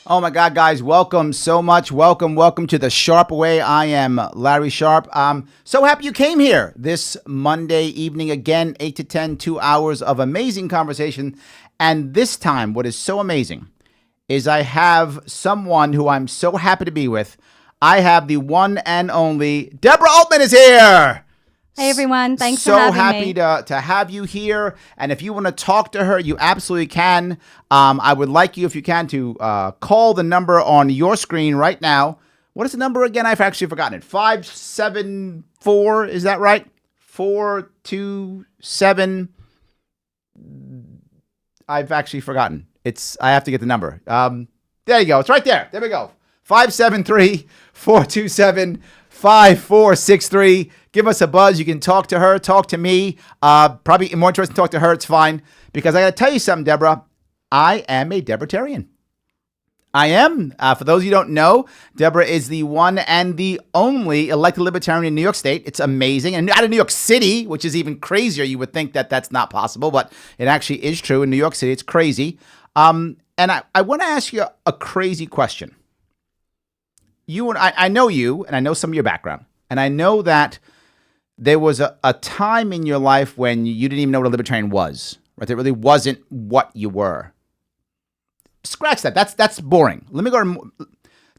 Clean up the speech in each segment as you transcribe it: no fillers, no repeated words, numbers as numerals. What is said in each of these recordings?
Oh my God, guys, welcome so much. Welcome to the Sharpe Way. I am Larry Sharpe. So happy you came here this Monday evening. Again, 8 to 10, 2 hours of amazing conversation. And this time, what is so amazing is I have someone who I'm so happy to be with. I have the one and only Debra Altman is here. Hey, everyone. Thanks for having me. So happy to have you here. And if you want to talk to her, you absolutely can. I would like you, if you can, to call the number on your screen right now. What is the number again? I've actually forgotten it. 574, is that right? 427. I've actually forgotten. I have to get the number. There you go. It's right there. There we go. 573-427-5463. Give us a buzz. You can talk to her, talk to me. Probably more interesting to talk to her. It's fine. Because I got to tell you something, Debra. I am a Libertarian. I am. For those of you who don't know, Debra is the one and the only elected Libertarian in New York State. It's amazing. And out of New York City, which is even crazier. You would think that that's not possible, but it actually is true. In New York City, it's crazy. And I want to ask you a crazy question. I know you, and I know some of your background. And I know that there was a time in your life when you didn't even know what a libertarian was, right? It really wasn't what you were. Scratch that. That's boring. Let me go to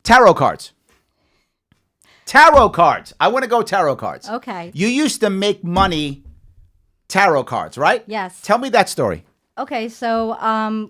tarot cards. Tarot cards. I want to go tarot cards. Okay. You used to make money tarot cards, right? Yes. Tell me that story. Okay, so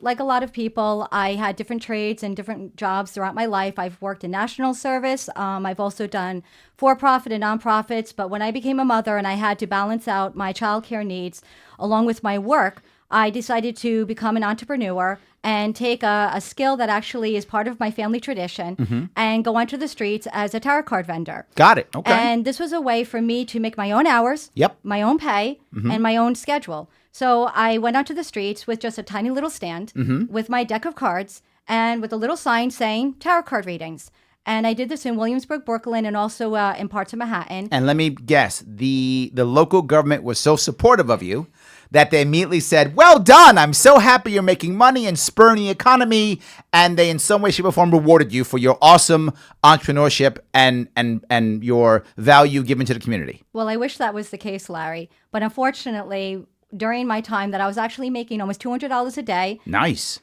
like a lot of people, I had different trades and different jobs throughout my life. I've worked in national service. I've also done for-profit and nonprofits. But when I became a mother and I had to balance out my childcare needs along with my work, I decided to become an entrepreneur and take a skill that actually is part of my family tradition and go onto the streets as a tarot card vendor. Got it. Okay. And this was a way for me to make my own hours, my own pay, and my own schedule. So I went onto the streets with just a tiny little stand with my deck of cards and with a little sign saying tarot card readings. And I did this in Williamsburg, Brooklyn, and also in parts of Manhattan. And let me guess, the local government was so supportive of you that they immediately said, well done, I'm so happy you're making money and spurring the economy. And they in some way, shape, or form rewarded you for your awesome entrepreneurship and your value given to the community. Well, I wish that was the case, Larry. But unfortunately, during my time that I was actually making almost $200 a day. Nice.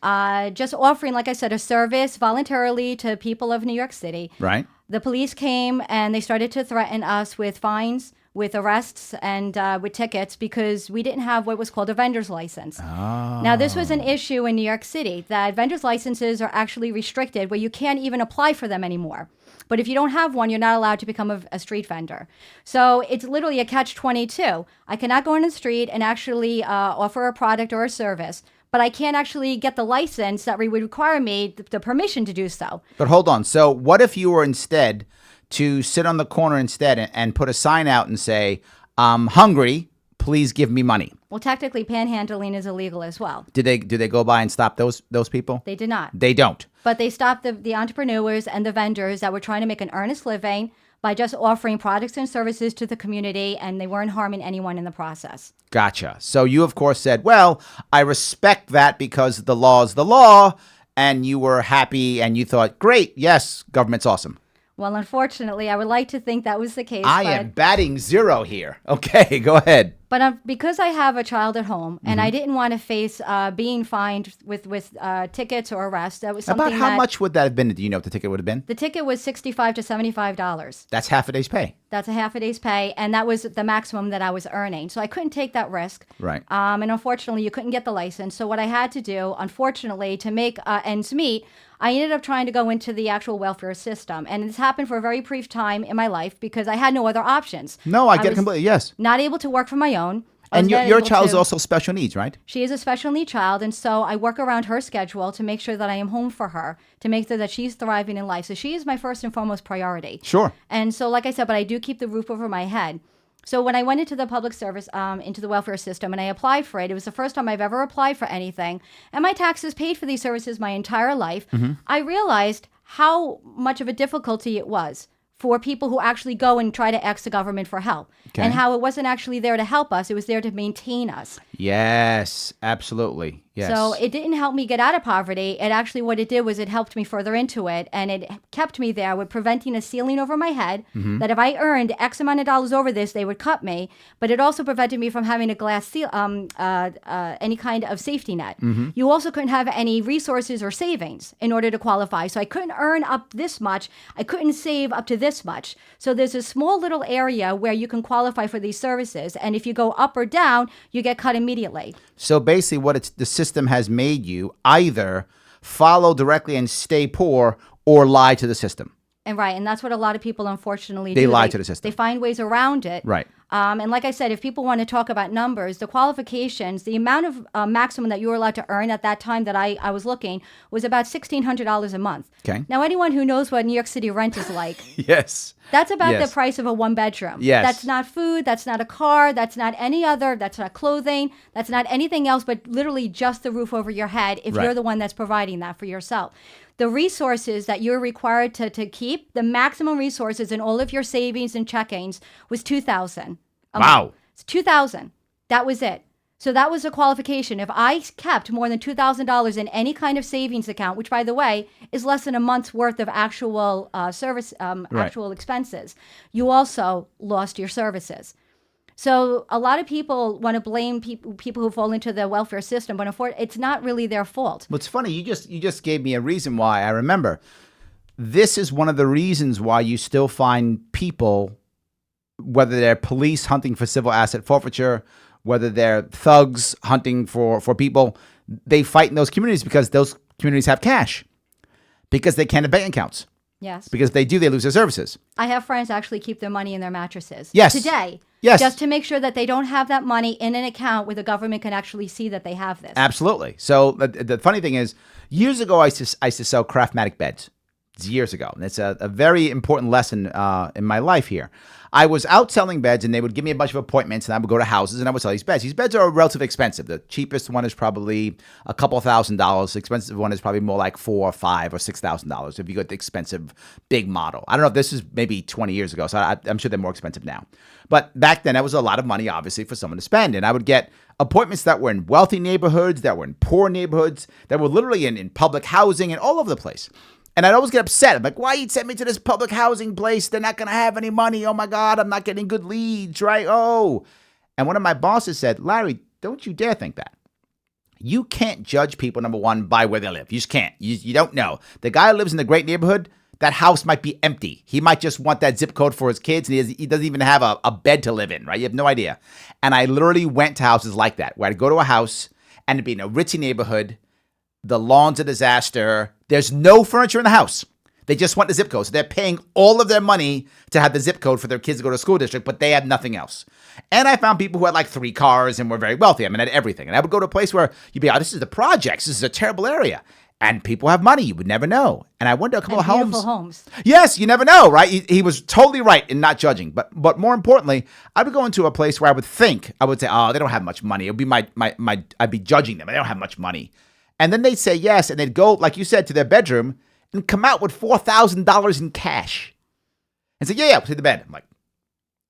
Just offering, like I said, a service voluntarily to people of New York City. Right. The police came and they started to threaten us with fines, with arrests, and with tickets because we didn't have what was called a vendor's license. Oh. Now, this was an issue in New York City that vendor's licenses are actually restricted where you can't even apply for them anymore. But if you don't have one, you're not allowed to become a street vendor. So it's literally a catch-22. I cannot go on the street and actually offer a product or a service, but I can't actually get the license that would require me the permission to do so. But hold on. So what if you were instead to sit on the corner instead and put a sign out and say, I'm hungry, please give me money? Well, technically, panhandling is illegal as well. Do they go by and stop those people? They did not. They don't. But they stopped the entrepreneurs and the vendors that were trying to make an earnest living by just offering products and services to the community, and they weren't harming anyone in the process. Gotcha. So you, of course, said, well, I respect that because the law is the law, and you were happy and you thought, great, yes, government's awesome. Well, unfortunately, I would like to think that was the case. I am batting zero here. Okay, go ahead. But because I have a child at home, and I didn't want to face being fined with tickets or arrests, that was something. About how much would that have been? Do you know what the ticket would have been? The ticket was $65 to $75. That's half a day's pay. That's a half a day's pay, and that was the maximum that I was earning. So I couldn't take that risk. Right. And unfortunately, you couldn't get the license. So what I had to do, unfortunately, to make ends meet, I ended up trying to go into the actual welfare system. And this happened for a very brief time in my life because I had no other options. No, I get it completely, yes. Not able to work for my own. And your child is also special needs, right? She is a special need child, and so I work around her schedule to make sure that I am home for her, to make sure that she's thriving in life. So she is my first and foremost priority. Sure. And so, like I said, but I do keep the roof over my head. So when I went into the public service, into the welfare system, and I applied for it, it was the first time I've ever applied for anything, and my taxes paid for these services my entire life, I realized how much of a difficulty it was for people who actually go and try to ask the government for help. Okay. And how it wasn't actually there to help us, it was there to maintain us. Yes, absolutely. Yes. So it didn't help me get out of poverty. It actually, what it did was it helped me further into it. And it kept me there with preventing a ceiling over my head, that if I earned X amount of dollars over this, they would cut me. But it also prevented me from having a glass any kind of safety net. You also couldn't have any resources or savings in order to qualify. So I couldn't earn up this much. I couldn't save up to this much. So there's a small little area where you can qualify for these services. And if you go up or down, you get cut immediately. So basically the system has made you either follow directly and stay poor or lie to the system. And that's what a lot of people unfortunately do. They lie to the system. They find ways around it. Right. And like I said, if people want to talk about numbers, the qualifications, the amount of maximum that you were allowed to earn at that time that I was looking was about $1,600 a month. Okay. Now, anyone who knows what New York City rent is like, Yes. that's about Yes. the price of a one bedroom. Yes. That's not food. That's not a car. That's not that's not clothing. That's not anything else but literally just the roof over your head if Right. you're the one that's providing that for yourself. The resources that you're required to keep, the maximum resources in all of your savings and checkings was $2,000. Wow. It's $2,000. That was it. So that was a qualification. If I kept more than $2,000 in any kind of savings account, which by the way is less than a month's worth of actual actual expenses, you also lost your services. So a lot of people want to blame people who fall into the welfare system, but it's not really their fault. Well, it's funny. You just gave me a reason why I remember. This is one of the reasons why you still find people, whether they're police hunting for civil asset forfeiture, whether they're thugs hunting for people, they fight in those communities because those communities have cash, because they can't have bank accounts. Yes. Because they lose their services. I have friends actually keep their money in their mattresses. Yes. Today. Yes. Just to make sure that they don't have that money in an account where the government can actually see that they have this. Absolutely. So the funny thing is, years ago, I used to sell Craftmatic beds. It's years ago. And it's a very important lesson in my life here. I was out selling beds, and they would give me a bunch of appointments, and I would go to houses, and I would sell these beds. These beds are relatively expensive. The cheapest one is probably a couple $1,000s. The expensive one is probably more like $4,000 or $5,000 or $6,000 if you get the expensive big model. I don't know if this is maybe 20 years ago, so I'm sure they're more expensive now. But back then, that was a lot of money, obviously, for someone to spend. And I would get appointments that were in wealthy neighborhoods, that were in poor neighborhoods, that were literally in public housing and all over the place. And I'd always get upset. I'm like, why you sent me to this public housing place? They're not going to have any money. Oh, my God, I'm not getting good leads, right? Oh. And one of my bosses said, Larry, don't you dare think that. You can't judge people, number one, by where they live. You just can't. You don't know. The guy who lives in a great neighborhood, that house might be empty. He might just want that zip code for his kids, and he doesn't even have a bed to live in, right? You have no idea. And I literally went to houses like that, where I'd go to a house, and it'd be in a ritzy neighborhood. The lawn's a disaster. There's no furniture in the house. They just want the zip code. So they're paying all of their money to have the zip code for their kids to go to a school district, but they have nothing else. And I found people who had like 3 cars and were very wealthy. I mean, had everything. And I would go to a place where you'd be, oh, this is the projects. This is a terrible area. And people have money. You would never know. And I went to a couple of homes. Beautiful homes. Yes, you never know, right? He was totally right in not judging. But more importantly, I would go into a place where I would say, oh, they don't have much money. It would be I'd be judging them. They don't have much money. And then they'd say yes, and they'd go, like you said, to their bedroom and come out with $4,000 in cash. And say, yeah, to the bed. I'm like,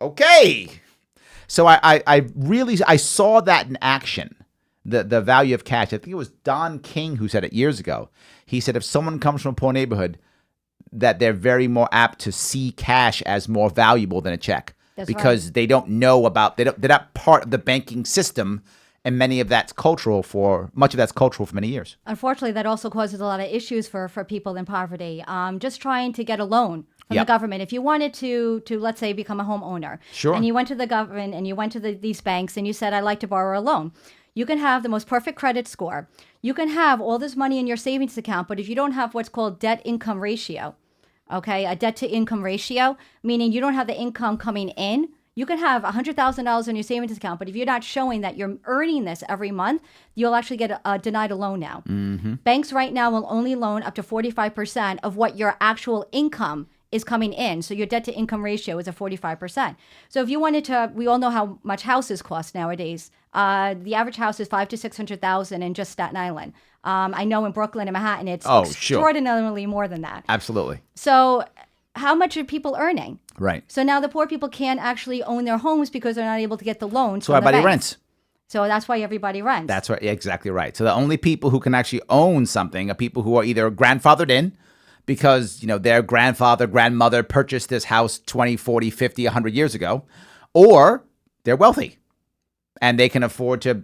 okay. So I saw that in action, the value of cash. I think it was Don King who said it years ago. He said if someone comes from a poor neighborhood, that they're very more apt to see cash as more valuable than a check. That's because right. They don't know they're not part of the banking system. And much of that's cultural for many years. Unfortunately, that also causes a lot of issues for people in poverty. Just trying to get a loan from the government. If you wanted to let's say become a homeowner, sure, and you went to the government and you went to these banks and you said, I'd like to borrow a loan. You can have the most perfect credit score. You can have all this money in your savings account, but if you don't have what's called debt-income ratio, okay, a debt-to-income ratio, meaning you don't have the income coming in, you can have $100,000 in your savings account, but if you're not showing that you're earning this every month, you'll actually get denied a loan now. Mm-hmm. Banks right now will only loan up to 45% of what your actual income is coming in. So your debt to income ratio is at 45%. So if you wanted to, we all know how much houses cost nowadays. The average house is $500,000 to $600,000 in just Staten Island. I know in Brooklyn and Manhattan, it's extraordinarily more than that. Absolutely. So how much are people earning? Right. So now the poor people can't actually own their homes because they're not able to get the loans. So everybody rents. So that's why everybody rents. That's right. Exactly right. So the only people who can actually own something are people who are either grandfathered in because, their grandfather, grandmother purchased this house 20, 40, 50, 100 years ago, or they're wealthy and they can afford to,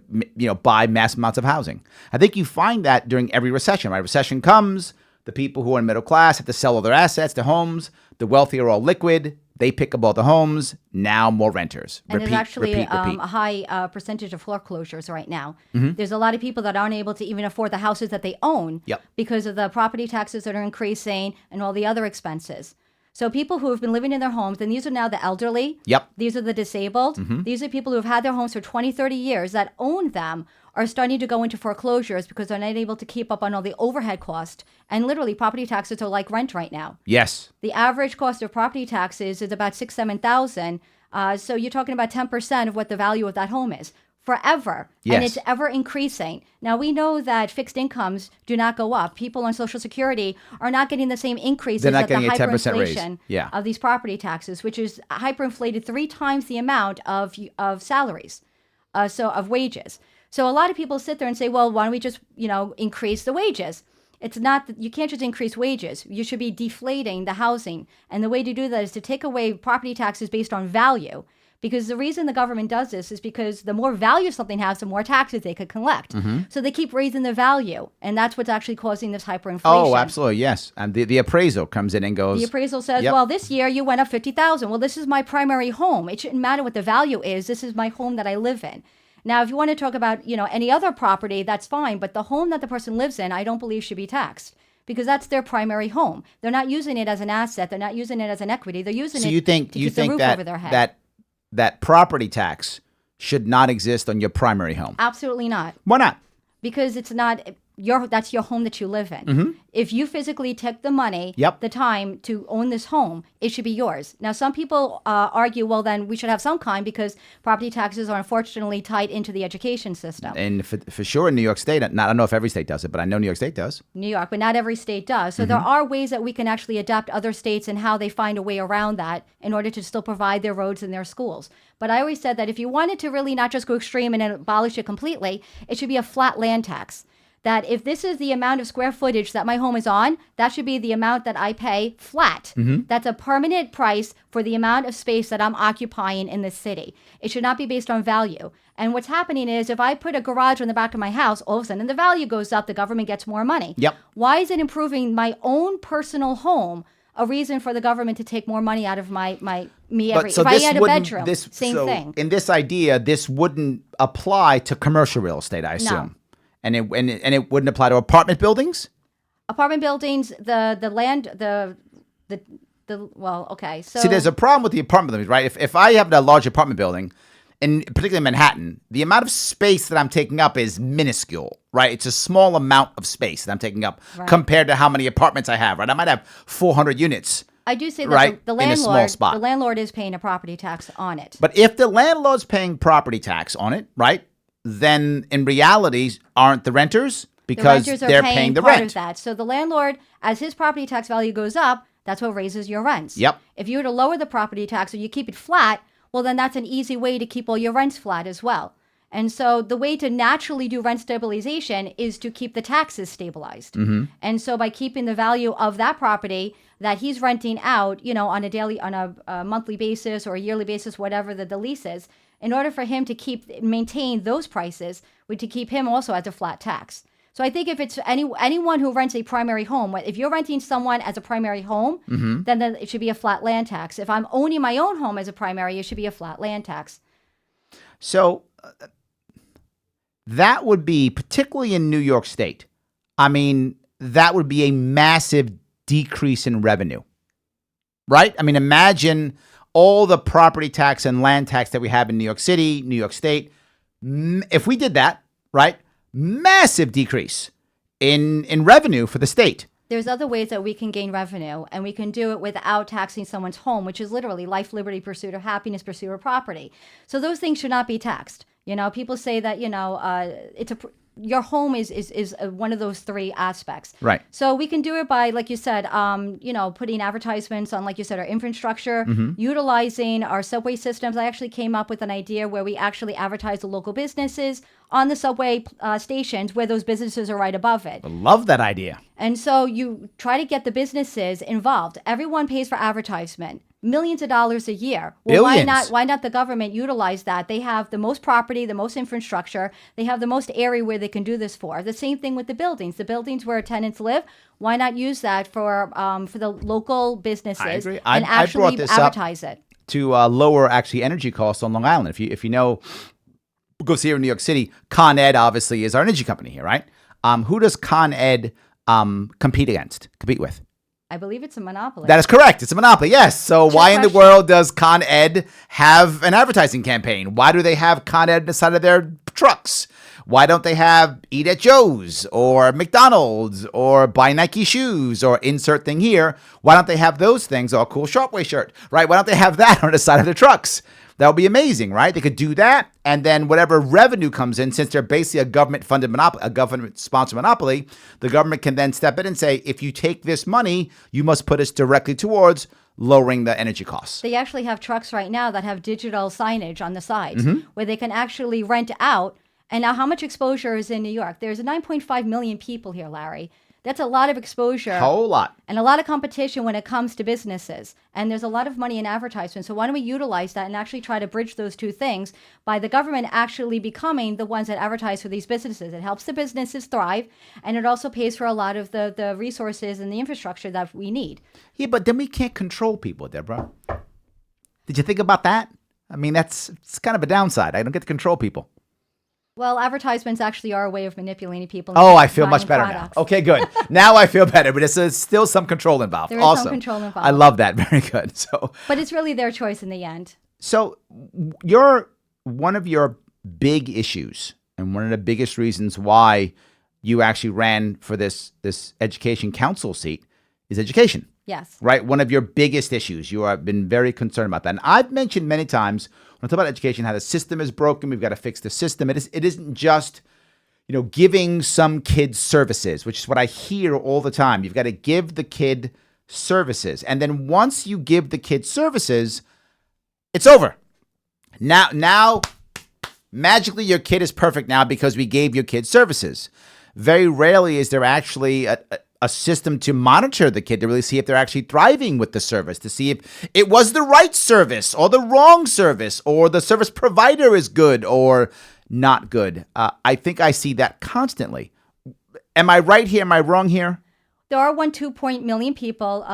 buy mass amounts of housing. I think you find that during every recession, right? Recession comes, the people who are in middle class have to sell all their assets, their homes. The wealthy are all liquid. They pick up all the homes. Now more renters. And there's actually a high percentage of foreclosures right now. There's a lot of people that aren't able to even afford the houses that they own because of the property taxes that are increasing and all the other expenses. So people who have been living in their homes, and these are now the elderly. These are the disabled. These are people who have had their homes for 20, 30 years that own them are starting to go into foreclosures because they're not able to keep up on all the overhead cost. And literally, property taxes are like rent right now. Yes. The average cost of property taxes is about $6,000, $7,000. So you're talking about 10% of what the value of that home is forever. Yes. And it's ever increasing. Now, we know that fixed incomes do not go up. People on Social Security are not getting the same increases They're not at the getting a 10% raise. hyperinflation of these property taxes, which is hyperinflated 3 times the amount of salaries, of wages. So a lot of people sit there and say, well, why don't we just, increase the wages? It's not that you can't just increase wages. You should be deflating the housing. And the way to do that is to take away property taxes based on value. Because the reason the government does this is because the more value something has, the more taxes they could collect. So they keep raising the value. And that's what's actually causing this hyperinflation. Oh, absolutely. Yes. And the appraisal comes in and goes. The appraisal says, well, this year you went up $50,000. Well, this is my primary home. It shouldn't matter what the value is. This is my home that I live in. Now, if you want to talk about, any other property, that's fine. But the home that the person lives in, I don't believe should be taxed because that's their primary home. They're not using it as an asset. They're not using it as an equity. They're using it to keep the roof over their head. That property tax should not exist on your primary home? Absolutely not. Why not? Because it's not that's your home that you live in. If you physically took the money, the time to own this home, it should be yours. Now, some people argue, well, then we should have some kind because property taxes are unfortunately tied into the education system. And for sure in New York State, I don't know if every state does it, but I know New York State does. New York, but not every state does. So there are ways that we can actually adapt other states and how they find a way around that in order to still provide their roads and their schools. But I always said that if you wanted to really not just go extreme and abolish it completely, it should be a flat land tax. That if this is the amount of square footage that my home is on, that should be the amount that I pay flat. That's a permanent price for the amount of space that I'm occupying in this city. It should not be based on value. And what's happening is if I put a garage on the back of my house, all of a sudden the value goes up, the government gets more money. Why is it improving my own personal home a reason for the government to take more money out of me every? If I had a bedroom, same thing. In this idea, this wouldn't apply to commercial real estate, I assume. No. And it wouldn't apply to apartment buildings? Apartment buildings, the land, well, okay. So see, there's a problem with the apartment buildings, right? If I have a large apartment building, and particularly in Manhattan, the amount of space that I'm taking up is minuscule, right? It's a small amount of space that I'm taking up compared to how many apartments I have, right? I might have 400 units. I do say that the landlord is paying a property tax on it. But if the landlord's paying property tax on it, right? Then in reality, aren't the renters? Because they're paying the rent. Of that. So the landlord, as his property tax value goes up, that's what raises your rents. If you were to lower the property tax or you keep it flat, well, then that's an easy way to keep all your rents flat as well. And so the way to naturally do rent stabilization is to keep the taxes stabilized. And so by keeping the value of that property that he's renting out, on a monthly basis or a yearly basis, whatever the lease is, in order for him to maintain those prices, would to keep him also as a flat tax. So I think if it's anyone who rents a primary home, if you're renting someone as a primary home, then it should be a flat land tax. If I'm owning my own home as a primary, it should be a flat land tax. So that would be, particularly in New York State, I mean, that would be a massive decrease in revenue, right? I mean, imagine all the property tax and land tax that we have in New York City, New York State. If we did that, right, massive decrease in revenue for the state. There's other ways that we can gain revenue, and we can do it without taxing someone's home, which is literally life, liberty, pursuit of happiness, pursuit of property. So those things should not be taxed. People say that, your home is one of those three aspects. Right. So we can do it by, like you said, putting advertisements on, like you said, our infrastructure, utilizing our subway systems. I actually came up with an idea where we actually advertise the local businesses on the subway stations where those businesses are right above it. I love that idea. And so you try to get the businesses involved. Everyone pays for advertisement. Millions of dollars a year. Well, Billions. why not the government utilize that? They have the most property, the most infrastructure. They have the most area where they can do this for. The same thing with the buildings. The buildings where tenants live, why not use that for the local businesses I agree. and I actually brought this advertise it? To lower actually energy costs on Long Island. If you know, because here in New York City, Con Ed obviously is our energy company here, right? Who does Con Ed compete with? I believe it's a monopoly. That is correct. It's a monopoly, yes. So why in the world does Con Ed have an advertising campaign? Why do they have Con Ed inside of their trucks? Why don't they have Eat at Joe's or McDonald's or buy Nike shoes or insert thing here? Why don't they have those things? Oh, cool Sharpe shirt, right? Why don't they have that on the side of their trucks? That would be amazing, right? They could do that, and then whatever revenue comes in, since they're basically a government-funded monopoly, a government-sponsored monopoly, the government can then step in and say, if you take this money, you must put us directly towards lowering the energy costs. They actually have trucks right now that have digital signage on the sides where they can actually rent out. And now how much exposure is in New York? There's 9.5 million people here, Larry. That's a lot of exposure. Whole lot. And a lot of competition when it comes to businesses. And there's a lot of money in advertisement. So why don't we utilize that and actually try to bridge those two things by the government actually becoming the ones that advertise for these businesses? It helps the businesses thrive, and it also pays for a lot of the resources and the infrastructure that we need. Yeah, but then we can't control people, Deborah. Did you think about that? I mean, it's kind of a downside. I don't get to control people. Well, advertisements actually are a way of manipulating people. Oh, I feel much better products. now. Okay, good. Now I feel better, but it's still some control involved. There is Awesome. some control involved. I love that. Very good. But it's really their choice in the end. So one of your big issues and one of the biggest reasons why you actually ran for this education council seat is education. Yes. Right? One of your biggest issues. You have been very concerned about that. And I've mentioned many times when I talk about education, how the system is broken. We've got to fix the system. It isn't just, giving some kids services, which is what I hear all the time. You've got to give the kid services. And then once you give the kid services, it's over. Now, magically, your kid is perfect now because we gave your kid services. Very rarely is there actually a system to monitor the kid to really see if they're actually thriving with the service, to see if it was the right service or the wrong service or the service provider is good or not good. I think I see that constantly. Am I right here? Am I wrong here? There are 1.2 million people,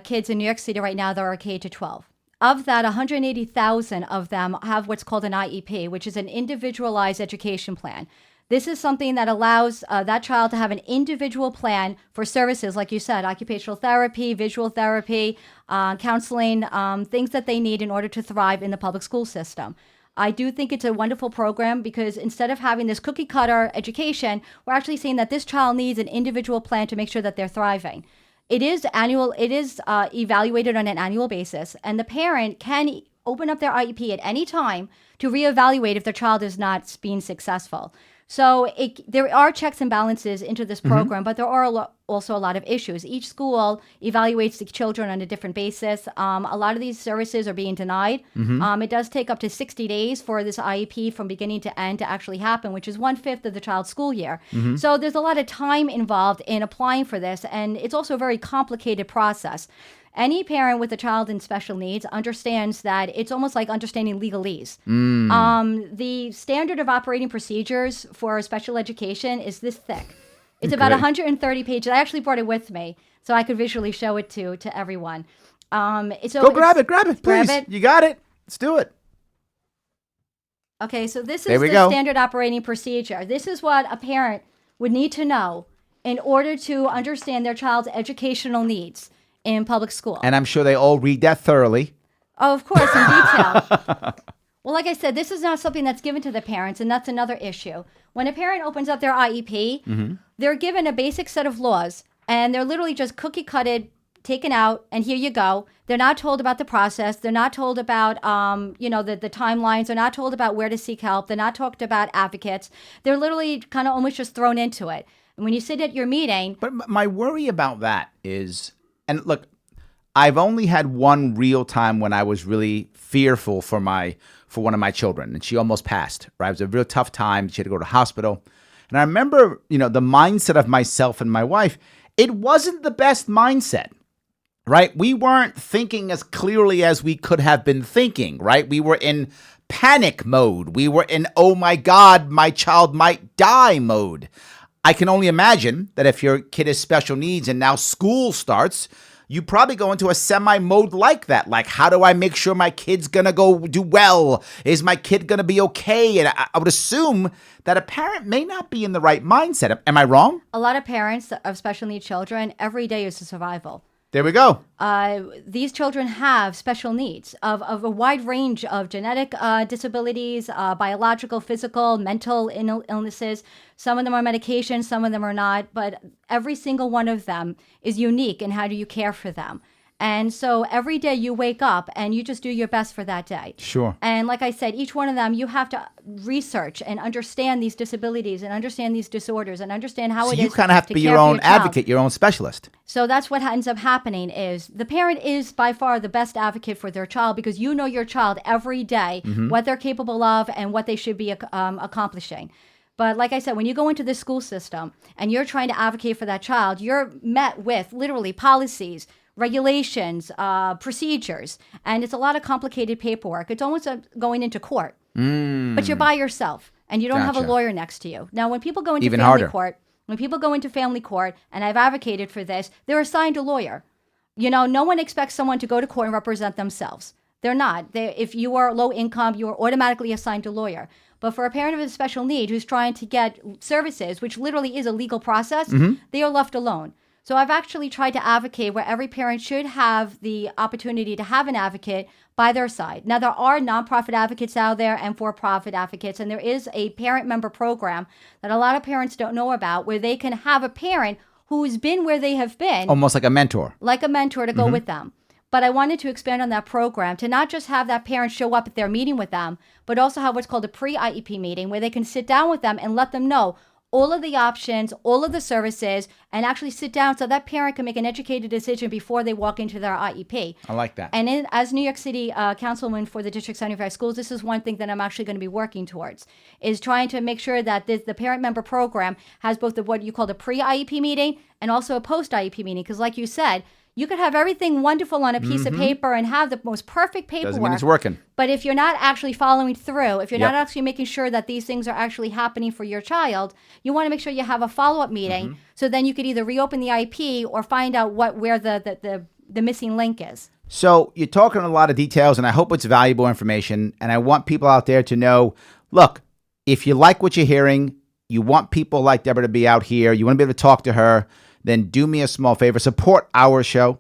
kids in New York City right now that are K to 12. Of that, 180,000 of them have what's called an IEP, which is an individualized education plan. This is something that allows that child to have an individual plan for services, like you said, occupational therapy, visual therapy, counseling, things that they need in order to thrive in the public school system. I do think it's a wonderful program because instead of having this cookie cutter education, we're actually saying that this child needs an individual plan to make sure that they're thriving. It is evaluated on an annual basis, and the parent can open up their IEP at any time to reevaluate if their child is not being successful. So there are checks and balances into this program, but there are also a lot of issues. Each school evaluates the children on a different basis. A lot of these services are being denied. It does take up to 60 days for this IEP from beginning to end to actually happen, which is 1/5 of the child's school year. So there's a lot of time involved in applying for this, and it's also a very complicated process. Any parent with a child in special needs understands that it's almost like understanding legalese. The standard of operating procedures for special education is this thick. It's about 130 pages. I actually brought it with me so I could visually show it to everyone. Go grab it, please. Grab it. You got it. Let's do it. Okay, so this is the standard operating procedure. This is what a parent would need to know in order to understand their child's educational needs in public school. And I'm sure they all read that thoroughly. Oh, of course, in detail. Well, like I said, this is not something that's given to the parents, and that's another issue. When a parent opens up their IEP, they're given a basic set of laws, and they're literally just cookie-cutted taken out, and here you go. They're not told about the process. They're not told about, the timelines. They're not told about where to seek help. They're not talked about advocates. They're literally kind of almost just thrown into it. And when you sit at your meeting. But my worry about that is, and look, I've only had one real time when I was really fearful for one of my children, and she almost passed, right? It was a real tough time. She had to go to the hospital. And I remember, the mindset of myself and my wife, it wasn't the best mindset, right? We weren't thinking as clearly as we could have been thinking, right? We were in panic mode. We were in, oh my God, my child might die mode. I can only imagine that if your kid has special needs and now school starts, you probably go into a semi-mode like that. Like, how do I make sure my kid's going to go do well? Is my kid going to be okay? And I would assume that a parent may not be in the right mindset. Am I wrong? A lot of parents of special needs children, every day is a survival. There we go. These children have special needs of a wide range of genetic disabilities, biological, physical, mental illnesses. Some of them are medications, some of them are not, but every single one of them is unique in how do you care for them. And so every day you wake up and you just do your best for that day. Sure. And like I said, each one of them, you have to research and understand these disabilities and understand these disorders and understand how it is. You kind of have to be your own advocate, your own specialist. So that's what ends up happening is the parent is by far the best advocate for their child because you know your child every day, what they're capable of and what they should be accomplishing. But like I said, when you go into the school system and you're trying to advocate for that child, you're met with literally policies, regulations, procedures, and it's a lot of complicated paperwork. It's almost going into court, but you're by yourself and you don't have a lawyer next to you. Now, when people go into family court, and I've advocated for this, they're assigned a lawyer. No one expects someone to go to court and represent themselves. They're not. If you are low income, you are automatically assigned a lawyer. But for a parent of a special need who's trying to get services, which literally is a legal process, they are left alone. So I've actually tried to advocate where every parent should have the opportunity to have an advocate by their side. Now, there are nonprofit advocates out there and for-profit advocates, and there is a parent member program that a lot of parents don't know about where they can have a parent who's been where they have been. Almost like a mentor. Like a mentor to go with them. But I wanted to expand on that program to not just have that parent show up at their meeting with them, but also have what's called a pre-IEP meeting where they can sit down with them and let them know all of the options, all of the services, and actually sit down so that parent can make an educated decision before they walk into their IEP. I like that. And as New York City Councilwoman for the District 75 schools, this is one thing that I'm actually going to be working towards, is trying to make sure that the parent member program has both what you call the pre-IEP meeting and also a post-IEP meeting. Because like you said, you could have everything wonderful on a piece of paper and have the most perfect paperwork. Doesn't mean it's working. But if you're not actually following through, if you're not actually making sure that these things are actually happening for your child, you want to make sure you have a follow-up meeting so then you could either reopen the IP or find out where the missing link is. So you're talking a lot of details, and I hope it's valuable information. And I want people out there to know, look, if you like what you're hearing, you want people like Debra to be out here, you want to be able to talk to her, then do me a small favor, support our show.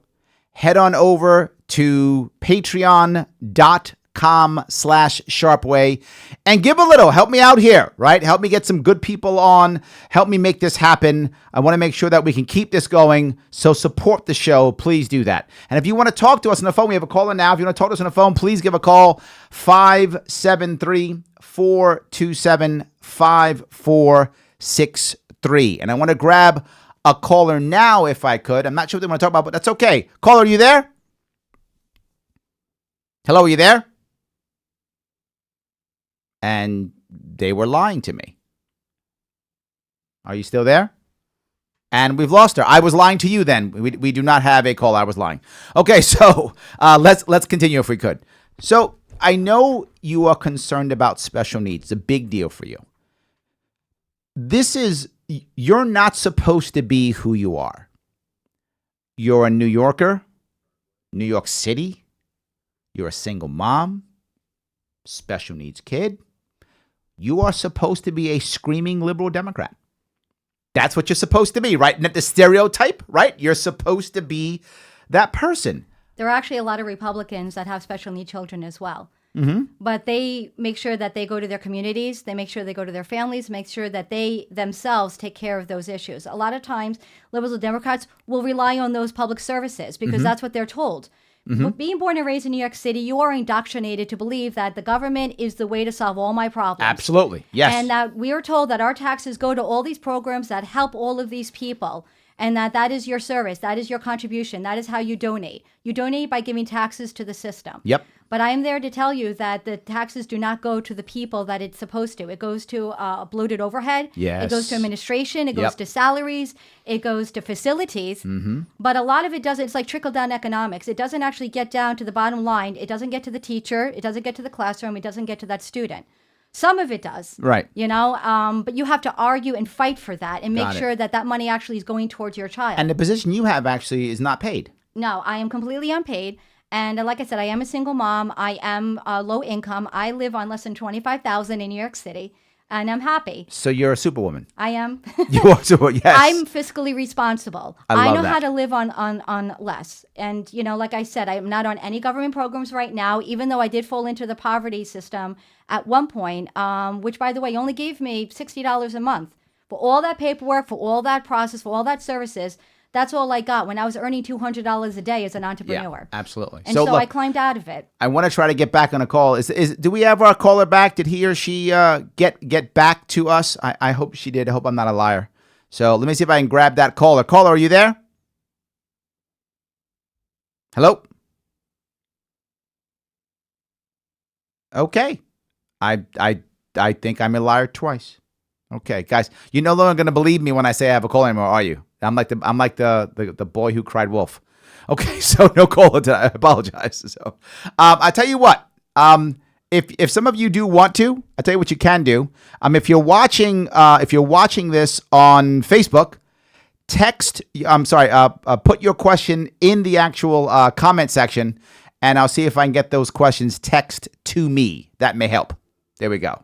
Head on over to patreon.com/Sharpeway and give a little. Help me out here, right? Help me get some good people on. Help me make this happen. I want to make sure that we can keep this going. So support the show. Please do that. And if you want to talk to us on the phone, we have a caller now. If you want to talk to us on the phone, please give a call. 573-427-5463. And I want to grab a caller now, if I could. I'm not sure what they want to talk about, but that's okay. Caller, are you there? Hello, are you there? And they were lying to me. Are you still there? And we've lost her. I was lying to you then. We do not have a call. I was lying. Okay, so let's continue if we could. So I know you are concerned about special needs. It's a big deal for you. You're not supposed to be who you are. You're a New Yorker, New York City. You're a single mom, special needs kid. You are supposed to be a screaming liberal Democrat. That's what you're supposed to be, right? Not the stereotype, right? You're supposed to be that person. There are actually a lot of Republicans that have special needs children as well. but they make sure that they go to their communities, they make sure they go to their families, make sure that they themselves take care of those issues. A lot of times, liberals and Democrats will rely on those public services because that's what they're told. But being born and raised in New York City, you are indoctrinated to believe that the government is the way to solve all my problems. Absolutely. Yes. And that we are told that our taxes go to all these programs that help all of these people, and that is your service, that is your contribution, that is how you donate. You donate by giving taxes to the system. Yep. But I am there to tell you that the taxes do not go to the people that it's supposed to. It goes to bloated overhead. Yes. It goes to administration. It goes Yep. to salaries. It goes to facilities. But a lot of it doesn't. It's like trickle-down economics. It doesn't actually get down to the bottom line. It doesn't get to the teacher. It doesn't get to the classroom. It doesn't get to that student. Some of it does. Right. You know, but you have to argue and fight for that and make Got it. sure that that money actually is going towards your child. And the position you have actually is not paid. No, I am completely unpaid. And like I said, I am a single mom. I am low income. I live on less than $25,000 in New York City, and I'm happy. So you're a superwoman. I am. You are super. Yes. I'm fiscally responsible. I love know that. how to live on less. And, you know, like I said, I'm not on any government programs right now, even though I did fall into the poverty system at one point, which, by the way, only gave me $60 a month. For all that paperwork, for all that process, for all that services, that's all I got when I was earning $200 a day as an entrepreneur. Yeah, absolutely. And so look, I climbed out of it. I want to try to get back on a call. Do we have our caller back? Did he or she get back to us? I hope she did. I hope I'm not a liar. So let me see if I can grab that caller. Caller, are you there? Hello? Okay. I think I'm a liar twice. Okay, guys, you're no longer going to believe me when I say I have a call anymore, are you? I'm like the boy who cried wolf. Okay, so no call. I apologize. So, I tell you what. If some of you do want to, I tell you what you can do. If you're watching this on Facebook, put your question in the actual comment section, and I'll see if I can get those questions text to me. That may help. There we go.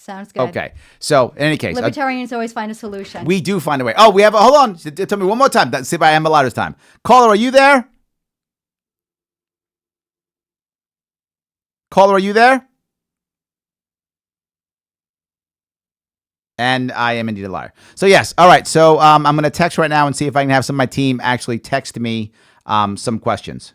Sounds good. Okay. So in any case, Libertarians always find a solution. we do find a way. Oh, hold on. Tell me one more time. See if I am allowed this time. Caller, are you there? Caller, are you there? And I am indeed a liar. So yes. All right. So I'm going to text right now and see if I can have some of my team actually text me some questions.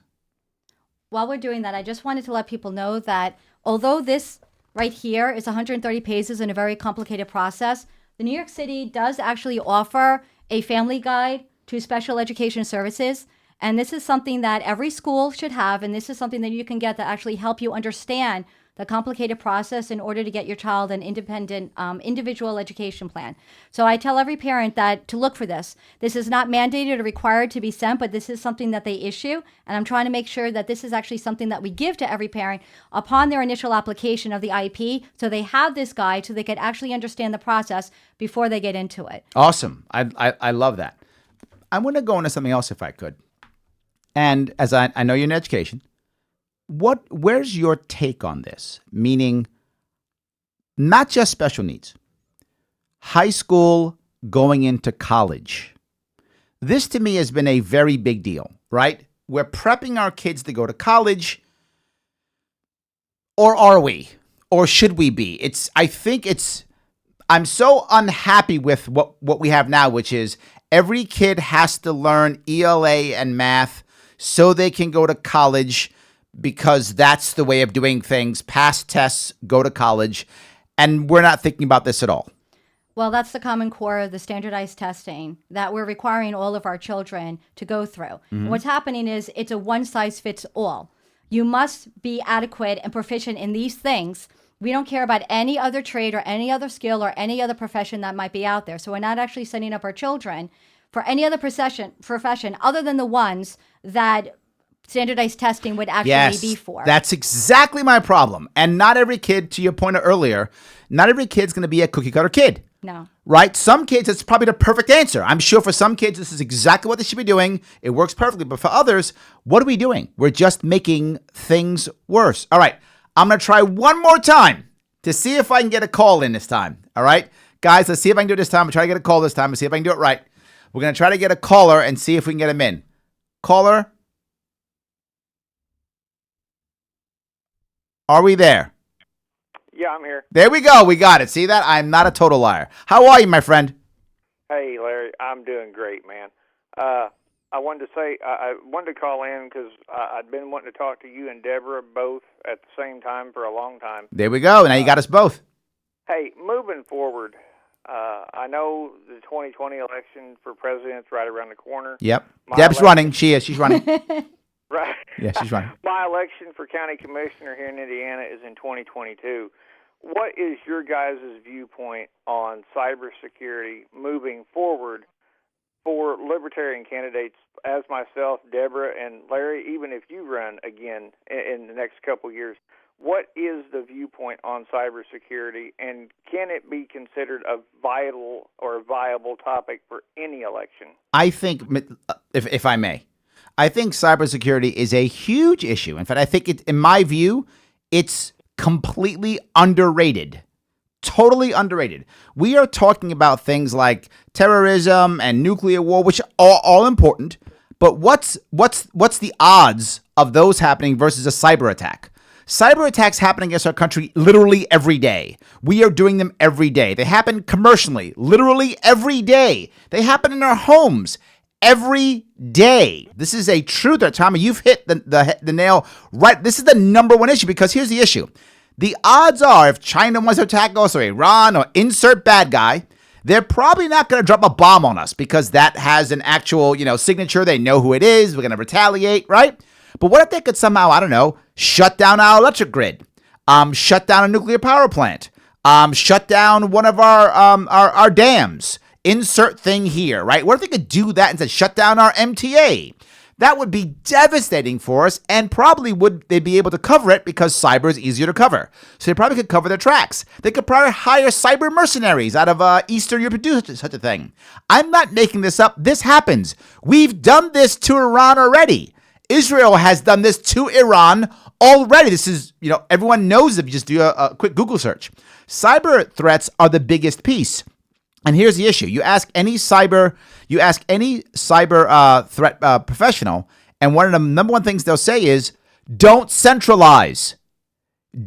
While we're doing that, I just wanted to let people know that although this right here is 130 pages in a very complicated process, the New York City does actually offer a family guide to special education services. And this is something that every school should have. And this is something that you can get that actually help you understand the complicated process in order to get your child an independent, individual education plan. So I tell every parent that to look for this. This is not mandated or required to be sent, but this is something that they issue. And I'm trying to make sure that this is actually something that we give to every parent upon their initial application of the IEP. So they have this guide so they can actually understand the process before they get into it. Awesome. I love that. I want to go into something else if I could. And as I know you're in education, where's your take on this? Meaning, not just special needs, high school going into college. This to me has been a very big deal, right? We're prepping our kids to go to college, or are we? Or should we be? I'm so unhappy with what we have now, which is every kid has to learn ELA and math so they can go to college, because that's the way of doing things. Pass tests, go to college. And we're not thinking about this at all. Well, that's the common core of the standardized testing that we're requiring all of our children to go through. Mm-hmm. What's happening is it's a one-size-fits-all. You must be adequate and proficient in these things. We don't care about any other trade or any other skill or any other profession that might be out there. So we're not actually setting up our children for any other profession other than the ones that standardized testing would actually be for. That's exactly my problem. And not every kid, to your point earlier, not every kid's going to be a cookie cutter kid. No. Right? Some kids, it's probably the perfect answer. I'm sure for some kids, this is exactly what they should be doing. It works perfectly. But for others, what are we doing? We're just making things worse. All right. I'm going to try one more time to see if I can get a call in this time. All right? Guys, let's see if I can do it this time. I'll try to get a call this time and see if I can do it right. We're going to try to get a caller and see if we can get him in. Caller? Are we there? Yeah, I'm here. There we go. We got it. See that? I'm not a total liar. How are you, my friend? Hey, Larry, I'm doing great, man. I wanted to say, I wanted to call in because I'd been wanting to talk to you and Debra both at the same time for a long time. There we go. Now you got us both. Hey, moving forward, I know the 2020 election for president's right around the corner. Yep. Deb's running. She is. She's running. Right. Yeah, she's running. My election for county commissioner here in Indiana is in 2022. What is your guys' viewpoint on cybersecurity moving forward for Libertarian candidates as myself, Debra, and Larry, even if you run again in the next couple of years? What is the viewpoint on cybersecurity, and can it be considered a vital or viable topic for any election? I think, if I may, I think cybersecurity is a huge issue. In fact, I think in my view, it's completely underrated. Totally underrated. We are talking about things like terrorism and nuclear war, which are all important. But what's the odds of those happening versus a cyber attack? Cyber attacks happen against our country literally every day. We are doing them every day. They happen commercially, literally every day. They happen in our homes every day. This is a true threat. Tommy, you've hit the nail right. This is the number one issue, because here's the issue. The odds are, if China wants to attack us, or Iran, or insert bad guy, they're probably not going to drop a bomb on us, because that has an actual, signature. They know who it is. We're going to retaliate, right? But what if they could somehow, I don't know, shut down our electric grid, shut down a nuclear power plant, shut down one of our dams, insert thing here, right? What if they could do that instead, shut down our MTA? That would be devastating for us, and probably they'd be able to cover it because cyber is easier to cover. So they probably could cover their tracks. They could probably hire cyber mercenaries out of Eastern Europe to do such a thing. I'm not making this up. This happens. We've done this to Iran already. Israel has done this to Iran already. This is, everyone knows if you just do a quick Google search. Cyber threats are the biggest piece. And here's the issue. You ask any cyber threat professional, and one of the number one things they'll say is, don't centralize.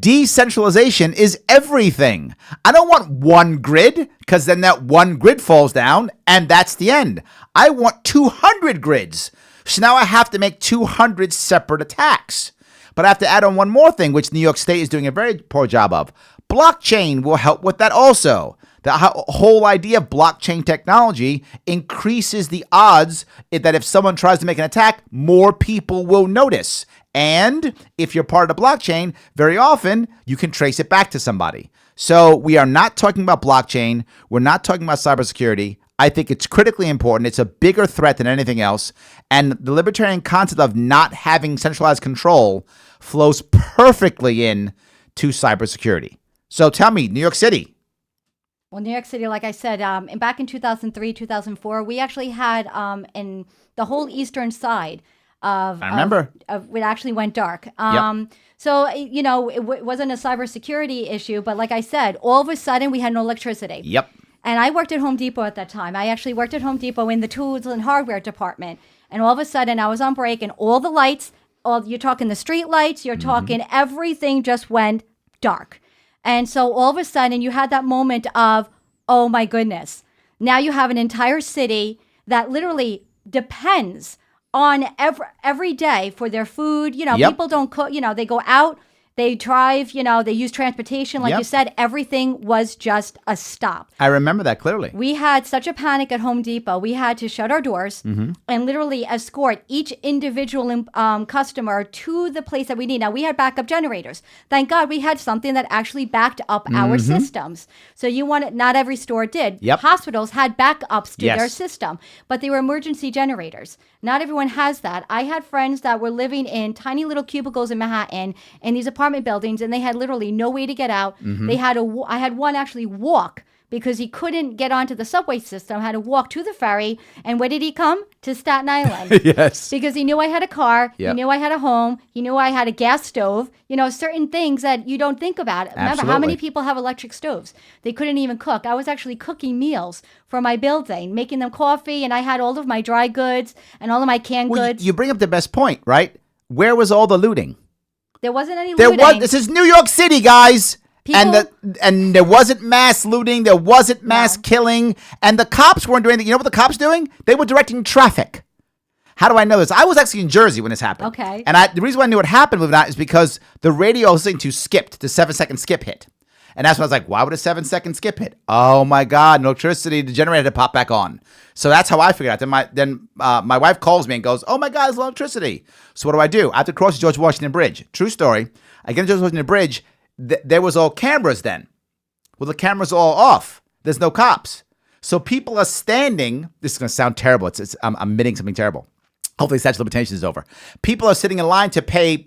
Decentralization is everything. I don't want one grid, because then that one grid falls down and that's the end. I want 200 grids. So now I have to make 200 separate attacks. But I have to add on one more thing, which New York State is doing a very poor job of. Blockchain will help with that also. The whole idea of blockchain technology increases the odds that if someone tries to make an attack, more people will notice. And if you're part of the blockchain, very often you can trace it back to somebody. So we are not talking about blockchain. We're not talking about cybersecurity. I think it's critically important. It's a bigger threat than anything else. And the libertarian concept of not having centralized control flows perfectly in to cybersecurity. So tell me, New York City. Well, New York City, like I said, back in 2003, 2004, we actually had in the whole eastern side of I remember it actually went dark. Yep. So, it wasn't a cybersecurity issue, but like I said, all of a sudden we had no electricity. Yep. And I worked at Home Depot at that time. I actually worked at Home Depot in the tools and hardware department. And all of a sudden I was on break, and all the lights, you're talking the street lights, you're talking everything just went dark. And so all of a sudden you had that moment of, oh my goodness, now you have an entire city that literally depends on every day for their food. Yep. People don't cook, they go out, they drive, they use transportation. Like Yep. you said, everything was just a stop. I remember that clearly. We had such a panic at Home Depot. We had to shut our doors and literally escort each individual customer to the place that we need. Now, we had backup generators. Thank God we had something that actually backed up our systems. So not every store did. Yep. Hospitals had backups to Yes. their system, but they were emergency generators. Not everyone has that. I had friends that were living in tiny little cubicles in Manhattan in these apartment buildings, and they had literally no way to get out. They had I had one actually walk because he couldn't get onto the subway system, had to walk to the ferry. And where did he come? To Staten Island. Yes. Because he knew I had a car. Yep. He knew I had a home. He knew I had a gas stove. Certain things that you don't think about. Remember, how many Absolutely. people have electric stoves? They couldn't even cook. I was actually cooking meals for my building, making them coffee, and I had all of my dry goods and all of my canned goods. You bring up the best point, right? Where was all the looting? There wasn't any There looting. was. This is New York City, guys. And there wasn't mass looting. There wasn't mass killing. And the cops weren't doing anything. You know what the cops doing? They were directing traffic. How do I know this? I was actually in Jersey when this happened. Okay. And the reason why I knew what happened with that is because the radio I was listening to skipped. The 7-second skip hit. And that's when I was like, why would a 7-second skip hit? Oh my God, no electricity. The generator had to pop back on. So that's how I figured out. Then my wife calls me and goes, oh my God, there's no electricity. So what do? I have to cross the George Washington Bridge. True story. I get to George Washington Bridge. There was all cameras then. Well, the cameras are all off. There's no cops. So people are standing. This is going to sound terrible. I'm admitting something terrible. Hopefully, statute of limitations is over. People are sitting in line to pay.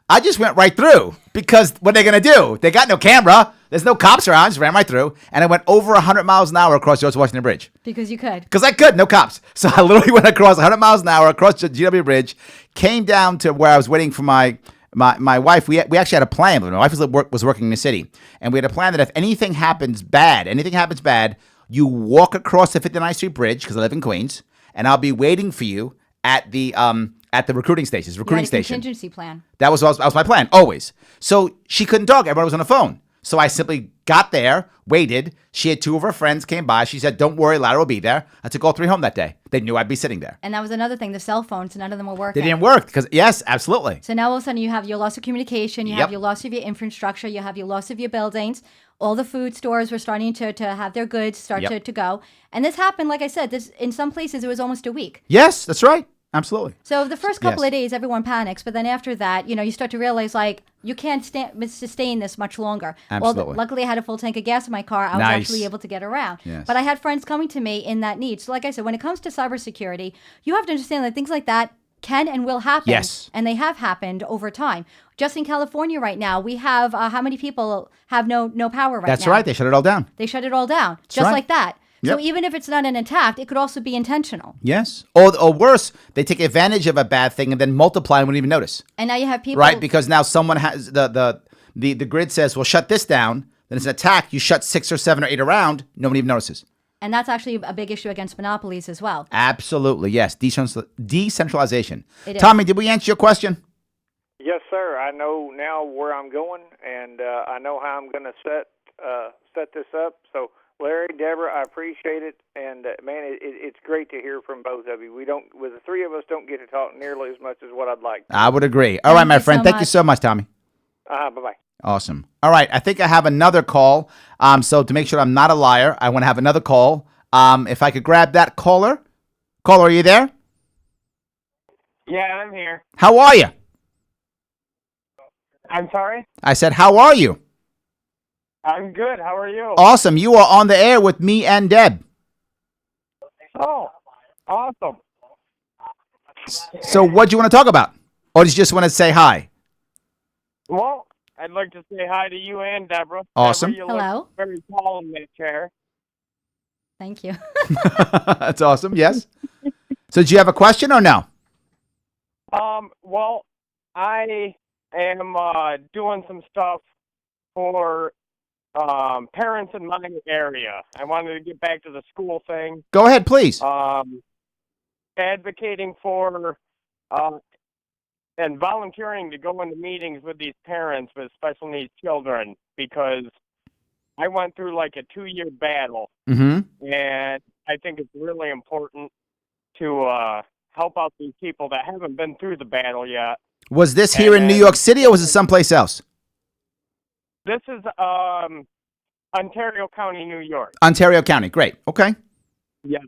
I just went right through because what are they going to do? They got no camera. There's no cops around. I just ran right through, and I went over 100 miles an hour across George Washington Bridge. Because you could. Because I could, no cops. So I literally went across 100 miles an hour across the GW Bridge, came down to where I was waiting for my wife. We actually had a plan. My wife was working in the city, and we had a plan that if anything happens bad, you walk across the 59th Street Bridge because I live in Queens, and I'll be waiting for you at the recruiting stations. Contingency plan. That was my plan always. So she couldn't talk. Everyone was on the phone. So I simply got there, waited. She had 2 of her friends came by. She said, "Don't worry, Lara will be there." I took all 3 home that day. They knew I'd be sitting there. And that was another thing. The cell phones, none of them were working. They didn't work because yes, absolutely. So now all of a sudden you have your loss of communication, you have your loss of your infrastructure, you have your loss of your buildings. All the food stores were starting to have their goods start to go. And this happened, like I said, in some places it was almost a week. Yes, that's right. Absolutely. So the first couple of days, everyone panics. But then after that, you start to realize, like, you can't sustain this much longer. Absolutely. Well, luckily, I had a full tank of gas in my car. I was actually able to get around. Yes. But I had friends coming to me in that need. So like I said, when it comes to cybersecurity, you have to understand that things like that can and will happen. Yes. And they have happened over time. Just in California right now, we have how many people have no power right now? That's right. They shut it all down. They shut it all down. That's just right. like that. Yep. So even if it's not an attack, it could also be intentional. Yes. Or worse, they take advantage of a bad thing and then multiply and wouldn't even notice. And now you have people... Right? Because now someone has... The grid says, well, shut this down. Then it's an attack. You shut 6 or 7 or 8 around. Nobody even notices. And that's actually a big issue against monopolies as well. Absolutely. Yes. Decentralization. It is. Tommy, did we answer your question? Yes, sir. I know now where I'm going, and I know how I'm going to set this up. So, Larry, Debra, I appreciate it, and man, it's great to hear from both of you. With the 3 of us, don't get to talk nearly as much as what I'd like. I would agree. All right, my friend. Thank you so much, Tommy. Bye-bye. Awesome. All right. I think I have another call. So to make sure I'm not a liar, I want to have another call. If I could grab that caller. Caller, are you there? Yeah, I'm here. How are you? I'm sorry? I said, how are you? I'm good. How are you? Awesome. You are on the air with me and Deb. Oh, awesome. So what do you want to talk about? Or do you just want to say hi? Well, I'd like to say hi to you and Debra. Awesome. Debra, you Hello. look very tall in that chair. Thank you. That's awesome. Yes. So do you have a question or no? Well, I am doing some stuff for parents in my area. I wanted to get back to the school thing. Go ahead, please. Advocating for and volunteering to go into meetings with these parents with special needs children, because I went through like a 2-year battle, Mm-hmm. and I think it's really important to help out these people that haven't been through the battle yet. Was this here in New York City or was it someplace else? This is Ontario County, New York. Ontario County. Great. Okay. Yep.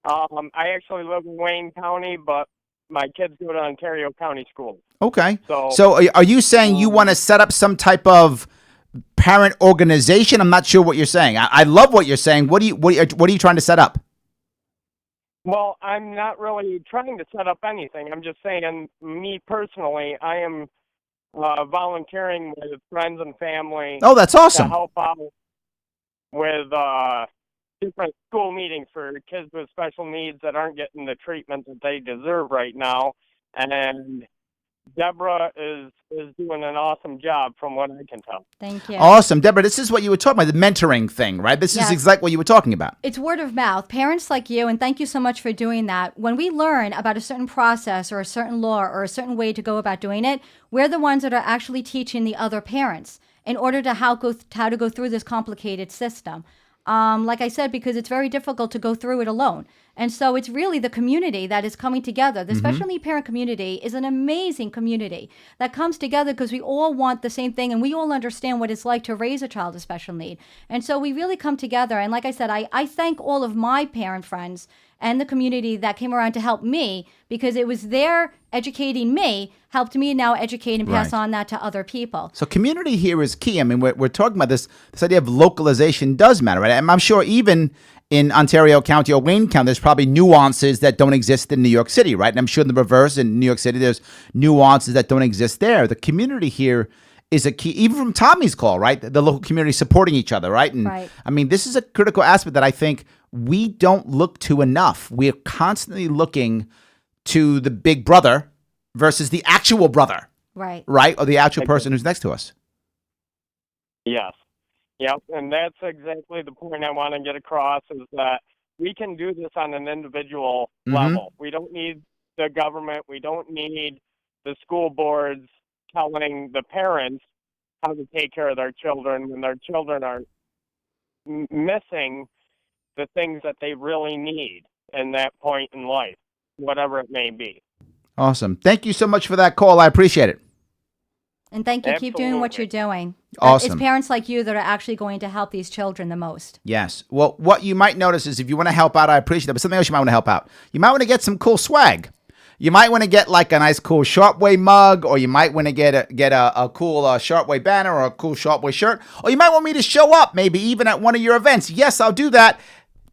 I actually live in Wayne County, but my kids go to Ontario County schools. Okay. So are you saying you want to set up some type of parent organization? I'm not sure what you're saying. I love what you're saying. What are you trying to set up? Well, I'm not really trying to set up anything. I'm just saying, me personally, I am volunteering with friends and family. Oh, that's awesome. To help out with different school meetings for kids with special needs that aren't getting the treatment that they deserve right now. And Debra is doing an awesome job from what I can tell. Thank you. Awesome. Deborah, this is what you were talking about, the mentoring thing, right? This Yes. is exactly what you were talking about. It's word of mouth. Parents like you, and thank you so much for doing that. When we learn about a certain process or a certain law or a certain way to go about doing it, we're the ones that are actually teaching the other parents in order to how to go through this complicated system. Like I said, because it's very difficult to go through it alone. And so it's really the community that is coming together. The special need parent community is an amazing community that comes together because we all want the same thing and we all understand what it's like to raise a child with special need. And so we really come together. And like I said, I thank all of my parent friends and the community that came around to help me because it was their educating me helped me now educate and pass Right. on that to other people. So community here is key. I mean, we're talking about this idea of localization does matter, right? And I'm sure even in Ontario County or Wayne County, there's probably nuances that don't exist in New York City, right? And I'm sure in the reverse, in New York City, there's nuances that don't exist there. The community here is a key, even from Tommy's call, right? The local community supporting each other, right? And Right. I mean, this is a critical aspect that I think we don't look to enough. We're constantly looking to the big brother versus the actual brother, Right. right? Or the actual person who's next to us. Yes. Yep. And that's exactly the point I want to get across is that we can do this on an individual level. We don't need the government. We don't need the school boards telling the parents how to take care of their children when their children are missing the things that they really need in that point in life, whatever it may be. Awesome. Thank you so much for that call. I appreciate it. And thank you. Keep doing what you're doing. Awesome. It's parents like you that are actually going to help these children the most. Yes. Well, what you might notice is if you want to help out, I appreciate it. But something else you might want to help out. You might want to get some cool swag. You might want to get like a nice cool Sharpe mug, or you might want to get a cool Sharpe banner or a cool Sharpe shirt. Or you might want me to show up maybe even at one of your events. Yes, I'll do that.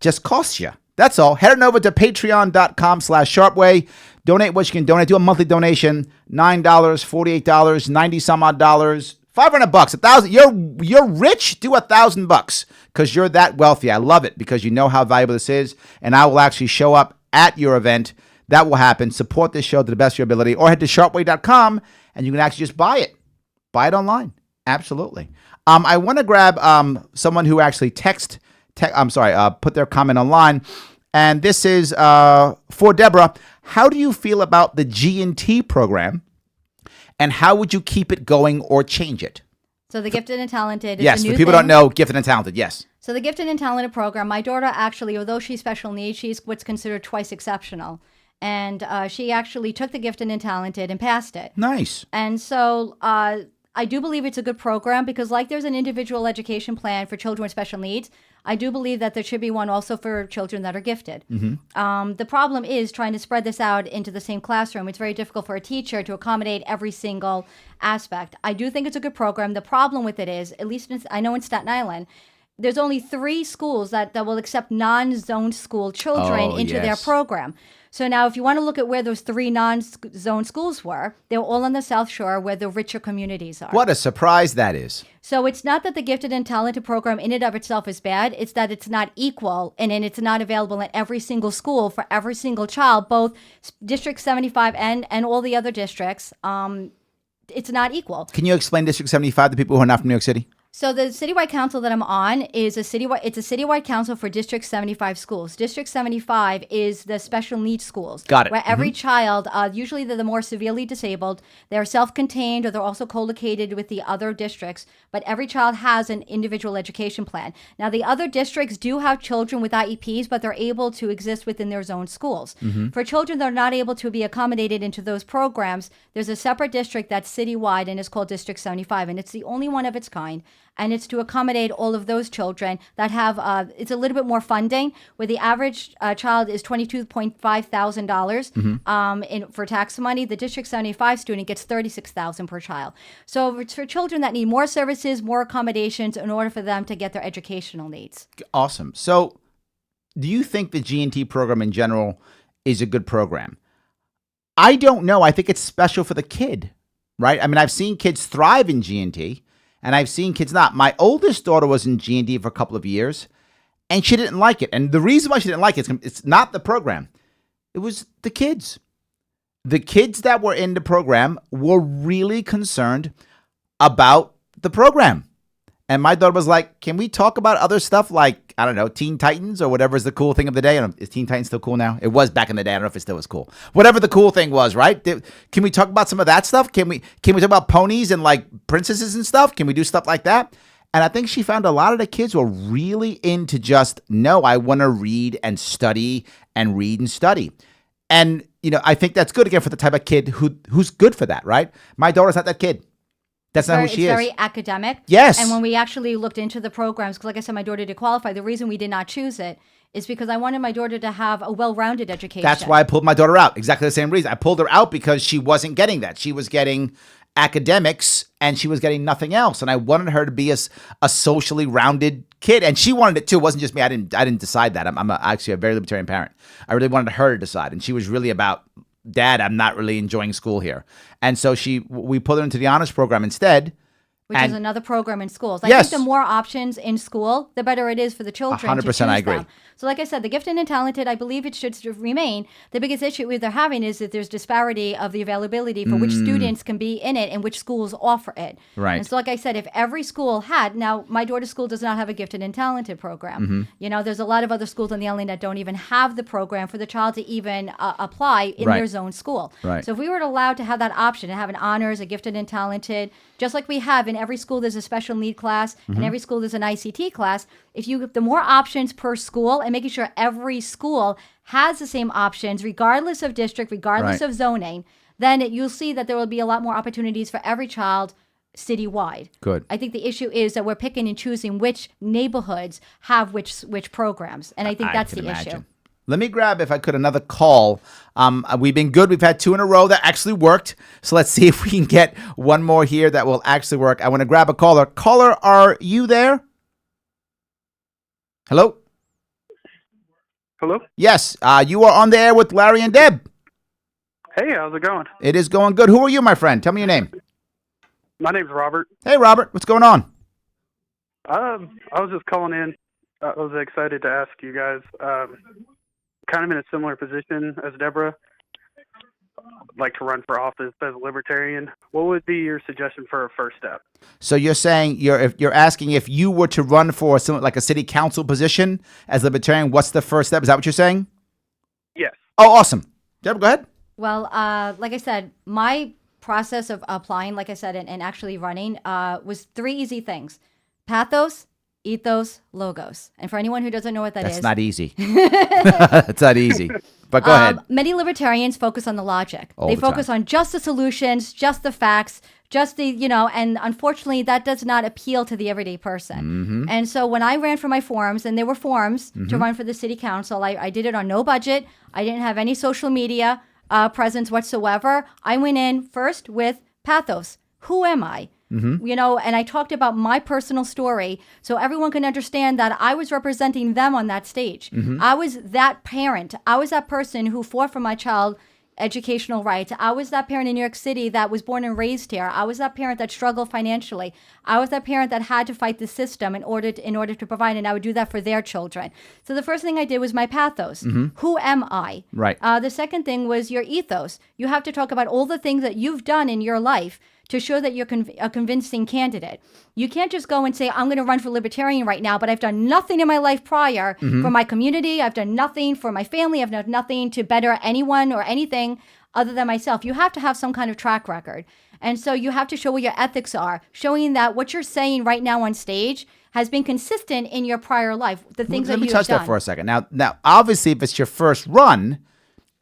Just costs you. That's all. Head on over to patreon.com/Sharpe. Donate what you can donate. Do a monthly donation. $9, $48, 90 some odd dollars, $500, $1,000. You're rich. Do $1,000 because you're that wealthy. I love it because you know how valuable this is, and I will actually show up at your event. That will happen. Support this show to the best of your ability, or head to sharpeway.com and you can actually just buy it. Buy it online. Absolutely. I want to grab someone who actually put their comment online, and this is for Debra. How do you feel about the G&T program, and how would you keep it going or change it? So the Gifted and Talented is Yes, a new for people thing. don't know, Gifted and Talented, yes. So the Gifted and Talented program, my daughter actually, although she's special needs, she's what's considered twice exceptional. And she actually took the Gifted and Talented and passed it. Nice. And so I do believe it's a good program because like there's an individual education plan for children with special needs, I do believe that there should be one also for children that are gifted. The problem is trying to spread this out into the same classroom. It's very difficult for a teacher to accommodate every single aspect. I do think it's a good program. The problem with it is, at least I know in Staten Island, there's only 3 schools that will accept non-zone school children into their program. So now if you want to look at where those 3 non-zone schools were, they're all on the South Shore where the richer communities are. What a surprise that is. So it's not that the Gifted and Talented program in and of itself is bad. It's that it's not equal and then it's not available in every single school for every single child, both District 75 and all the other districts. It's not equal. Can you explain District 75 to people who are not from New York City? So the citywide council that I'm on is it's a citywide council for District 75 schools. District 75 is the special needs schools. Got it. Where every child, usually they're the more severely disabled, they're self-contained or they're also co-located with the other districts, but every child has an individual education plan. Now the other districts do have children with IEPs, but they're able to exist within their own schools. For children that are not able to be accommodated into those programs, there's a separate district that's citywide and is called District 75, and it's the only one of its kind. And it's to accommodate all of those children that have, it's a little bit more funding, where the average child is $22,500 for tax money. The District 75 student gets $36,000 per child. So it's for children that need more services, more accommodations in order for them to get their educational needs. Awesome. So do you think the G&T program in general is a good program? I don't know. I think it's special for the kid, right? I mean, I've seen kids thrive in G&T. And I've seen kids not. My oldest daughter was in G&D for a couple of years, and she didn't like it. And the reason why she didn't like it is it's not the program. It was the kids. the kids that were in the program were really concerned about the program. And my daughter was like, can we talk about other stuff like, I don't know, Teen Titans or whatever is the cool thing of the day? I don't know, is Teen Titans still cool now? It was back in the day. I don't know if it still was cool. Whatever the cool thing was, right? Can we talk about some of that stuff? Can we talk about ponies and like princesses and stuff? Can we do stuff like that? And I think she found a lot of the kids were really into just, no, I want to read and study and read and study. And, you know, I think that's good again for the type of kid who's good for that, right? My daughter's not that kid. That's not who she is. It's very academic. Yes. And when we actually looked into the programs, because like I said, my daughter did qualify, the reason we did not choose it is because I wanted my daughter to have a well-rounded education. That's why I pulled my daughter out. Exactly the same reason. I pulled her out because she wasn't getting that. She was getting academics and she was getting nothing else. And I wanted her to be a socially rounded kid. And she wanted it too. It wasn't just me. I didn't decide that. I'm actually a very libertarian parent. I really wanted her to decide. And she was really about, Dad, I'm not really enjoying school here. And so we put her into the honors program instead. Which is another program in schools. I Yes. think the more options in school, the better it is for the children 100% to choose I agree. them. So like I said, the gifted and talented, I believe it should remain. The biggest issue they're having is that there's disparity of the availability for which students can be in it and which schools offer it. Right. And so like I said, if every school had, now my daughter's school does not have a gifted and talented program. You know, there's a lot of other schools on the island that don't even have the program for the child to even apply in Right. their zone school. Right. So if we were allowed to have that option and have an honors, a gifted and talented, just like we have in every school, there's a special need class, and every school there's an ICT class. The more options per school, and making sure every school has the same options, regardless of district, regardless Right. of zoning, then you'll see that there will be a lot more opportunities for every child citywide. Good. I think the issue is that we're picking and choosing which neighborhoods have which programs, and I think that's can the imagine. issue. Let me grab, if I could, another call. We've been good. We've had 2 in a row that actually worked. So let's see if we can get one more here that will actually work. I want to grab a caller. Caller, are you there? Hello? Hello? Yes, you are on the air with Larry and Deb. Hey, how's it going? It is going good. Who are you, my friend? Tell me your name. My name's Robert. Hey, Robert. What's going on? I was just calling in. I was excited to ask you guys, kind of in a similar position as Debra, like to run for office as a libertarian. What would be your suggestion for a first step? So you're saying you're asking if you were to run for something like a city council position as libertarian, what's the first step? Is that what you're saying? Yes. Oh, awesome. Debra, go ahead. Well, like I said, my process of applying, like I said, and actually running was 3 easy things: pathos, ethos, logos. And for anyone who doesn't know what that is, That's not easy. It's not easy. But go ahead. Many libertarians focus on the logic. All They the focus time. on just the solutions, just the facts, just the, and unfortunately that does not appeal to the everyday person. Mm-hmm. And so when I ran for my forums, and there were forums to run for the city council, I did it on no budget. I didn't have any social media presence whatsoever. I went in first with pathos. Who am I? And I talked about my personal story so everyone can understand that I was representing them on that stage. I was that parent. I was that person who fought for my child educational rights. I was that parent in New York City that was born and raised here. I was that parent that struggled financially. I was that parent that had to fight the system in order to provide, and I would do that for their children. So the first thing I did was my pathos. Who am I? Right. The second thing was your ethos. You have to talk about all the things that you've done in your life to show that you're a convincing candidate. You can't just go and say, I'm going to run for libertarian right now, but I've done nothing in my life prior for my community. I've done nothing for my family. I've done nothing to better anyone or anything other than myself. You have to have some kind of track record. And so you have to show what your ethics are, showing that what you're saying right now on stage has been consistent in your prior life, the things that you've done. Let me touch that for a second. Now, obviously, if it's your first run,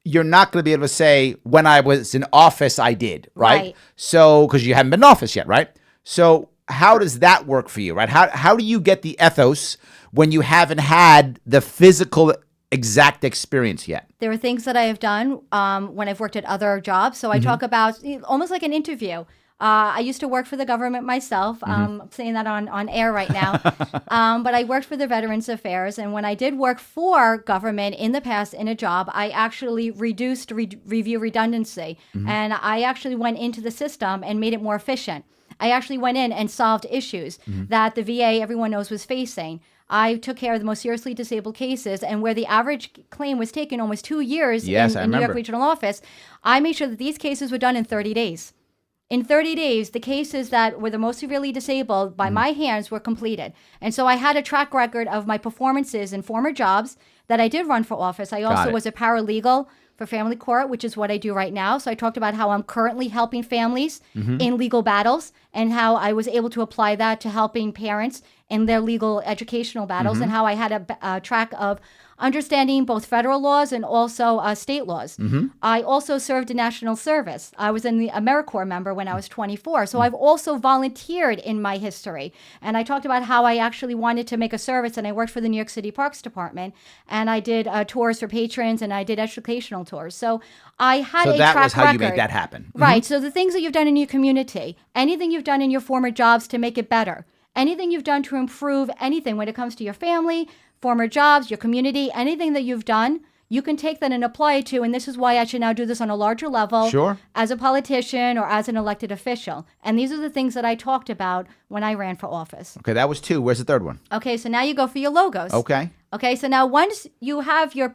you're not going to be able to say, when I was in office, I did, right? Right. So, because you haven't been in office yet, right? So how does that work for you, right? How do you get the ethos when you haven't had the physical exact experience yet? There are things that I have done when I've worked at other jobs. So I talk about almost like an interview. I used to work for the government myself. I'm saying that on air right now. But I worked for the Veterans Affairs. And when I did work for government in the past in a job, I actually reduced review redundancy. And I actually went into the system and made it more efficient. I actually went in and solved issues that the VA, everyone knows, was facing. I took care of the most seriously disabled cases, and where the average claim was taken almost 2 years in New York Regional Office, I made sure that these cases were done in 30 days. In 30 days, the cases that were the most severely disabled by my hands were completed. And so I had a track record of my performances in former jobs that I did run for office. I also was a paralegal for family court, which is what I do right now. So I talked about how I'm currently helping families in legal battles and how I was able to apply that to helping parents in their legal educational battles, and how I had a track of understanding both federal laws and also state laws. I also served in national service. I was in the AmeriCorps member when I was 24. So I've also volunteered in my history. And I talked about how I actually wanted to make a service, and I worked for the New York City Parks Department, and I did tours for patrons, and I did educational tours. So I had a track record. So that was how you made that happen. Right. So the things that you've done in your community, anything you've done in your former jobs to make it better, anything you've done to improve anything when it comes to your family, former jobs, your community, anything that you've done, you can take that and apply it to, and this is why I should now do this on a larger level as a politician or as an elected official. And these are the things that I talked about when I ran for office. Okay, that was 2. Where's the third one? Okay, so now you go for your logos. Okay, so now once you have your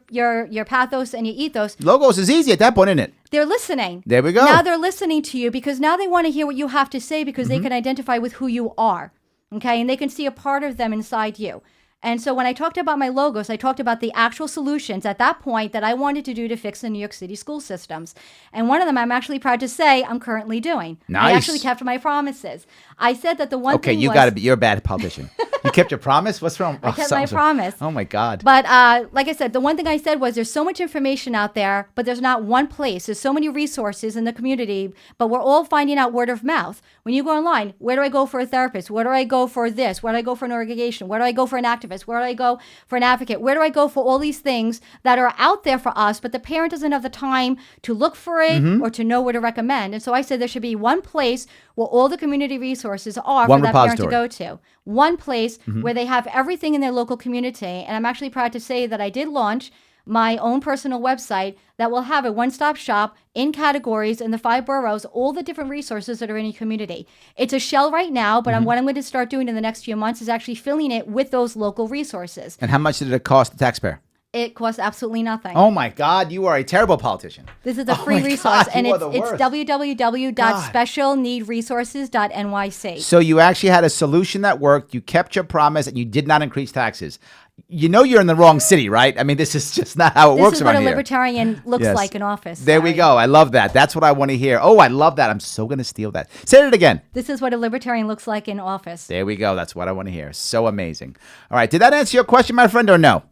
pathos and your ethos. Logos is easy at that point, isn't it? They're listening. There we go. Now they're listening to you because now they want to hear what you have to say because they can identify with who you are. Okay, and they can see a part of them inside you. And so when I talked about my logos, I talked about the actual solutions at that point that I wanted to do to fix the New York City school systems. And one of them, I'm actually proud to say, I'm currently doing. Nice. I actually kept my promises. I said that the one thing was... Okay, you're a bad politician. You kept your promise? What's wrong? I kept my promise. Oh, my God. But like I said, the one thing I said was there's so much information out there, but there's not one place. There's so many resources in the community, but we're all finding out word of mouth. When you go online, where do I go for a therapist? Where do I go for this? Where do I go for an organization? Where do I go for an activist? Where do I go for an advocate? Where do I go for all these things that are out there for us, but the parent doesn't have the time to look for it or to know where to recommend? And so I said there should be one place where all the community resources are for that parent to go to. One place where they have everything in their local community. And I'm actually proud to say that I did launch my own personal website that will have a one-stop shop in categories in the 5 boroughs, all the different resources that are in your community. It's a shell right now, but what I'm going to start doing in the next few months is actually filling it with those local resources. And how much did it cost the taxpayer? It costs absolutely nothing. Oh my God, you are a terrible politician. This is a free resource, and it's www.specialneedresources.nyc. So you actually had a solution that worked, you kept your promise, and you did not increase taxes. You know you're in the wrong city, right? I mean, this is just not how it works around here. This is what a libertarian looks like in office. There we go. I love that. That's what I want to hear. Oh, I love that. I'm so going to steal that. Say it again. This is what a libertarian looks like in office. There we go. That's what I want to hear. So amazing. All right. Did that answer your question, my friend, or no?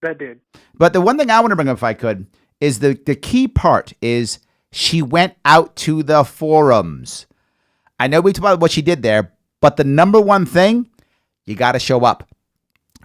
That did. But the one thing I want to bring up, if I could, is the key part is she went out to the forums. I know we talked about what she did there, but the number one thing, you got to show up.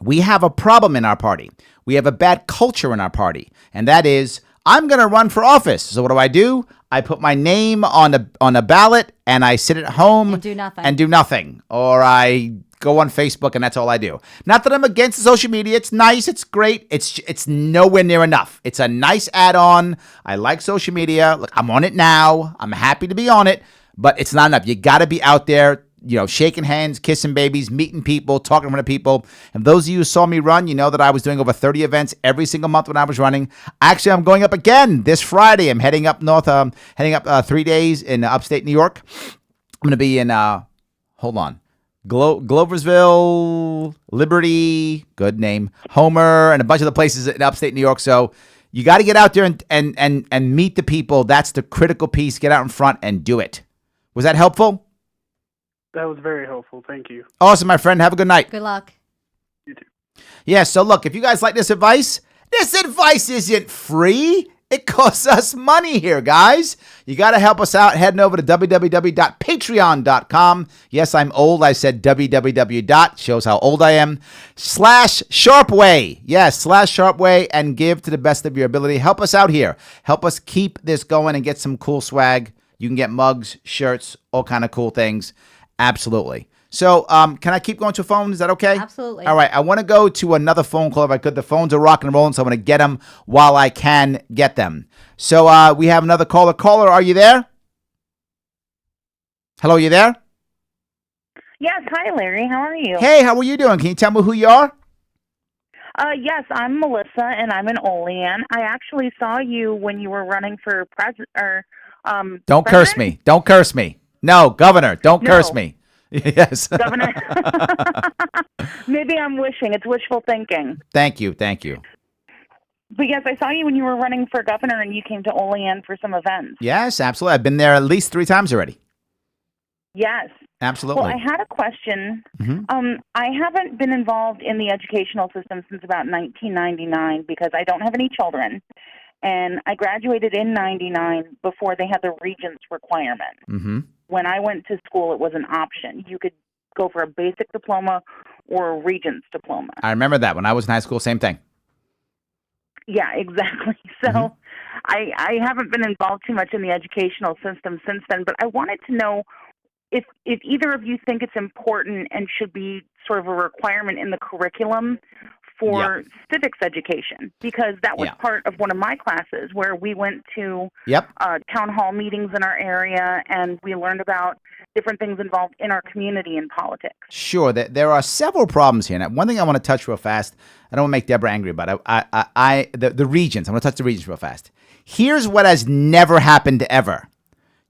We have a problem in our party. We have a bad culture in our party, and that is, I'm going to run for office. So what do? I put my name on a ballot, and I sit at home and do nothing. Or I go on Facebook, and that's all I do. Not that I'm against social media. It's nice. It's great. It's nowhere near enough. It's a nice add-on. I like social media. Look, I'm on it now. I'm happy to be on it, but it's not enough. You got to be out there, shaking hands, kissing babies, meeting people, talking in front of people. And those of you who saw me run, you know that I was doing over 30 events every single month when I was running. Actually, I'm going up again this Friday. I'm heading up north, 3 days in upstate New York. I'm going to be in, Gloversville, Liberty, good name, Homer, and a bunch of the places in upstate New York. So you got to get out there and meet the people. That's the critical piece. Get out in front and do it. Was that helpful? That was very helpful. Thank you. Awesome, my friend. Have a good night. Good luck. You too. Yeah, so look, if you guys like this advice isn't free. It costs us money here, guys. You got to help us out. Heading over to www.patreon.com. Yes, I'm old. I said www. Shows how old I am. /Sharpeway. Yes, /Sharpeway, and give to the best of your ability. Help us out here. Help us keep this going and get some cool swag. You can get mugs, shirts, all kind of cool things. Absolutely. So can I keep going to a phone? Is that okay? Absolutely. All right. I want to go to another phone call if I could. The phones are rocking and rolling, so I want to get them while I can get them. So we have another caller. Caller, are you there? Hello, you there? Yes. Hi, Larry. How are you? Hey, how are you doing? Can you tell me who you are? Yes, I'm Melissa, and I'm in Olean. I actually saw you when you were running for Don't curse president? me. Don't curse me. No, governor, don't curse No, me. Yes. governor. Maybe I'm wishing. It's wishful thinking. Thank you. Thank you. But yes, I saw you when you were running for governor, and you came to Olean for some events. Yes, absolutely. I've been there at least 3 times already. Yes. Absolutely. Well, I had a question. Mhm. I haven't been involved in the educational system since about 1999 because I don't have any children. And I graduated in 99 before they had the Regents requirement. Mm-hmm. When I went to school, it was an option. You could go for a basic diploma or a Regents diploma. I remember that when I was in high school, same thing. Yeah, exactly. So I haven't been involved too much in the educational system since then, but I wanted to know if either of you think it's important and should be sort of a requirement in the curriculum for civics education, because that was part of one of my classes where we went to town hall meetings in our area and we learned about different things involved in our community and politics. Sure. There are several problems here. Now, one thing I want to touch real fast, I don't want to make Debra angry about it. The regions, I'm going to touch the regions real fast. Here's what has never happened ever.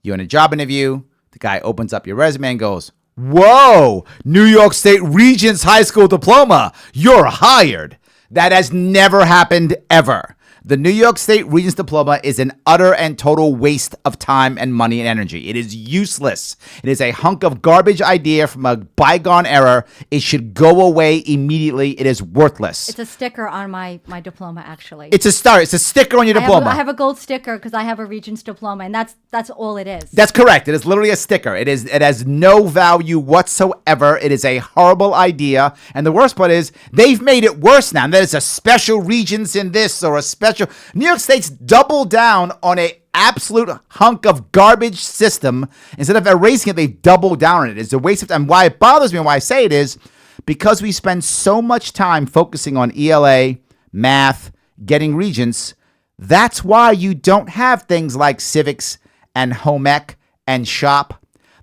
You're in a job interview. The guy opens up your resume and goes, "Whoa, New York State Regents High School diploma. You're hired." That has never happened ever. The New York State Regents diploma is an utter and total waste of time and money and energy. It is useless. It is a hunk of garbage idea from a bygone era. It should go away immediately. It is worthless. It's a sticker on my diploma, actually. It's a star. It's a sticker on your diploma. I have a gold sticker because I have a Regents diploma, and that's all it is. That's correct. It is literally a sticker. It has no value whatsoever. It is a horrible idea. And the worst part is they've made it worse now. There's a special Regents in this or a special. New York State's doubled down on a absolute hunk of garbage system. Instead of erasing it, they've doubled down on it. It's a waste of time. Why it bothers me and why I say it is because we spend so much time focusing on ELA, math, getting Regents. That's why you don't have things like Civics and home ec and Sharpe.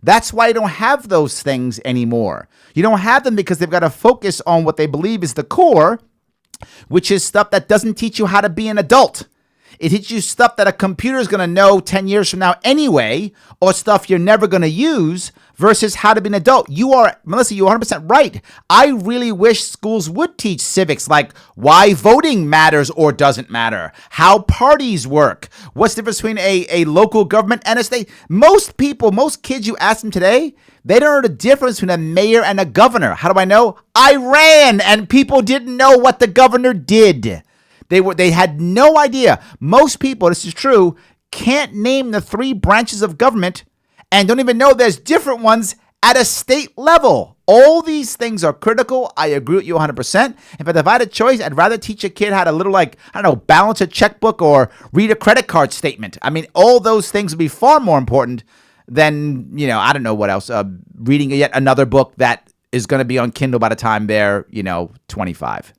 That's why you don't have those things anymore. You don't have them because they've got to focus on what they believe is the core, which is stuff that doesn't teach you how to be an adult. It teaches you stuff that a computer is going to know 10 years from now anyway, or stuff you're never going to use versus how to be an adult. Melissa, you're 100% right. I really wish schools would teach civics, like why voting matters or doesn't matter, how parties work, what's the difference between a local government and a state. Most kids, you ask them today, they don't know the difference between a mayor and a governor. How do I know? I ran and people didn't know what the governor did. They had no idea. Most people, this is true, can't name the 3 branches of government and don't even know there's different ones at a state level. All these things are critical. I agree with you 100%. If I had a choice, I'd rather teach a kid how to balance a checkbook or read a credit card statement. I mean, all those things would be far more important than, I don't know what else, reading yet another book that is going to be on Kindle by the time they're, 25.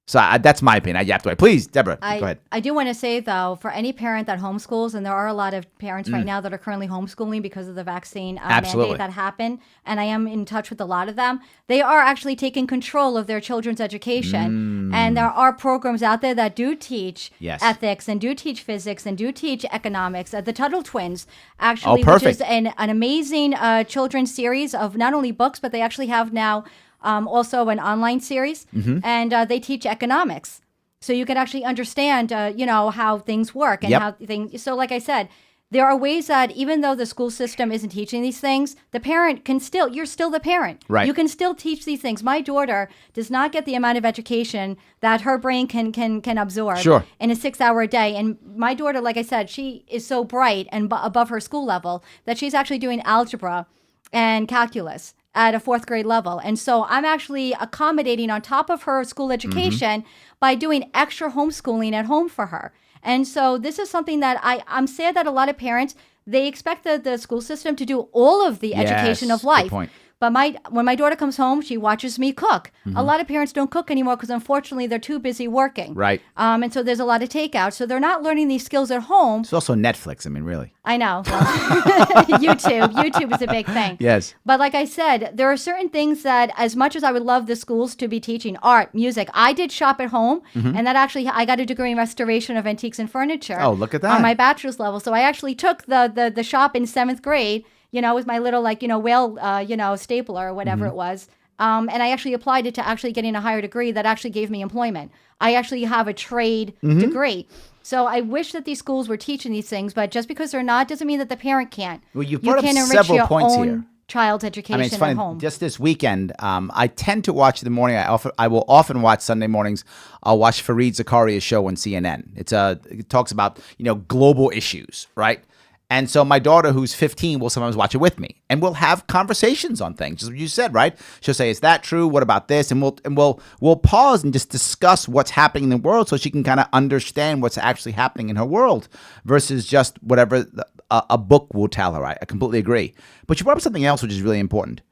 So that's my opinion. You have to wait. Please, Debra, go ahead. I do want to say, though, for any parent that homeschools, and there are a lot of parents right now that are currently homeschooling because of the vaccine mandate that happened, and I am in touch with a lot of them, they are actually taking control of their children's education. And there are programs out there that do teach ethics and do teach physics and do teach economics. The Tuttle Twins, actually, which is an amazing children's series of not only books, but they actually have now also an online series, and they teach economics. So you can actually understand, how things work and how things. So like I said, there are ways that even though the school system isn't teaching these things, the parent can still, you're still the parent. Right. You can still teach these things. My daughter does not get the amount of education that her brain can absorb in a 6-hour day. And my daughter, like I said, she is so bright and above her school level that she's actually doing algebra and calculus at a 4th grade level. And so I'm actually accommodating on top of her school education by doing extra homeschooling at home for her. And so this is something that I'm sad that a lot of parents, they expect the school system to do all of the education of life. Good point. But when my daughter comes home, she watches me cook. A lot of parents don't cook anymore because unfortunately they're too busy working. Right. And so there's a lot of takeout. So they're not learning these skills at home. It's also Netflix. I mean, really. I know. Well, YouTube is a big thing. Yes. But like I said, there are certain things that, as much as I would love the schools to be teaching art, music, I did shop at home, and that actually, I got a degree in restoration of antiques and furniture. Oh, look at that. On my bachelor's level. So I actually took the shop in 7th grade, with my little, whale, stapler or whatever it was. And I actually applied it to actually getting a higher degree that actually gave me employment. I actually have a trade degree. So I wish that these schools were teaching these things, but just because they're not doesn't mean that the parent can't. Well, you brought up can enrich several your points own here. child's education it's funny. at home. Just this weekend, I tend to watch in the morning. I will often watch Sunday mornings. I'll watch Fareed Zakaria's show on CNN. It talks about global issues, right? And so my daughter, who's 15, will sometimes watch it with me, and we'll have conversations on things. Just what you said, right? She'll say, "Is that true? What about this?" And we'll pause and just discuss what's happening in the world, so she can kind of understand what's actually happening in her world, versus just whatever a book will tell her. I completely agree. But you brought up something else which is really important.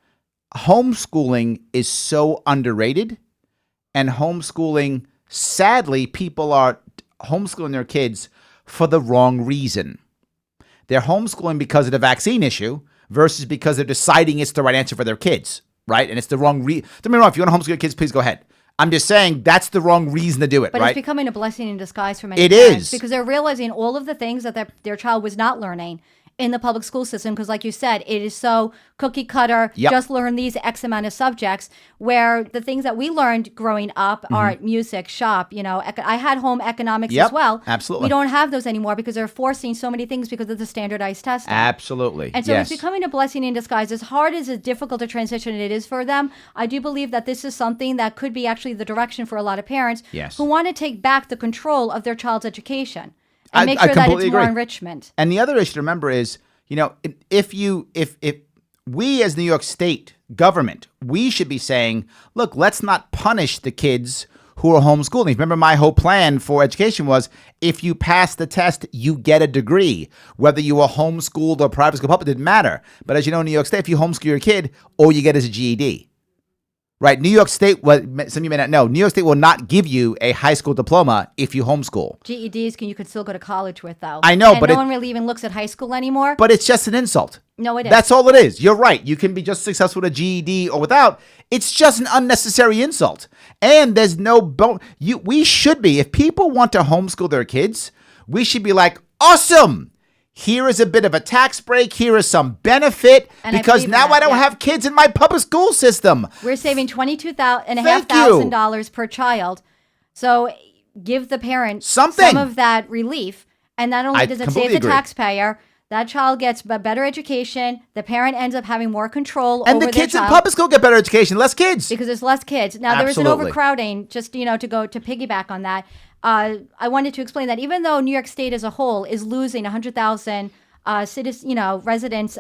Homeschooling is so underrated, and homeschooling, sadly, people are homeschooling their kids for the wrong reason. They're homeschooling because of the vaccine issue versus because they're deciding it's the right answer for their kids, right? And it's the wrong reason. Don't get me wrong, if you want to homeschool your kids, please go ahead. I'm just saying that's the wrong reason to do it, but right? It's becoming a blessing in disguise for many It parents. is. Because they're realizing all of the things that their child was not learning in the public school system, because like you said, it is so cookie cutter, just learn these X amount of subjects, where the things that we learned growing up, art, music, shop, I had home economics as well. Absolutely. We don't have those anymore because they're forcing so many things because of the standardized testing. Absolutely. And so it's becoming a blessing in disguise. As hard as it's difficult to transition it is for them, I do believe that this is something that could be actually the direction for a lot of parents who want to take back the control of their child's education. And make sure that it's more enrichment. And the other issue to remember is, if we as New York State government, we should be saying, look, let's not punish the kids who are homeschooling. Remember, my whole plan for education was, if you pass the test, you get a degree. Whether you were homeschooled or private school, public, didn't matter. But as you know, in New York State, if you homeschool your kid, all you get is a GED. Right, New York State, some of you may not know, New York State will not give you a high school diploma if you homeschool. GEDs you could still go to college with, though. I know, but no one really even looks at high school anymore. But it's just an insult. No, it is. That's all it is. You're right. You can be just successful with a GED or without. It's just an unnecessary insult. And there's no we should be, if people want to homeschool their kids, we should be like, awesome. Here is a bit of a tax break. Here is some benefit, because now I don't have kids in my public school system. We're saving $22,500 per child. So give the parent some of that relief. And not only does it save the taxpayer, that child gets a better education. The parent ends up having more control over their child. And the kids in public school get better education, less kids. Because there's less kids. Now, there is an overcrowding, just, to piggyback on that. I wanted to explain that even though New York State as a whole is losing 100,000 residents,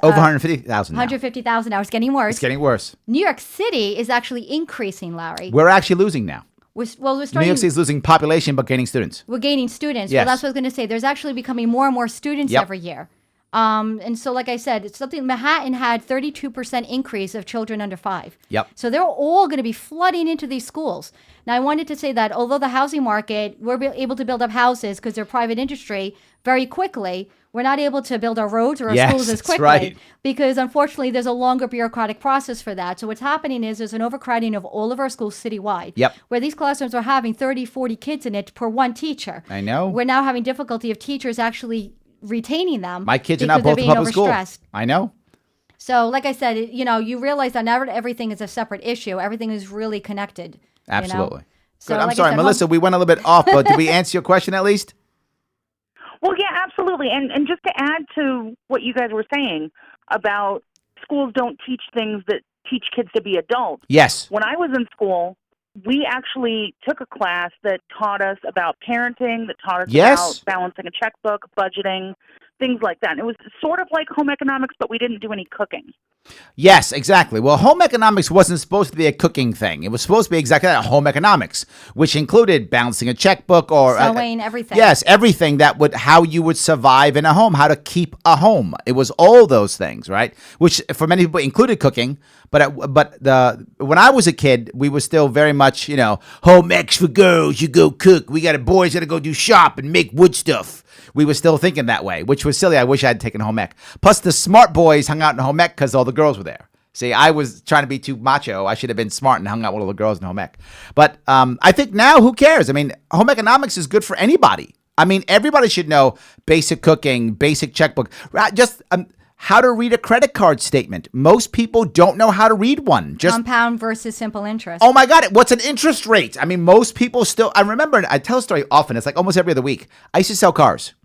over 150,000. 150,000 now. It's getting worse. It's getting worse. New York City is actually increasing, Larry. We're actually losing now. We're starting. New York City is losing population but gaining students. We're gaining students. Yes. Well, that's what I was going to say. There's actually becoming more and more students every year. And so, like I said, it's something. Manhattan had 32% increase of children under 5. Yep. So they're all going to be flooding into these schools. Now, I wanted to say that although the housing market, we're able to build up houses because they're private industry very quickly, we're not able to build our roads or our schools as quickly because, unfortunately, there's a longer bureaucratic process for that. So what's happening is there's an overcrowding of all of our schools citywide, where these classrooms are having 30, 40 kids in it per one teacher. I know. We're now having difficulty of teachers actually retaining them. My kids are now both in public school. I know. So, like I said, you realize that not everything is a separate issue. Everything is really connected. Absolutely. So, I'm sorry, Melissa, we went a little bit off, but did we answer your question at least? Well, yeah, absolutely. And just to add to what you guys were saying about schools don't teach things that teach kids to be adults. Yes. When I was in school, we actually took a class that taught us about parenting, that taught us about balancing a checkbook, budgeting, things like that. And it was sort of like home economics, but we didn't do any cooking. Yes, exactly. Well, home economics wasn't supposed to be a cooking thing. It was supposed to be exactly that, home economics, which included balancing a checkbook or sewing, everything. Yes, everything that would, how you would survive in a home, how to keep a home. It was all those things, right? Which for many people included cooking. But when I was a kid, we were still very much, home ec for girls. You go cook. We got boys got to go do shop and make wood stuff. We were still thinking that way, which was silly. I wish I had taken home ec. Plus, the smart boys hung out in home ec because all the girls were there. See, I was trying to be too macho. I should have been smart and hung out with all the girls in home ec. But I think now, who cares? I mean, home economics is good for anybody. I mean, everybody should know basic cooking, basic checkbook, just how to read a credit card statement. Most people don't know how to read one. Just compound versus simple interest. Oh my God, what's an interest rate? I mean, most people still, I remember, I tell a story often. It's like almost every other week. I used to sell cars,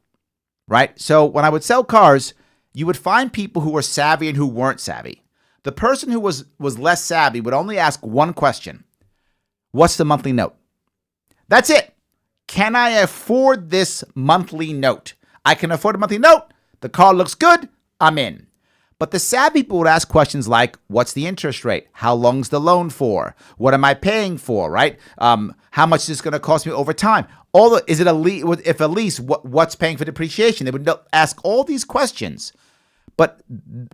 right? So when I would sell cars, you would find people who were savvy and who weren't savvy. The person who was less savvy would only ask one question. What's the monthly note? That's it. Can I afford this monthly note? I can afford a monthly note. The car looks good. I'm in. But the savvy people would ask questions like, what's the interest rate? How long's the loan for? What am I paying for, right? How much is this going to cost me over time? Is it a lease? If a lease, what's paying for depreciation? They would ask all these questions. But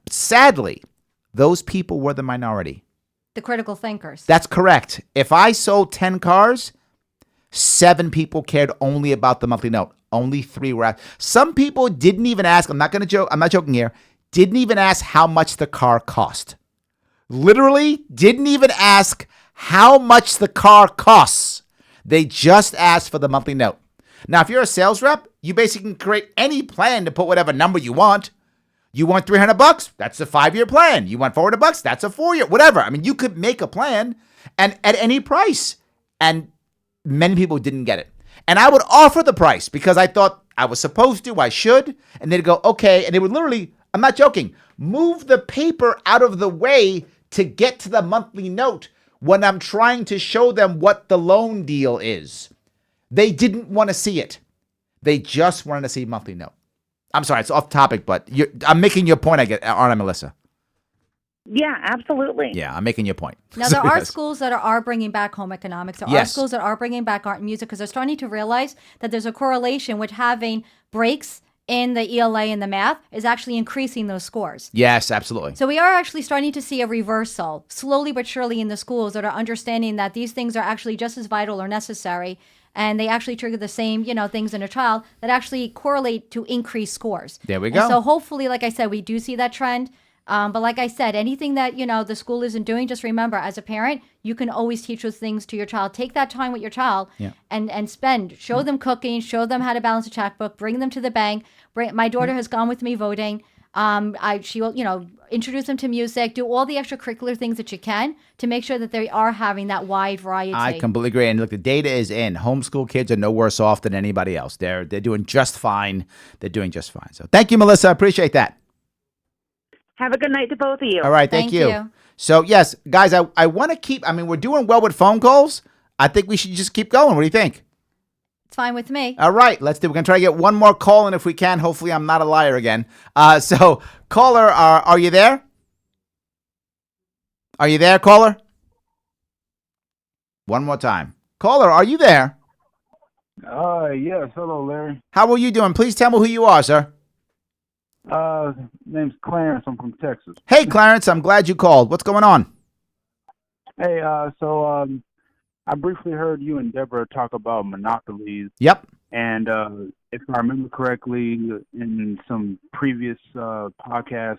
sadly, those people were the minority. The critical thinkers. That's correct. If I sold 10 cars, 7 people cared only about the monthly note. Only 3 were asked. Some people didn't even ask. I'm not going to joke. I'm not joking here. Didn't even ask how much the car cost. Literally didn't even ask how much the car costs. They just asked for the monthly note. Now, if you're a sales rep, you basically can create any plan to put whatever number you want. You want $300? That's a 5-year plan. You want $400? That's a 4-year, whatever. I mean, you could make a plan and at any price. And many people didn't get it. And I would offer the price because I thought I was supposed to, I should. And they'd go, okay. And they would literally, I'm not joking, move the paper out of the way to get to the monthly note when I'm trying to show them what the loan deal is. They didn't want to see it. They just wanted to see monthly note. I'm sorry, it's off topic, but I'm making your point, aren't I, Melissa? Yeah, absolutely. Yeah, I'm making your point. Now, there are schools that are bringing back home economics. There are schools that are bringing back art and music because they're starting to realize that there's a correlation with having breaks in the ELA and the math is actually increasing those scores. Yes, absolutely. So we are actually starting to see a reversal, slowly but surely, in the schools that are understanding that these things are actually just as vital or necessary, and they actually trigger the same, things in a child that actually correlate to increased scores. There we go. And so hopefully, like I said, we do see that trend. But like I said, anything that, the school isn't doing, just remember, as a parent, you can always teach those things to your child. Take that time with your child and spend. Show them cooking. Show them how to balance a checkbook. Bring them to the bank. My daughter has gone with me voting. She will, introduce them to music. Do all the extracurricular things that you can to make sure that they are having that wide variety. I completely agree. And look, the data is in. Homeschool kids are no worse off than anybody else. They're doing just fine. They're doing just fine. So thank you, Melissa. I appreciate that. Have a good night to both of you. All right. Thank you. So, yes, guys, I want to keep, we're doing well with phone calls. I think we should just keep going. What do you think? It's fine with me. All right. Let's do it. We're going to try to get one more call in if we can. Hopefully, I'm not a liar again. So, caller, are you there? Are you there, caller? One more time. Caller, are you there? Yes. Hello, Larry. How are you doing? Please tell me who you are, sir. Name's Clarence. I'm from Texas. Hey, Clarence. I'm glad you called. What's going on? Hey, so I briefly heard you and Debra talk about monopolies. Yep. And if I remember correctly, in some previous podcasts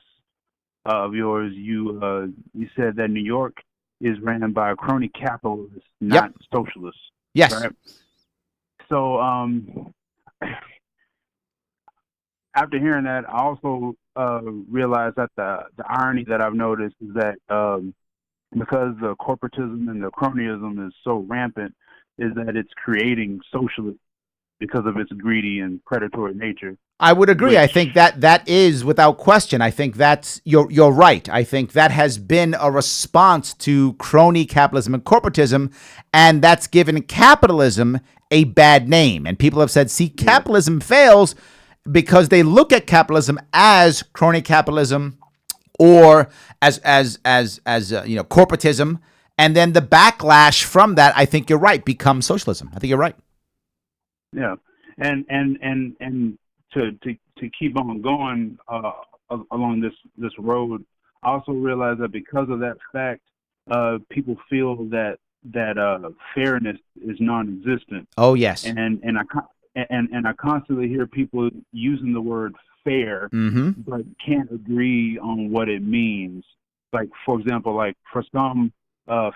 of yours, you said that New York is ran by crony capitalists, not socialists. Yes. Right? So after hearing that, I also realized that the irony that I've noticed is that because the corporatism and the cronyism is so rampant, is that it's creating socialism because of its greedy and predatory nature. I would agree. I think that is without question. I think that's you're right. I think that has been a response to crony capitalism and corporatism, and that's given capitalism a bad name. And people have said, see, capitalism fails because they look at capitalism as crony capitalism or as corporatism, and then the backlash from that, I think you're right, becomes socialism. I think you're right. Yeah, and to keep on going along this road, I also realize that because of that fact, people feel that fairness is non-existent. Oh yes, and I constantly hear people using the word fair, but can't agree on what it means. Like, for example, like for some,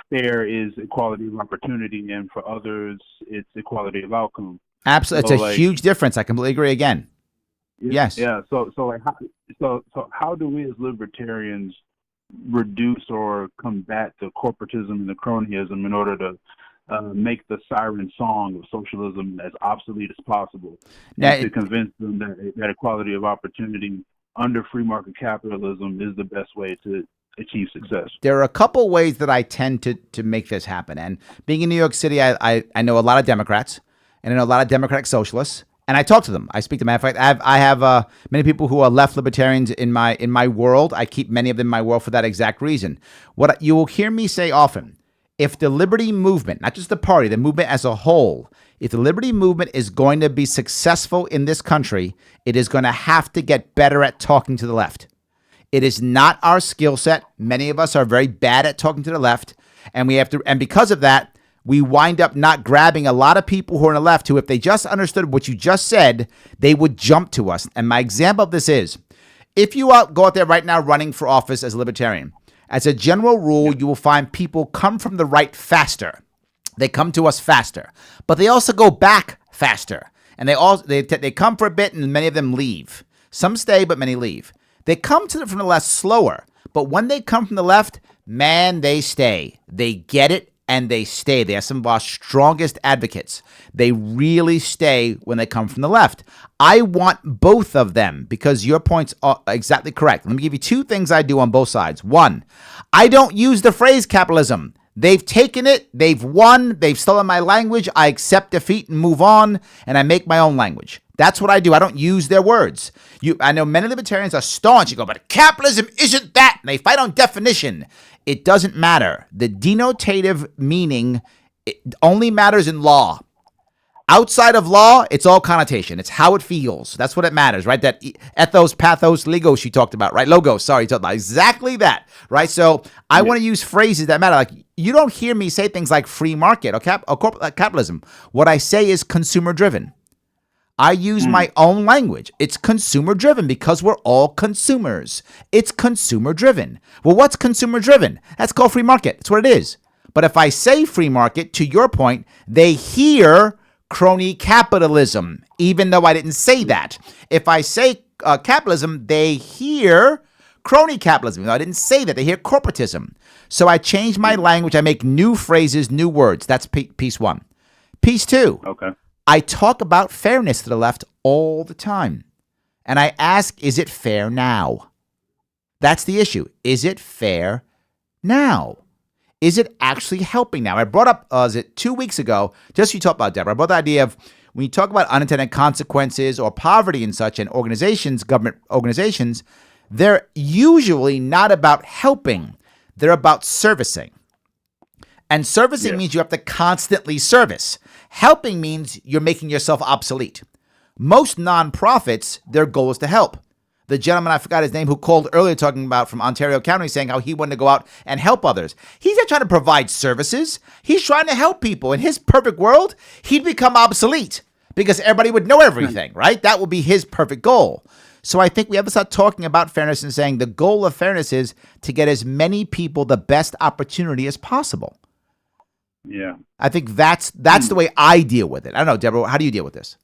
fair is equality of opportunity, and for others, it's equality of outcome. Absolutely, So, it's a huge difference. I completely agree. Again, yes, yeah. So how do we as libertarians reduce or combat the corporatism and the cronyism in order to make the siren song of socialism as obsolete as possible, and to convince them that equality of opportunity under free market capitalism is the best way to achieve success? There are a couple ways that I tend to make this happen. And being in New York City, I know a lot of Democrats, and I know a lot of Democratic socialists, and I talk to them. I speak to them. In fact, I have many people who are left libertarians in my world. I keep many of them in my world for that exact reason. What you will hear me say often, if the liberty movement, not just the party, the movement as a whole, if the liberty movement is going to be successful in this country, it is going to have to get better at talking to the left. It is not our skill set. Many of us are very bad at talking to the left, and because of that, we wind up not grabbing a lot of people who are on the left who, if they just understood what you just said, they would jump to us. And my example of this is, if you go out there right now running for office as a libertarian, as a general rule, you will find people come from the right faster. They come to us faster, but they also go back faster. And they come for a bit, and many of them leave. Some stay, but many leave. They come from the left slower, but when they come from the left, man, they stay. They get it, and they stay. They are some of our strongest advocates. They really stay when they come from the left. I want both of them because your points are exactly correct. Let me give you two things I do on both sides. One, I don't use the phrase capitalism. They've taken it, they've won, they've stolen my language. I accept defeat and move on, and I make my own language. That's what I do. I don't use their words. I know many libertarians are staunch. You go, but capitalism isn't that. And they fight on definition. It doesn't matter. The denotative meaning only matters in law. Outside of law, it's all connotation. It's how it feels. That's what it matters, right? That ethos, pathos, logos you talked about, right? Logos, sorry, you talked about exactly that, right? So I want to use phrases that matter. Like, you don't hear me say things like free market or capitalism. What I say is consumer driven. I use my own language. It's consumer driven because we're all consumers. It's consumer driven. Well, what's consumer driven? That's called free market. That's what it is. But if I say free market, to your point, they hear crony capitalism, even though I didn't say that. If I say capitalism, they hear crony capitalism. Even though I didn't say that. They hear corporatism. So I change my language. I make new phrases, new words. That's piece one. Piece two. Okay. I talk about fairness to the left all the time. And I ask, is it fair now? That's the issue. Is it fair now? Is it actually helping now? I brought up, was it 2 weeks ago, just you talked about, Debra, I brought the idea of when you talk about unintended consequences or poverty and such, and organizations, government organizations, they're usually not about helping. They're about servicing. And servicing means you have to constantly service. Helping means you're making yourself obsolete. Most nonprofits, their goal is to help. The gentleman, I forgot his name, who called earlier talking about from Ontario County saying how he wanted to go out and help others. He's not trying to provide services. He's trying to help people. In his perfect world, he'd become obsolete because everybody would know everything, right? That would be his perfect goal. So I think we have to start talking about fairness and saying the goal of fairness is to get as many people the best opportunity as possible. Yeah. I think that's the way I deal with it. I don't know, Debra, how do you deal with this?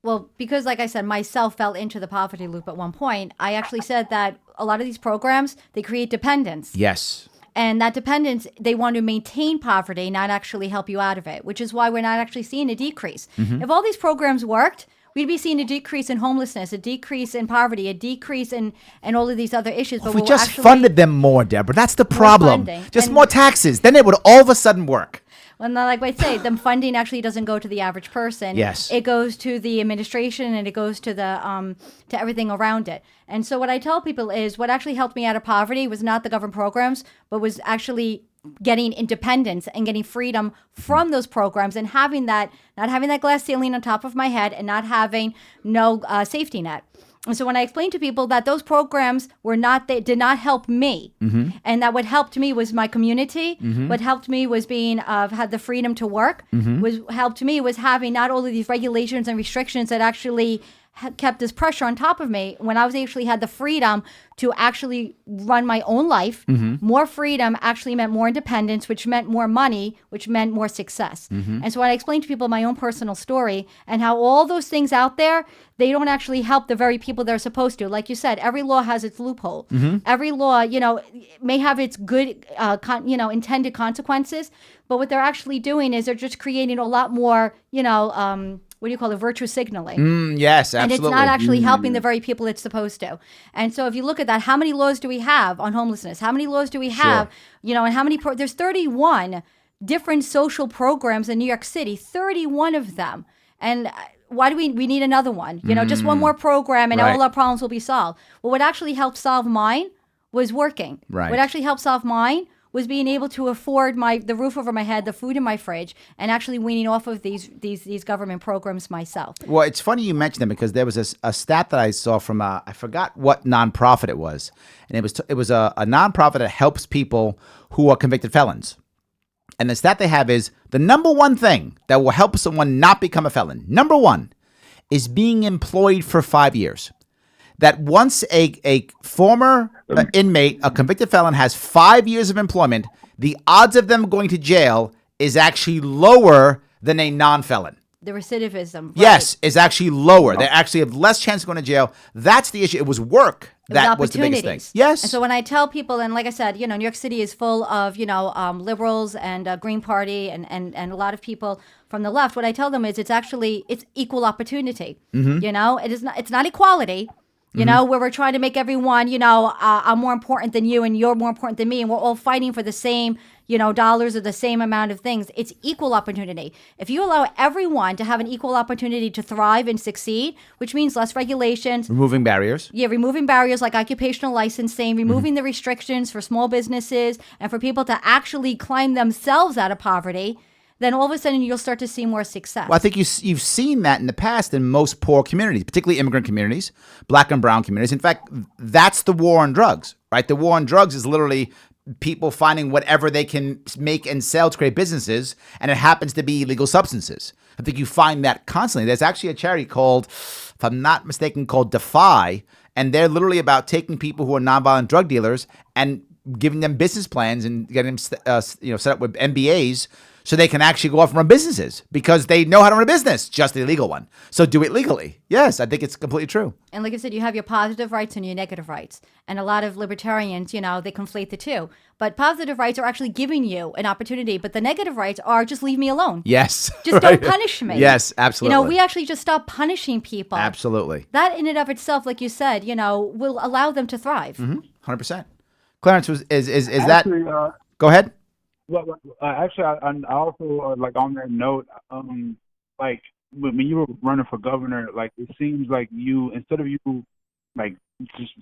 Well, because like I said, myself fell into the poverty loop at one point. I actually said that a lot of these programs, they create dependence. Yes. And that dependence, they want to maintain poverty, not actually help you out of it, which is why we're not actually seeing a decrease. Mm-hmm. If all these programs worked, we'd be seeing a decrease in homelessness, a decrease in poverty, a decrease in all of these other issues. But if we just funded them more, Debra, that's the problem. Just more taxes. Then it would all of a sudden work. Well, not like I say, the funding actually doesn't go to the average person. Yes. It goes to the administration and it goes to the to everything around it. And so what I tell people is what actually helped me out of poverty was not the government programs, but was actually getting independence and getting freedom from those programs and having that, not having that glass ceiling on top of my head and not having no safety net. And so when I explained to people that those programs were not, they did not help me, and that what helped me was my community, what helped me was being, had the freedom to work, was helped me was having not all of these regulations and restrictions that actually kept this pressure on top of me. When I was actually had the freedom to actually run my own life, more freedom actually meant more independence, which meant more money, which meant more success. And so when I explained to people my own personal story and how all those things out there, they don't actually help the very people they're supposed to. Like you said, every law has its loophole. Every law, may have its good, intended consequences, but what they're actually doing is they're just creating a lot more, what do you call it, virtue signaling. Yes, absolutely. And it's not actually helping the very people it's supposed to. And so if you look at that, how many laws do we have on homelessness? How many laws do we have, and how many, there's 31 different social programs in New York City, 31 of them. And why do we need another one? Just one more program and all our problems will be solved. Well, what actually helped solve mine was working. Right. What actually helped solve mine was being able to afford the roof over my head, the food in my fridge, and actually weaning off of these government programs myself. Well, it's funny you mentioned them because there was a stat that I saw from I forgot what nonprofit it was, and it was a nonprofit that helps people who are convicted felons. And the stat they have is the number one thing that will help someone not become a felon, number one, is being employed for 5 years. That once a former inmate, a convicted felon, has 5 years of employment, the odds of them going to jail is actually lower than a non-felon. The recidivism. Right? Yes, is actually lower. They actually have less chance of going to jail. That's the issue. It was work. That was the biggest thing. Yes. And so when I tell people, and like I said, New York City is full of, liberals and Green Party and a lot of people from the left. What I tell them is it's equal opportunity. It's not equality. Where we're trying to make everyone, I'm more important than you and you're more important than me. And we're all fighting for the same, dollars or the same amount of things. It's equal opportunity. If you allow everyone to have an equal opportunity to thrive and succeed, which means less regulations. Removing barriers. Yeah, removing barriers like occupational licensing, removing the restrictions for small businesses and for people to actually climb themselves out of poverty, then all of a sudden you'll start to see more success. Well, I think you've seen that in the past in most poor communities, particularly immigrant communities, black and brown communities. In fact, that's the war on drugs, right? The war on drugs is literally people finding whatever they can make and sell to create businesses, and it happens to be illegal substances. I think you find that constantly. There's actually a charity called, if I'm not mistaken, called Defy, and they're literally about taking people who are nonviolent drug dealers and giving them business plans and getting them set up with MBAs so they can actually go off and run businesses because they know how to run a business, just the illegal one. So do it legally. Yes, I think it's completely true. And like I said, you have your positive rights and your negative rights. And a lot of libertarians, they conflate the two. But positive rights are actually giving you an opportunity. But the negative rights are just leave me alone. Yes. Just don't punish me. Yes, absolutely. We actually just stop punishing people. Absolutely. That in and of itself, like you said, will allow them to thrive. 100%. Clarence, is Actually, that... Go ahead. Well, actually, I also like on that note, like when you were running for governor, like it seems like you, instead of you like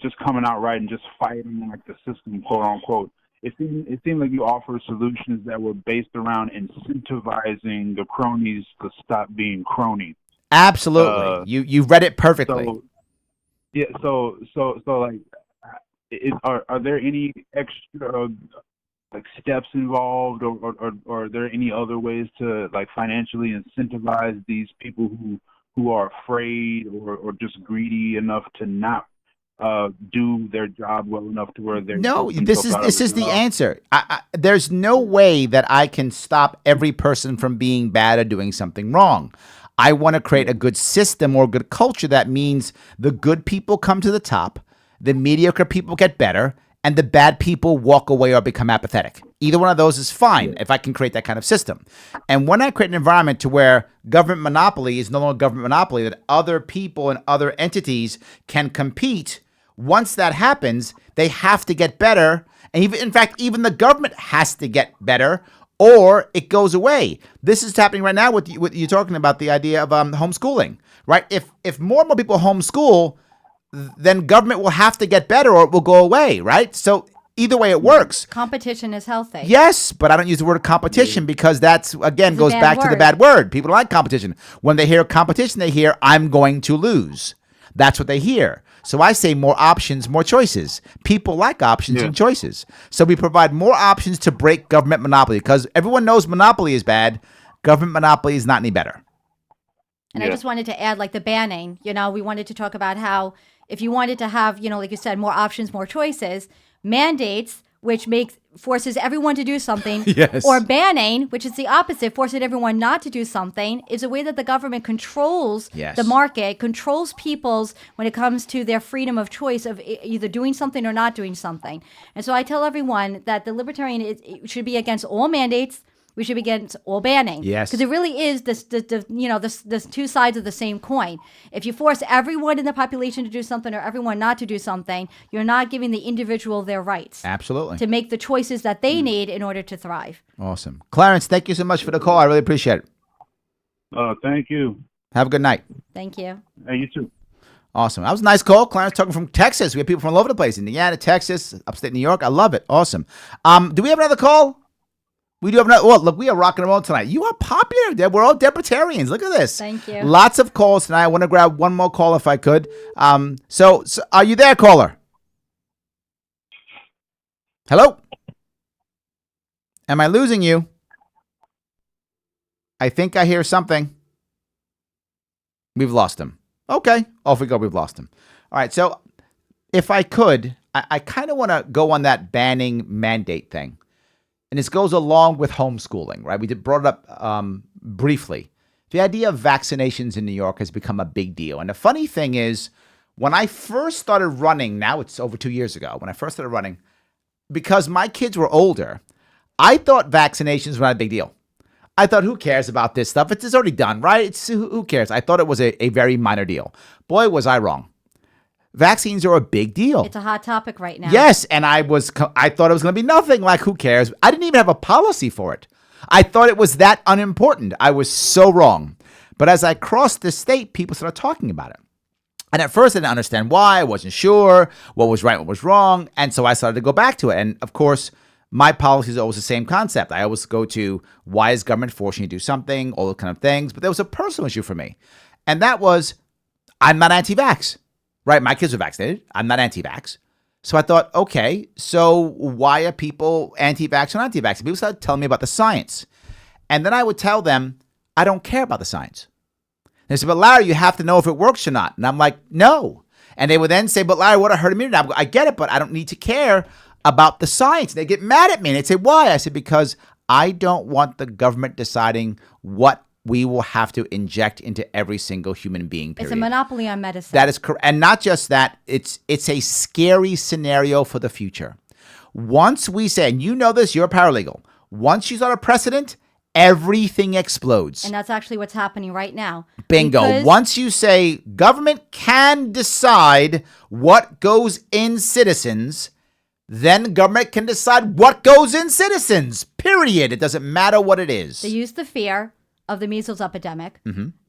just coming out right and just fighting like the system, quote unquote, it seemed like you offered solutions that were based around incentivizing the cronies to stop being cronies. Absolutely, you read it perfectly. So like, are there any extra like steps involved, or are there any other ways to like financially incentivize these people who are afraid or just greedy enough to not do their job well enough to where they're... No, this is the answer. There's no way that I can stop every person from being bad or doing something wrong. I want to create a good system or a good culture that means the good people come to the top, the mediocre people get better, and the bad people walk away or become apathetic. Either one of those is fine if I can create that kind of system. And when I create an environment to where government monopoly is no longer government monopoly, that other people and other entities can compete, once that happens, they have to get better. And even the government has to get better, or it goes away. This is happening right now with what you're talking about, the idea of homeschooling, right? If more and more people homeschool, then government will have to get better or it will go away, right? So either way it works. Competition is healthy. Yes, but I don't use the word competition because that's, again, goes back to the bad word. People don't like competition. When they hear competition, they hear, I'm going to lose. That's what they hear. So I say more options, more choices. People like options and choices. So we provide more options to break government monopoly because everyone knows monopoly is bad. Government monopoly is not any better. And I just wanted to add, like the banning, we wanted to talk about how if you wanted to have, like you said, more options, more choices, mandates, which forces everyone to do something, or banning, which is the opposite, forcing everyone not to do something, is a way that the government controls the market, controls people's when it comes to their freedom of choice of either doing something or not doing something. And so I tell everyone that the Libertarian should be against all mandates. We should be against all banning. Yes. Because it really is this two sides of the same coin. If you force everyone in the population to do something or everyone not to do something, you're not giving the individual their rights. Absolutely. To make the choices that they need in order to thrive. Awesome. Clarence, thank you so much for the call. I really appreciate it. Thank you. Have a good night. Thank you. Hey, you too. Awesome. That was a nice call. Clarence talking from Texas. We have people from all over the place. Indiana, Texas, upstate New York. I love it. Awesome. Do we have another call? We do have another. Well, look, we are rocking and rolling tonight. You are popular, Deb. We're all Libertarians. Look at this. Thank you. Lots of calls tonight. I want to grab one more call if I could. So are you there, caller? Hello? Am I losing you? I think I hear something. We've lost him. Okay. Off we go. We've lost him. All right. So if I could, I kind of want to go on that banning mandate thing. And this goes along with homeschooling, right? We brought it up briefly. The idea of vaccinations in New York has become a big deal. And the funny thing is, when I first started running, now it's over 2 years ago, when I first started running, because my kids were older, I thought vaccinations were not a big deal. I thought, who cares about this stuff? It's already done, right? Who cares? I thought it was a very minor deal. Boy, was I wrong. Vaccines are a big deal. It's a hot topic right now. Yes, and I thought it was going to be nothing. Like, who cares? I didn't even have a policy for it. I thought it was that unimportant. I was so wrong. But as I crossed the state, people started talking about it. And at first, I didn't understand why. I wasn't sure what was right, what was wrong. And so I started to go back to it. And of course, my policy is always the same concept. I always go to, why is government forcing you to do something, all those kind of things. But there was a personal issue for me. And that was, I'm not anti-vax. Right, my kids are vaccinated. I'm not anti-vax. So I thought, okay, so why are people anti-vax or anti-vax? People started telling me about the science. And then I would tell them, I don't care about the science. They said, but Larry, you have to know if it works or not. And I'm like, no. And they would then say, but Larry, what herd immunity? I get it, but I don't need to care about the science. They get mad at me. And they'd say, why? I said, because I don't want the government deciding what we will have to inject into every single human being, period. It's a monopoly on medicine. That is correct. And not just that, it's a scary scenario for the future. Once we say, and you know this, you're a paralegal, once you start a precedent, everything explodes. And that's actually what's happening right now. Bingo. Because once you say government can decide what goes in citizens, then government can decide what goes in citizens, period. It doesn't matter what it is. They use the fear of the measles epidemic,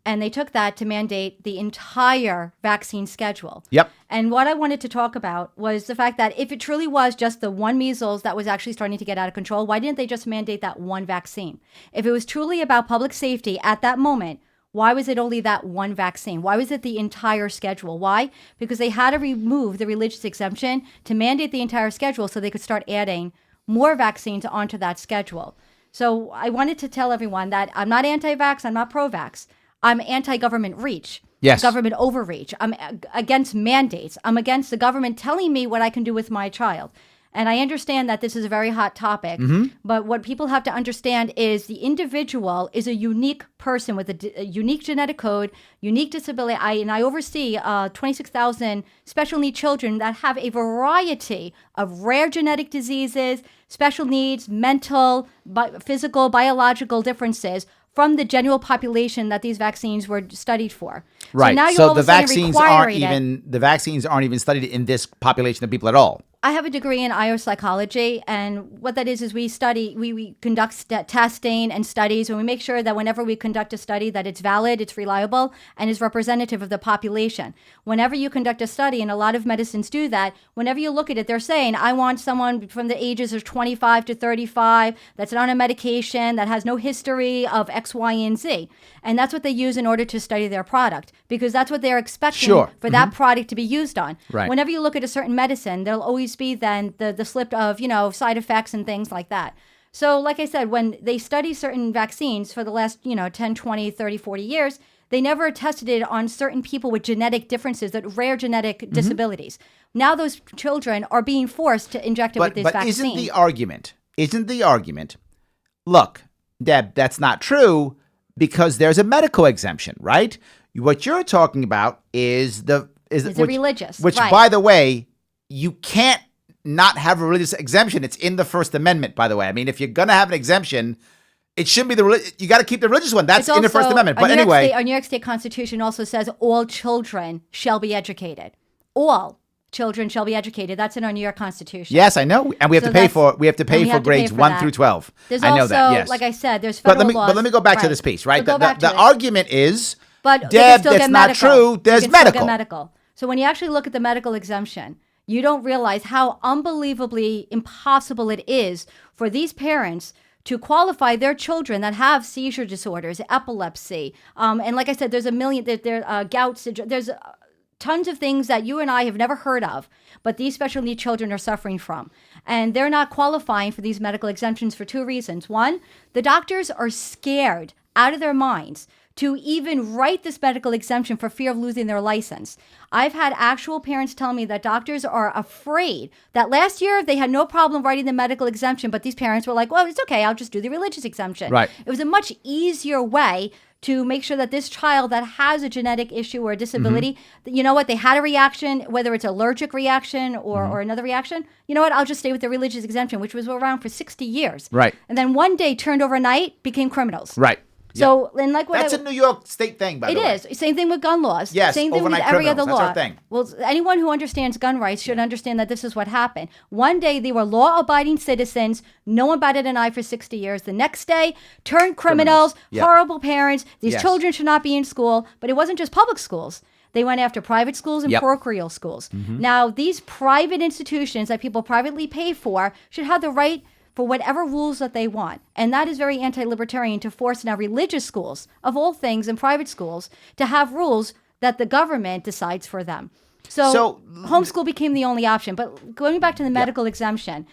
and they took that to mandate the entire vaccine schedule. Yep. And what I wanted to talk about was the fact that if it truly was just the one measles that was actually starting to get out of control, why didn't they just mandate that one vaccine? If it was truly about public safety at that moment, why was it only that one vaccine? Why was it the entire schedule? Why? Because they had to remove the religious exemption to mandate the entire schedule so they could start adding more vaccines onto that schedule. So I wanted to tell everyone that I'm not anti-vax, I'm not pro-vax. I'm anti-government reach. Yes. Government overreach. I'm against mandates. I'm against the government telling me what I can do with my child. And I understand that this is a very hot topic, but what people have to understand is the individual is a unique person with a unique genetic code, unique disability. I oversee 26,000 special need children that have a variety of rare genetic diseases, special needs, mental, physical, biological differences from the general population that these vaccines were studied for. Right. So now you're So all the of a sudden vaccines requiring the vaccines aren't even studied in this population of people at all. I have a degree in IO psychology, and what that is we conduct testing and studies, and we make sure that whenever we conduct a study that it's valid, it's reliable, and is representative of the population. Whenever you conduct a study, and a lot of medicines do that, whenever you look at it, they're saying, I want someone from the ages of 25 to 35 that's on a medication, that has no history of X, Y, and Z. And that's what they use in order to study their product, because that's what they're expecting for that product to be used on. Right. Whenever you look at a certain medicine, there'll always be then the slip of, side effects and things like that. So like I said, when they study certain vaccines for the last, 10, 20, 30, 40 years, they never tested it on certain people with genetic differences, that rare genetic disabilities. Now those children are being forced to inject it with these vaccines. But isn't the argument, look, Deb, that's not true because there's a medical exemption, right? What you're talking about is religious, which right. By the way, you can't not have a religious exemption. It's in the First Amendment, by the way. I mean, if you're going to have an exemption, it shouldn't be you got to keep the religious one. That's in the First Amendment. But anyway. Our New York State Constitution also says all children shall be educated. All children shall be educated. That's in our New York Constitution. Yes, I know. And we have to pay for grades 1 through 12. There's I know also, that, yes. like I said, there's federal laws. But let me go back to this piece, right? So the argument is, but Deb, that's not true. There's medical. So when you actually look at the medical exemption, you don't realize how unbelievably impossible it is for these parents to qualify their children that have seizure disorders, epilepsy, and like I said, there's a million, gout syndrome, there's tons of things that you and I have never heard of, but these special needs children are suffering from. And they're not qualifying for these medical exemptions for two reasons. One, the doctors are scared out of their minds to even write this medical exemption for fear of losing their license. I've had actual parents tell me that doctors are afraid that last year they had no problem writing the medical exemption, but these parents were like, well, it's okay, I'll just do the religious exemption. Right. It was a much easier way to make sure that this child that has a genetic issue or a disability, you know what, they had a reaction, whether it's allergic reaction or another reaction, you know what, I'll just stay with the religious exemption, which was around for 60 years. Right. And then one day turned overnight, became criminals. Right. So, and like what that's a New York State thing, by the way. It is. Same thing with gun laws. Yes, same thing with overnight every other criminals. law. That's our thing. Well, anyone who understands gun rights should understand that this is what happened. One day they were law-abiding citizens. No one batted an eye for 60 years. The next day, turned criminals. Yep. Horrible parents. These Yes. children should not be in school. But it wasn't just public schools. They went after private schools and Yep. parochial schools. Now, these private institutions that people privately pay for should have the right for whatever rules that they want. And that is very anti-libertarian to force now religious schools, of all things, and private schools, to have rules that the government decides for them. So homeschool became the only option. But going back to the medical exemption,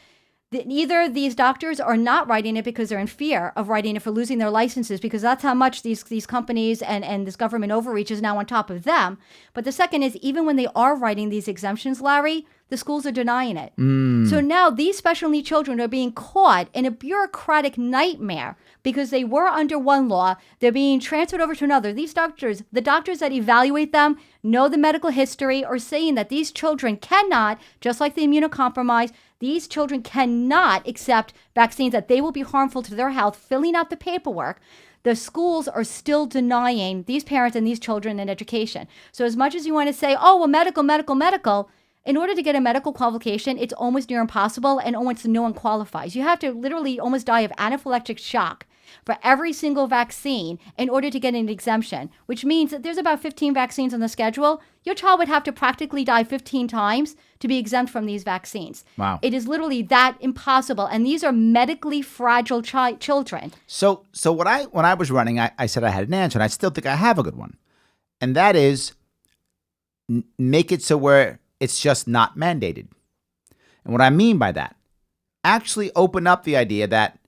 either these doctors are not writing it because they're in fear of writing it for losing their licenses, because that's how much these companies and this government overreach is now on top of them. But the second is, even when they are writing these exemptions, Larry, the schools are denying it. So now these special needs children are being caught in a bureaucratic nightmare because they were under one law. They're being transferred over to another. These doctors, the doctors that evaluate them, know the medical history, are saying that these children cannot, just like the immunocompromised, these children cannot accept vaccines, that they will be harmful to their health, filling out the paperwork. The schools are still denying these parents and these children an education. So as much as you want to say, oh, well, medical, in order to get a medical qualification, it's almost near impossible, and almost no one qualifies. You have to literally almost die of anaphylactic shock for every single vaccine in order to get an exemption, which means that there's about 15 vaccines on the schedule. Your child would have to practically die 15 times to be exempt from these vaccines. Wow. It is literally that impossible. And these are medically fragile children. So when I was running, I said I had an answer, and I still think I have a good one. And that is, make it so where it's just not mandated. And what I mean by that, actually open up the idea that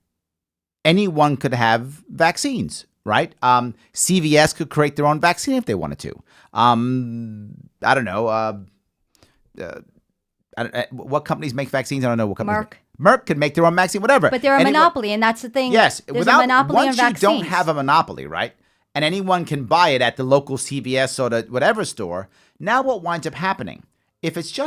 anyone could have vaccines, right? CVS could create their own vaccine if they wanted to. I don't know. What companies make vaccines? I don't know what companies. Merck could make their own vaccine, whatever. But they're a monopoly, and that's the thing. Yes. There's a monopoly on vaccines. Once you don't have a monopoly, right? And anyone can buy it at the local CVS or the whatever store. Now what winds up happening? If it's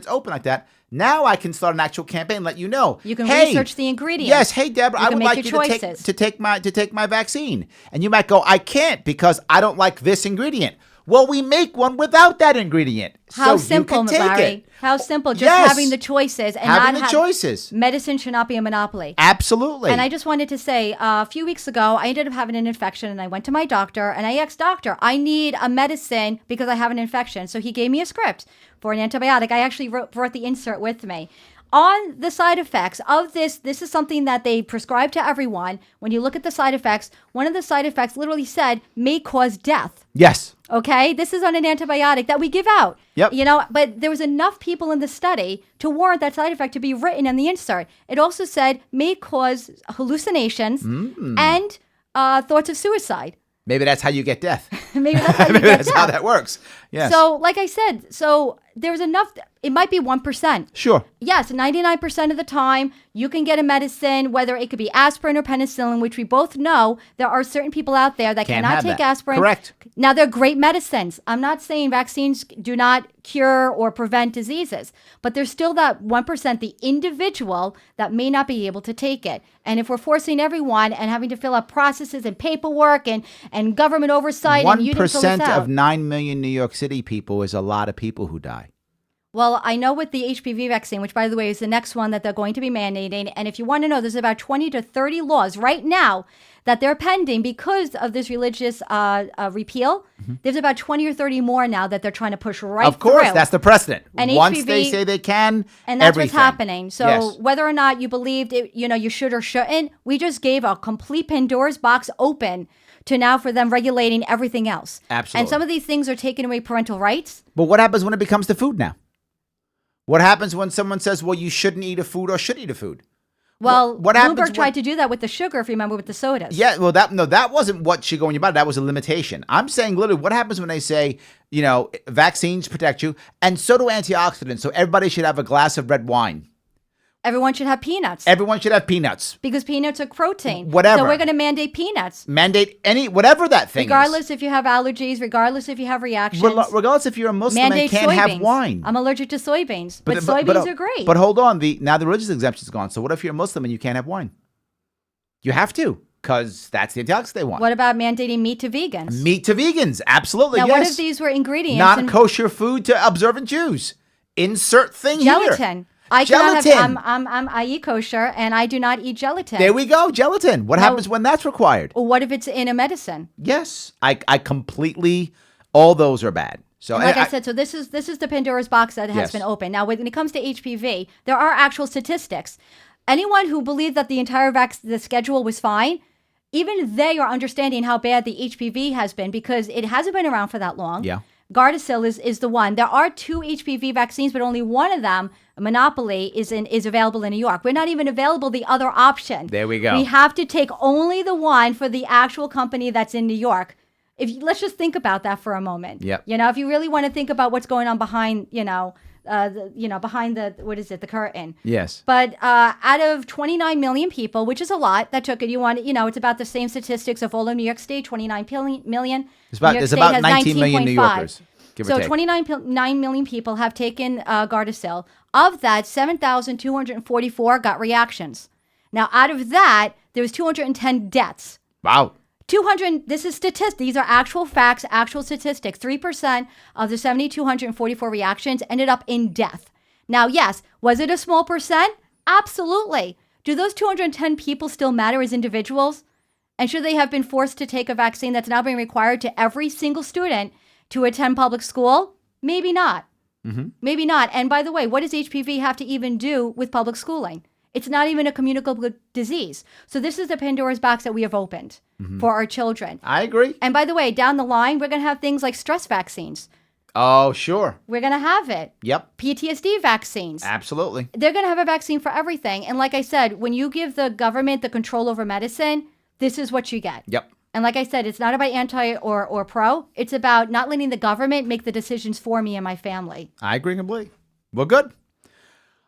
open like that, now I can start an actual campaign, let you know. You can research the ingredients. Yes, hey Debra, I would like you to take my vaccine. And you might go, I can't because I don't like this ingredient. Well, we make one without that ingredient. How so simple, you can take Barry. it. How simple. Just Yes. having the choices and Having not the choices. Medicine should not be a monopoly. Absolutely. And I just wanted to say, a few weeks ago, I ended up having an infection, and I went to my doctor, and I asked, doctor, I need a medicine because I have an infection. So he gave me a script for an antibiotic. I actually brought the insert with me. On the side effects of this is something that they prescribe to everyone. When you look at the side effects, one of the side effects literally said may cause death. Yes. Okay, this is on an antibiotic that we give out. Yep. You know, but there was enough people in the study to warrant that side effect to be written in the insert. It also said may cause hallucinations and thoughts of suicide. Maybe that's how you get death. Maybe that's how you Maybe get that's death. how that works. Yes. So, like I said, so there's enough. It might be 1%. Sure. Yes, 99% of the time, you can get a medicine, whether it could be aspirin or penicillin, which we both know there are certain people out there that Can't cannot have take that. aspirin. Correct. Now, they're great medicines. I'm not saying vaccines do not cure or prevent diseases, but there's still that 1%, the individual, that may not be able to take it. And if we're forcing everyone and having to fill out processes and paperwork and government oversight, and you didn't fill this 1% out. of 9 million New York City people is a lot of people who die. Well, I know with the HPV vaccine, which, by the way, is the next one that they're going to be mandating. And if you want to know, there's about 20 to 30 laws right now that they're pending because of this religious repeal. There's about 20 or 30 more now that they're trying to push right Of course, through. that's the precedent. And Once HPV they say they can, And that's everything. what's happening. So Yes. whether or not you believed it, you should or shouldn't, we just gave a complete Pandora's box open to now for them regulating everything else. Absolutely. And some of these things are taking away parental rights. But what happens when it becomes the food now? What happens when someone says, well, you shouldn't eat a food or should eat a food? Well, What happens Bloomberg when- tried to do that with the sugar, if you remember, with the sodas. Yeah, well, that wasn't what should go in your body. That was a limitation. I'm saying literally what happens when they say, vaccines protect you, and so do antioxidants. So everybody should have a glass of red wine. Everyone should have peanuts. Everyone should have peanuts. Because peanuts are protein. Whatever. So we're going to mandate peanuts. Mandate whatever that thing Regardless if you have allergies, regardless if you have reactions. Regardless if you're a Muslim mandate and can't soybeans. have wine. I'm allergic to soybeans. But soybeans are great. But hold on. Now the religious exemption is gone. So what if you're a Muslim and you can't have wine? You have to, because that's the antioxidant they want. What about mandating meat to vegans? Meat to vegans. Absolutely, Now, yes. what if these were ingredients? Not kosher food to observant Jews. Insert thing gelatin. here. I cannot Gelatin. I eat kosher and I do not eat gelatin. There we go. Gelatin. What happens when that's required? Or what if it's in a medicine? Yes. I completely, all those are bad. So Like I said, so this is the Pandora's box that has Yes. been opened. Now, when it comes to HPV, there are actual statistics. Anyone who believed that the entire the schedule was fine, even they are understanding how bad the HPV has been because it hasn't been around for that long. Yeah. Gardasil is the one. There are 2 HPV vaccines, but only one of them, a monopoly, is available in New York. We're not even available the other option. There we go. We have to take only the one for the actual company that's in New York. Let's just think about that for a moment. Yep. If you really want to think about what's going on behind, behind the curtain. Yes. But out of 29 million people, which is a lot, that took it. It's about the same statistics of all of New York State, 29 million. There's about 19 million New Yorkers, give or So take. 29 million people have taken Gardasil. Of that, 7,244 got reactions. Now, out of that, there was 210 deaths. Wow. 200, this is statistics. These are actual facts, actual statistics. 3% of the 7,244 reactions ended up in death. Now, yes, was it a small percent? Absolutely. Do those 210 people still matter as individuals? And should they have been forced to take a vaccine that's now being required to every single student to attend public school? Maybe not. Maybe not. And by the way, what does HPV have to even do with public schooling? It's not even a communicable disease. So this is the Pandora's box that we have opened for our children. I agree. And by the way, down the line, we're going to have things like stress vaccines. Oh, sure. We're going to have it. Yep. PTSD vaccines. Absolutely. They're going to have a vaccine for everything. And like I said, when you give the government the control over medicine, this is what you get. Yep. And like I said, it's not about anti or pro. It's about not letting the government make the decisions for me and my family. I agree completely. Well, good.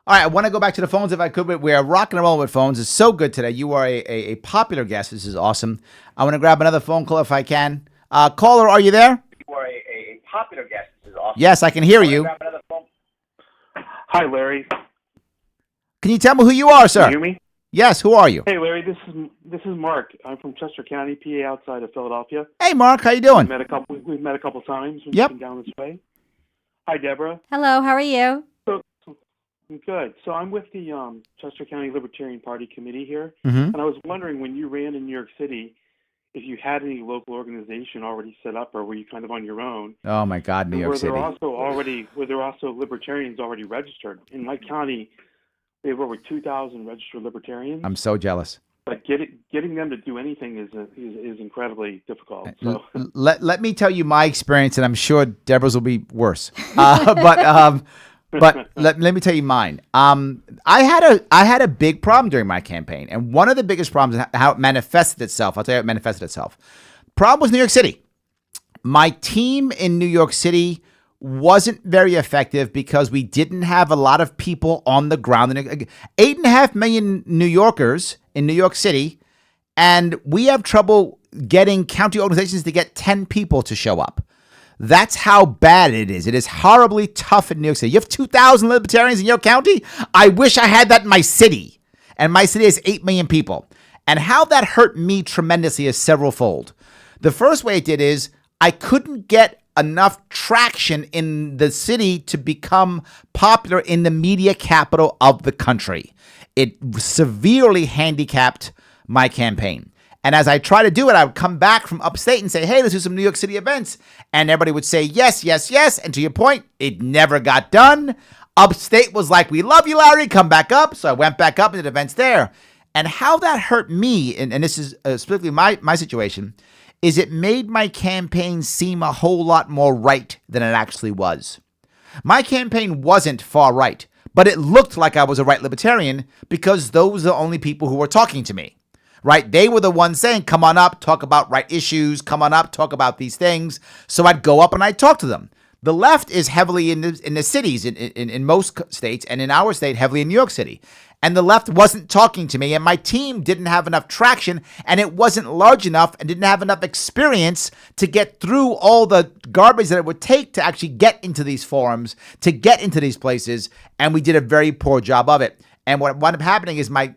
All right, I want to go back to the phones if I could. We are rocking and rolling with phones. It's so good today. You are a popular guest. This is awesome. I want to grab another phone call if I can. Caller, are you there? You are a popular guest. This is awesome. Yes, I can hear you. Grab another phone. Hi, Larry. Can you tell me who you are, sir? Can you hear me? Yes, who are you? Hey, Larry, this is Mark. I'm from Chester County, PA, outside of Philadelphia. Hey, Mark, how you doing? We've met a couple times when Yep. you've been down this way. Hi, Deborah. Hello, how are you? I'm good. So I'm with the Chester County Libertarian Party committee here, Mm-hmm. and I was wondering, when you ran in New York City, if you had any local organization already set up, or were you kind of on your own? Oh my God, New York City. Were there also libertarians already registered? In my county, we have over 2,000 registered libertarians. I'm so jealous. But getting them to do anything is incredibly difficult. So Let me tell you my experience, and I'm sure Deborah's will be worse. But let me tell you mine. I had a big problem during my campaign, and one of the biggest problems is how it manifested itself. I'll tell you how it manifested itself. Problem was New York City. My team in New York City wasn't very effective because we didn't have a lot of people on the ground. 8.5 million New Yorkers in New York City, and we have trouble getting county organizations to get 10 people to show up. That's how bad it is. It is horribly tough in New York City. You have 2,000 libertarians in your county? I wish I had that in my city. And my city has 8 million people. And how that hurt me tremendously is several-fold. The first way it did is I couldn't get enough traction in the city to become popular in the media capital of the country. It severely handicapped my campaign. And as I try to do it, I would come back from upstate and say, hey, let's do some New York City events. And everybody would say, yes, yes, yes. And to your point, it never got done. Upstate was like, we love you, Larry, come back up. So I went back up and did events there. And how that hurt me, and this is specifically my situation, is it made my campaign seem a whole lot more right than it actually was. My campaign wasn't far right, but it looked like I was a right libertarian because those are the only people who were talking to me. Right? They were the ones saying, come on up, talk about right issues, come on up, talk about these things. So I'd go up and I'd talk to them. The left is heavily in the cities in most states, and in our state, heavily in New York City. And the left wasn't talking to me, and my team didn't have enough traction, and it wasn't large enough and didn't have enough experience to get through all the garbage that it would take to actually get into these forums, to get into these places, and we did a very poor job of it. And what wound up happening is my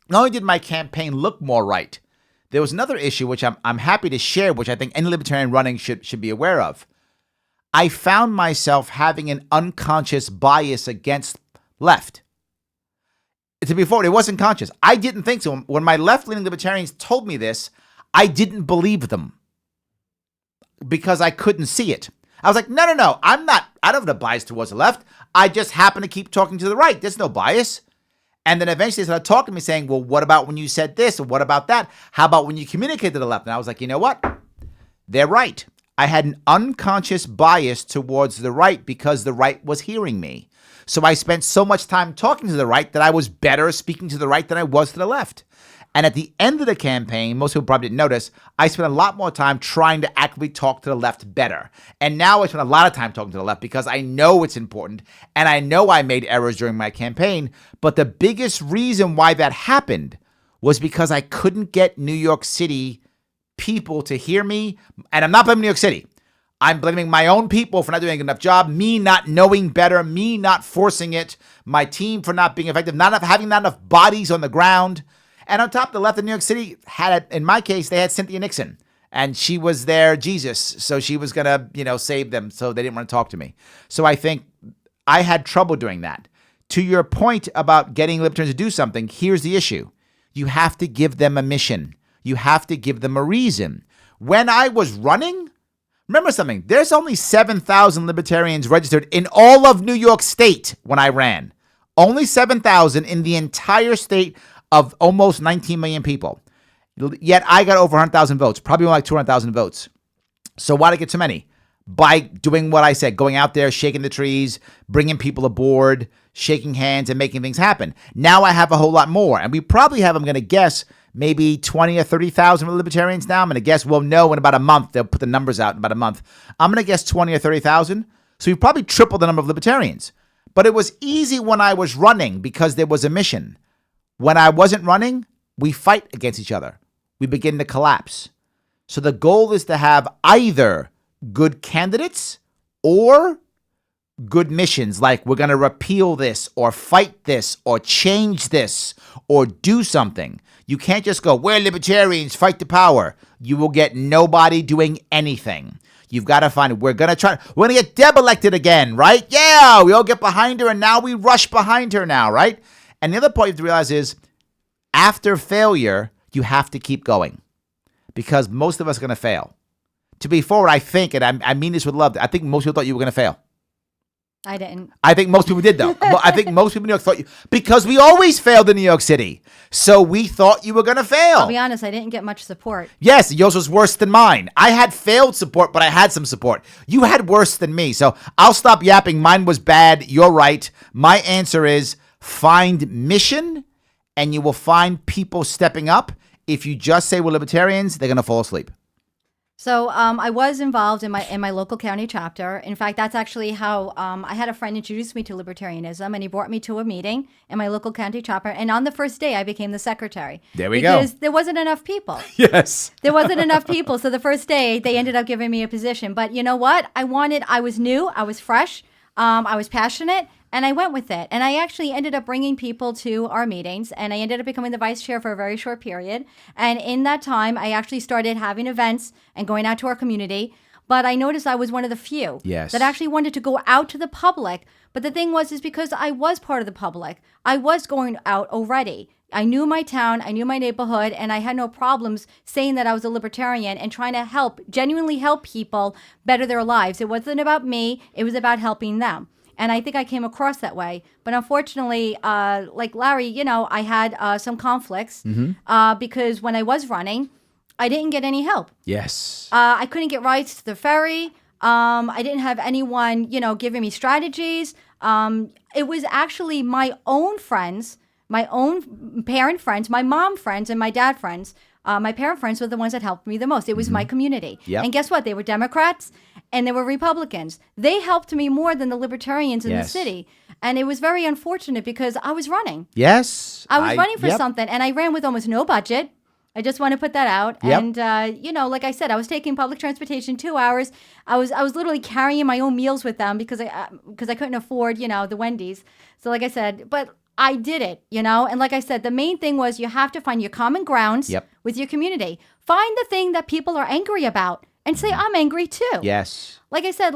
not only did my campaign look more right, there was another issue which I'm happy to share, which I think any libertarian running should be aware of. I found myself having an unconscious bias against left. To be forward, it wasn't conscious. I didn't think so. When my left-leaning libertarians told me this, I didn't believe them because I couldn't see it. I was like, no, I don't have a bias towards the left. I just happen to keep talking to the right. There's no bias. And then eventually they started talking to me saying, well, what about when you said this? Or what about that? How about when you communicated to the left? And I was like, you know what? They're right. I had an unconscious bias towards the right because the right was hearing me. So I spent so much time talking to the right that I was better speaking to the right than I was to the left. And at the end of the campaign, most people probably didn't notice, I spent a lot more time trying to actively talk to the left better. And now I spend a lot of time talking to the left because I know it's important and I know I made errors during my campaign. But the biggest reason why that happened was because I couldn't get New York City people to hear me. And I'm not blaming New York City. I'm blaming my own people for not doing a good enough job, me not knowing better, me not forcing it, my team for not being effective, having not enough bodies on the ground. And on top, the left in New York City had, in my case, they had Cynthia Nixon. And she was their Jesus. So she was going to, save them. So they didn't want to talk to me. So I think I had trouble doing that. To your point about getting libertarians to do something, here's the issue. You have to give them a mission. You have to give them a reason. When I was running, remember something, there's only 7,000 libertarians registered in all of New York State when I ran. Only 7,000 in the entire state of almost 19 million people. Yet I got over 100,000 votes, probably more like 200,000 votes. So why did I get so many? By doing what I said, going out there, shaking the trees, bringing people aboard, shaking hands, and making things happen. Now I have a whole lot more. And we probably have, I'm going to guess, maybe 20 or 30,000 libertarians now. I'm going to guess we'll know in about a month. They'll put the numbers out in about a month. I'm going to guess 20 or 30,000. So we probably tripled the number of libertarians. But it was easy when I was running because there was a mission. When I wasn't running, we fight against each other. We begin to collapse. So the goal is to have either good candidates or good missions, like we're going to repeal this or fight this or change this or do something. You can't just go, we're libertarians, fight the power. You will get nobody doing anything. You've got to find, we're going to get Deb elected again, right? Yeah, we all get behind her and now we rush behind her now, right? And the other part you have to realize is after failure, you have to keep going because most of us are going to fail. To be forward, I think, and I mean this with love, I think most people thought you were going to fail. I didn't. I think most people did, though. I think most people in New York thought you, because we always failed in New York City. So we thought you were going to fail. I'll be honest, I didn't get much support. Yes, yours was worse than mine. I had failed support, but I had some support. You had worse than me. So I'll stop yapping. Mine was bad. You're right. My answer is find mission, and you will find people stepping up. If you just say we're libertarians, they're going to fall asleep. So I was involved in my local county chapter. In fact, that's actually how I had a friend introduce me to libertarianism, and he brought me to a meeting in my local county chapter. And on the first day, I became the secretary. There we go. Because there wasn't enough people. Yes. There wasn't enough people. So the first day, they ended up giving me a position. But you know what? I was new. I was fresh. I was passionate. And I went with it. And I actually ended up bringing people to our meetings. And I ended up becoming the vice chair for a very short period. And in that time, I actually started having events and going out to our community. But I noticed I was one of the few that actually wanted to go out to the public. But the thing is because I was part of the public. I was going out already. I knew my town, I knew my neighborhood, and I had no problems saying that I was a libertarian and trying to genuinely help people better their lives. It wasn't about me. It was about helping them. And I think I came across that way. But unfortunately, like Larry, I had some conflicts because when I was running, I didn't get any help. Yes. I couldn't get rides to the ferry. I didn't have anyone, giving me strategies. It was actually my own friends, my own parent friends, my mom friends, and my dad friends. My parent friends were the ones that helped me the most. It was my community. Yep. And guess what? They were Democrats and they were Republicans. They helped me more than the libertarians in the city. And it was very unfortunate because I was running. Yes. I was running for something, and I ran with almost no budget. I just want to put that out. Yep. And, like I said, I was taking public transportation 2 hours. I was literally carrying my own meals with them because I couldn't afford, the Wendy's. So like I said, but I did it, and like I said, the main thing was you have to find your common grounds with your community. Find the thing that people are angry about and say, I'm angry too. Yes. Like I said,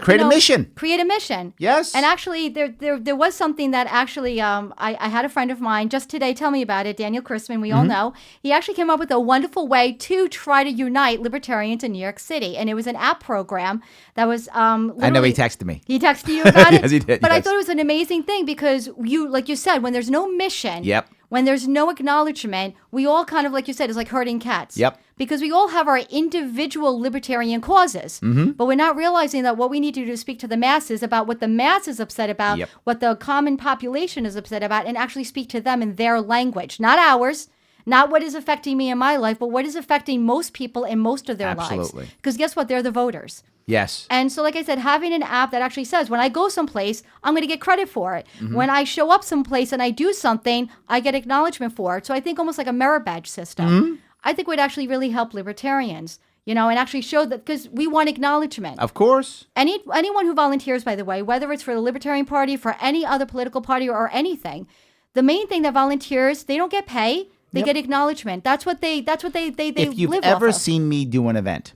create a mission. Create a mission. Yes. And actually, there was something that actually I had a friend of mine just today tell me about it, Daniel Chrisman, we all know. He actually came up with a wonderful way to try to unite libertarians in New York City. And it was an app program that was I know he texted me. He texted you about it? Yes, he did. But I thought it was an amazing thing because like you said, when there's no mission, when there's no acknowledgement, we all kind of, like you said, it's like herding cats. Yep. Because we all have our individual libertarian causes, but we're not realizing that what we need to do is speak to the masses about what the mass is upset about, what the common population is upset about, and actually speak to them in their language, not ours, not what is affecting me in my life, but what is affecting most people in most of their lives. Because guess what? They're the voters. Yes. And so, like I said, having an app that actually says, when I go someplace, I'm going to get credit for it. When I show up someplace and I do something, I get acknowledgement for it. So I think almost like a merit badge system. I think would actually really help libertarians, and actually show that, because we want acknowledgement. Of course. Anyone who volunteers, by the way, whether it's for the Libertarian Party, for any other political party or anything, the main thing that volunteers, they don't get pay, they get acknowledgement. That's what they If you've live ever off of. seen me do an event,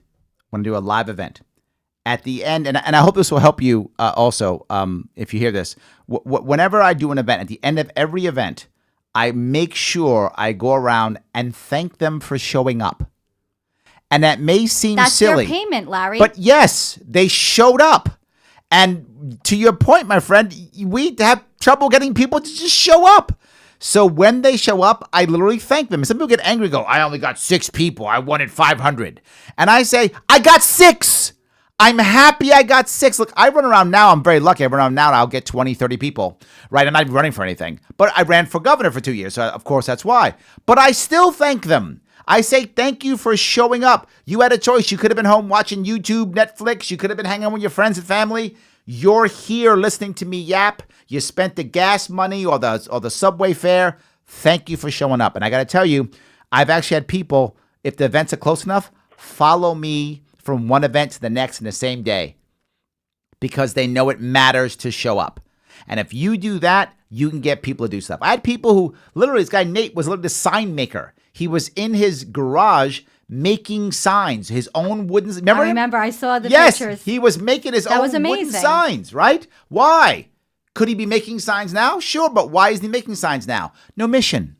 want to do a live event, at the end, and I hope this will help you also, if you hear this, whenever I do an event, at the end of every event, I make sure I go around and thank them for showing up. And that may seem silly. That's their payment, Larry. But yes, they showed up. And to your point, my friend, we have trouble getting people to just show up. So when they show up, I literally thank them. And some people get angry and go, I only got 6 people. I wanted 500. And I say, I got 6. I'm happy I got 6. Look, I run around now. I'm very lucky. I run around now and I'll get 20, 30 people, right? I'm not even running for anything. But I ran for governor for 2 years. So of course, that's why. But I still thank them. I say thank you for showing up. You had a choice. You could have been home watching YouTube, Netflix. You could have been hanging out with your friends and family. You're here listening to me yap. You spent the gas money or the subway fare. Thank you for showing up. And I got to tell you, I've actually had people, if the events are close enough, follow me from one event to the next in the same day. because they know it matters to show up. And if you do that, you can get people to do stuff. I had people who literally, this guy Nate was literally the sign maker. He was in his garage making signs, his own wooden. Remember? I remember. I saw the yes, pictures. he was making his That own was wooden amazing. signs, right? Why? Could he be making signs now? Sure, but why isn't he making signs now? No mission.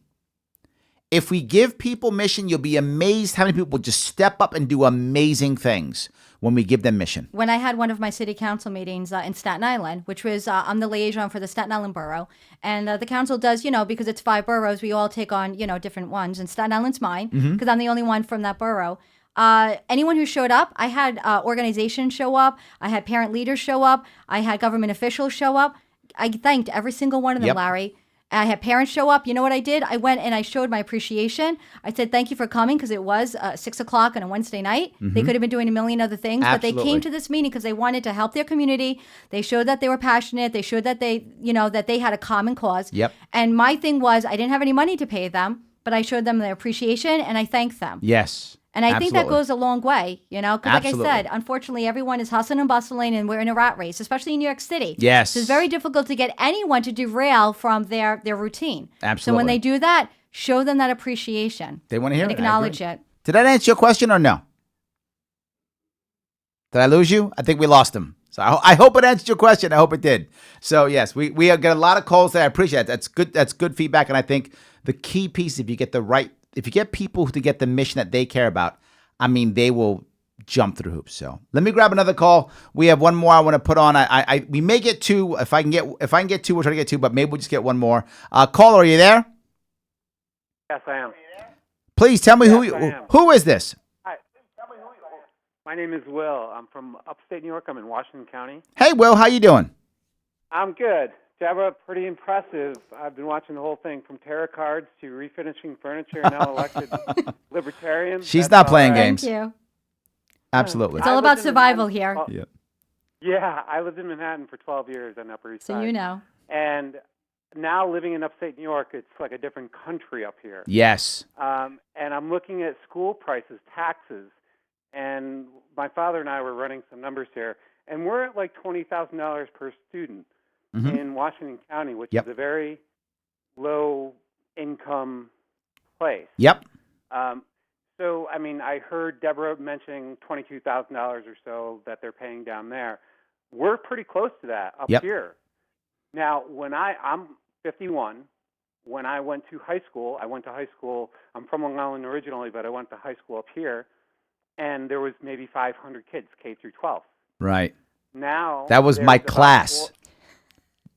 If we give people mission, you'll be amazed how many people just step up and do amazing things when we give them mission. When I had one of my city council meetings in Staten Island, which was I'm the liaison for the Staten Island borough, and the council does, because it's 5 boroughs, we all take on, different ones, and Staten Island's mine because I'm the only one from that borough. Anyone who showed up, I had organizations show up, I had parent leaders show up, I had government officials show up. I thanked every single one of them, Larry. I had parents show up. You know what I did? I went and I showed my appreciation. I said, thank you for coming, because it was 6 o'clock on a Wednesday night. They could have been doing a million other things, but they came to this meeting because they wanted to help their community. They showed that they were passionate. They showed that they, that they had a common cause. And my thing was, I didn't have any money to pay them, but I showed them their appreciation and I thanked them. Yes. And I think that goes a long way, because like I said, unfortunately, everyone is hustling and bustling and we're in a rat race, especially in New York City. Yes. So it's very difficult to get anyone to derail from their routine. Absolutely. So when they do that, show them that appreciation. They want to hear and it. acknowledge it. Did that answer your question or no? Did I lose you? I think we lost him. So I hope it answered your question. I hope it did. So yes, we get a lot of calls there. I appreciate it. That's good. That's good feedback. And I think the key piece, if you get people to get the mission that they care about, I mean, they will jump through hoops. So let me grab another call. We have one more I want to put on. We may get 2. If I can get 2, we'll try to get 2, but maybe we'll just get one more. Caller, are you there? Yes, I am. Please tell me who is this? Hi. My name is Will. I'm from upstate New York. I'm in Washington County. Hey, Will, how you doing? I'm good. Deborah, pretty impressive. I've been watching the whole thing from tarot cards to refinishing furniture, now elected Libertarian. She's not playing games. Thank you. Absolutely. It's all about survival here. Yeah, I lived in Manhattan for 12 years on the Upper East Side. So you know. And now living in upstate New York, it's like a different country up here. Yes. And I'm looking at school prices, taxes, and my father and I were running some numbers here, and we're at like $20,000 per student in Washington County, which is a very low-income place. Yep. So, I mean, I heard Deborah mentioning $22,000 or so that they're paying down there. We're pretty close to that up here. Now, I'm 51. When I went to high school, I'm from Long Island originally, but I went to high school up here, and there was maybe 500 kids, K through 12. Right. Now that was my class.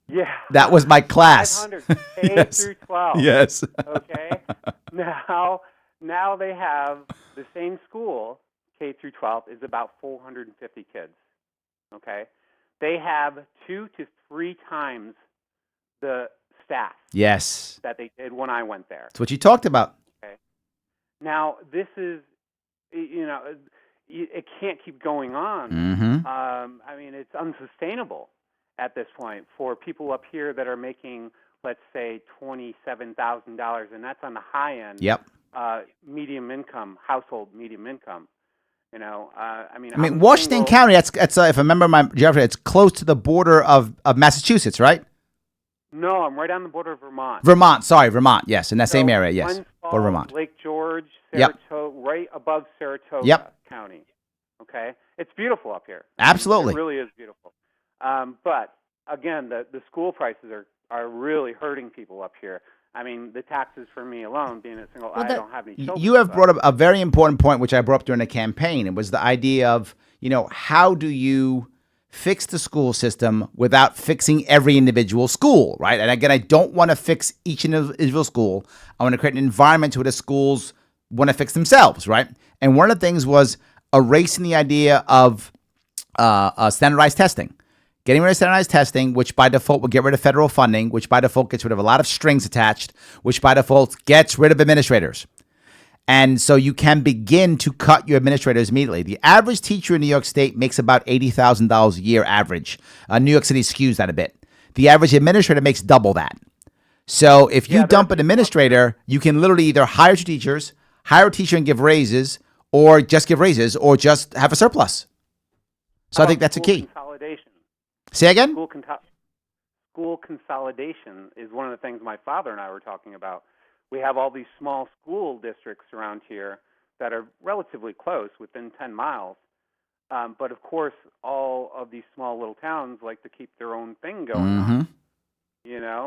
Yeah. That was my class. 500 K through 12. Yes. Okay. Now they have the same school, K through 12, is about 450 kids. Okay. They have 2 to 3 times the staff. Yes. That they did when I went there. That's what you talked about. Okay. Now this is, it can't keep going on. I mean, it's unsustainable at this point for people up here that are making, let's say, $27,000, and that's on the high end. Yep. Medium income, household medium income. I mean, Washington County, that's if I remember my geography, it's close to the border of Massachusetts, right? No, I'm right on the border of Vermont. Vermont, yes, in that same area, yes. Glens Falls, Or Vermont. Lake George, Saratoga, right above Saratoga County. Okay? It's beautiful up here. Absolutely. It really is beautiful. But, again, the school prices are really hurting people up here. I mean, the taxes for me alone, being a single, I don't have any children. You have brought up a very important point, which I brought up during the campaign. It was the idea of, how do you fix the school system without fixing every individual school, right? And again, I don't want to fix each individual school. I want to create an environment where the schools want to fix themselves, right? And one of the things was erasing the idea of standardized testing. Getting rid of standardized testing, which by default will get rid of federal funding, which by default gets rid of a lot of strings attached, which by default gets rid of administrators. And so you can begin to cut your administrators immediately. The average teacher in New York State makes about $80,000 a year average. New York City skews that a bit. The average administrator makes double that. So if you dump an administrator, you can literally either hire 2 teachers, hire a teacher and give raises, or just give raises, or just have a surplus. So I think that's a key. Consolidation. Say again? School consolidation is one of the things my father and I were talking about. We have all these small school districts around here that are relatively close, within 10 miles. But of course, all of these small little towns like to keep their own thing going on,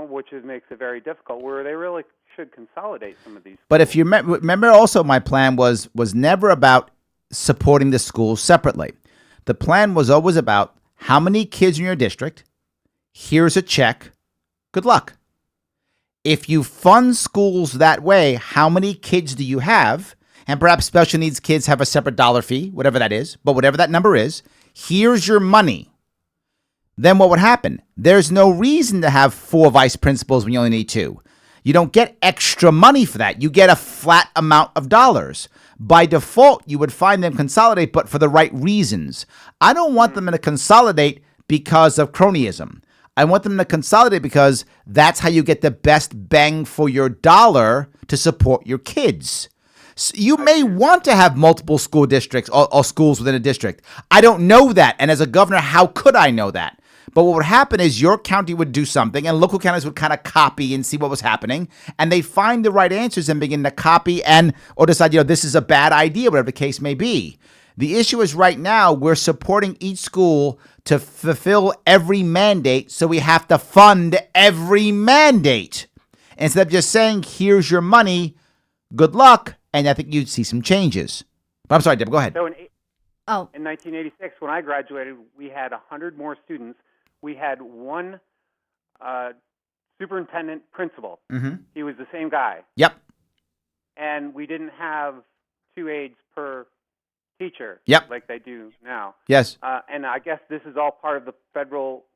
which makes it very difficult, where they really should consolidate some of these schools. But if you remember also, my plan was never about supporting the schools separately. The plan was always about how many kids in your district, here's a check, good luck. If you fund schools that way, how many kids do you have? And perhaps special needs kids have a separate dollar fee, whatever that is. But whatever that number is, here's your money. Then what would happen? There's no reason to have 4 vice principals when you only need 2. You don't get extra money for that. You get a flat amount of dollars. By default, you would find them consolidate, but for the right reasons. I don't want them to consolidate because of cronyism. I want them to consolidate because that's how you get the best bang for your dollar to support your kids. So you may want to have multiple school districts or schools within a district. I don't know that. And as a governor, how could I know that? But what would happen is your county would do something and local counties would kind of copy and see what was happening. And they find the right answers and begin to copy or decide, this is a bad idea, whatever the case may be. The issue is right now we're supporting each school to fulfill every mandate. So we have to fund every mandate instead of just saying, here's your money, good luck. And I think you'd see some changes. But I'm sorry, Deb, go ahead. So in 1986, when I graduated, we had 100 more students. We had one superintendent principal. He was the same guy. Yep. And we didn't have 2 aides per teacher like they do now. Yes. And I guess this is all part of the federal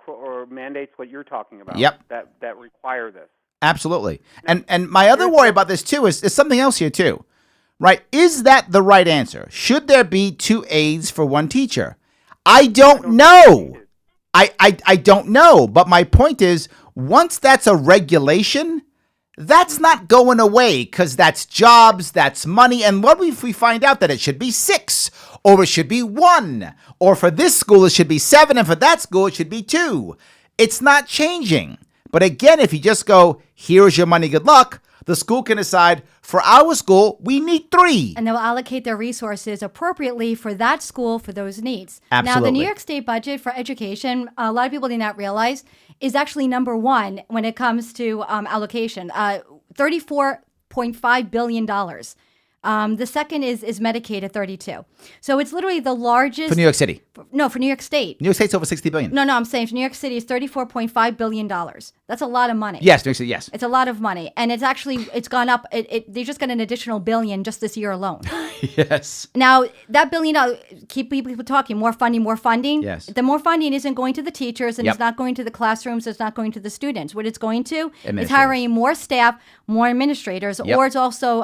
or mandates what you're talking about. Yep. That require this. Absolutely. And my other worry about this too is something else here too, right? Is that the right answer? Should there be 2 aides for 1 teacher? I don't know. I don't know. But my point is, once that's a regulation, that's not going away because that's jobs, that's money. And what if we find out that it should be 6 or it should be 1 or for this school it should be 7 and for that school it should be 2? It's not changing. But again, if you just go, here's your money, good luck, the school can decide, for our school, we need 3. And they'll allocate their resources appropriately for that school for those needs. Absolutely. Now, the New York State budget for education, a lot of people do not realize, is actually number 1 when it comes to allocation, $34.5 billion. The second is Medicaid at 32. So it's literally the largest. For New York City? No, for New York State. New York State's over $60 billion. No, I'm saying for New York City is $34.5 billion. That's a lot of money. Yes, New York City, yes. It's a lot of money. And it's gone up. They just got an additional $1 billion just this year alone. Yes. Now, that $1 billion, keep people talking, more funding. Yes. The more funding isn't going to the teachers and it's not going to the classrooms, it's not going to the students. What it's going to is hiring more staff, more administrators, or it's also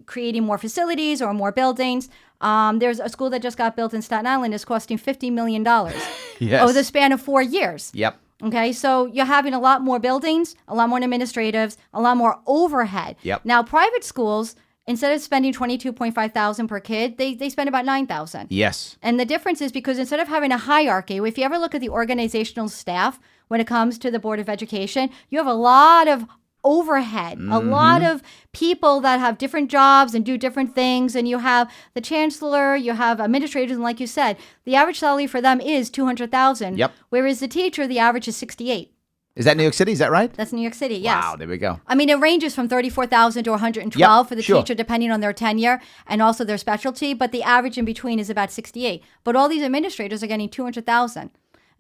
creating more facilities or more buildings. There's a school that just got built in Staten Island is costing $50 million over the span of 4 years. Yep. Okay, so you're having a lot more buildings, a lot more administratives, a lot more overhead. Yep. Now, private schools, instead of spending $22,500 per kid, they spend about $9,000. Yes. And the difference is because instead of having a hierarchy, if you ever look at the organizational staff when it comes to the Board of Education, you have a lot of overhead, a lot of people that have different jobs and do different things, and you have the chancellor, you have administrators, and like you said, the average salary for them is $200,000. Yep. Whereas the teacher, the average is $68,000. Is that New York City? Is that right? That's New York City, yes. Wow, there we go. I mean, it ranges from $34,000 to $112,000 for the teacher, depending on their tenure and also their specialty, but the average in between is about $68,000. But all these administrators are getting $200,000.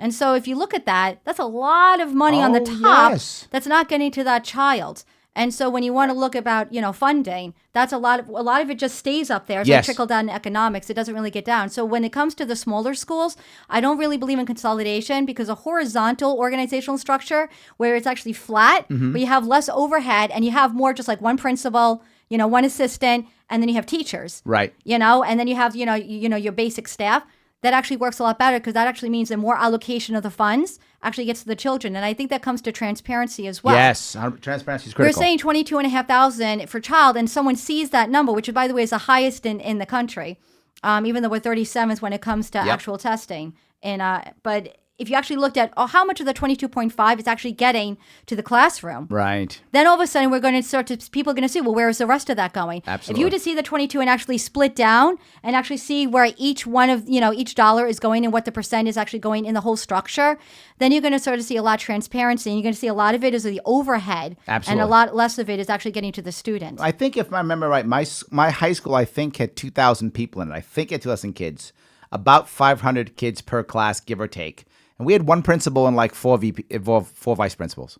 And so if you look at that, that's a lot of money on the top that's not getting to that child. And so when you want to look about, funding, that's a lot of it just stays up there. It's like trickle down economics. It doesn't really get down. So when it comes to the smaller schools, I don't really believe in consolidation because a horizontal organizational structure where it's actually flat, but you have less overhead and you have more just like one principal, one assistant, and then you have teachers. Right. And then you have, your basic staff. That actually works a lot better because that actually means that more allocation of the funds actually gets to the children. And I think that comes to transparency as well. Yes, transparency is critical. We're saying $22,500 for child, and someone sees that number, which, by the way, is the highest in the country, even though we're 37th when it comes to actual testing. But if you actually looked at how much of the 22.5 is actually getting to the classroom, Right. then all of a sudden we're going to start to, people are going to see, well, where is the rest of that going? Absolutely. If you were to see the 22 and actually split down and actually see where each one of, each dollar is going and what the percent is actually going in the whole structure, then you're going to start to see a lot of transparency, and you're going to see a lot of it is the overhead. Absolutely. And a lot less of it is actually getting to the student. I think if I remember right, my high school, I think, had 2,000 people in it. I think it had 2,000 kids, about 500 kids per class, give or take. And we had one principal and like four vice principals.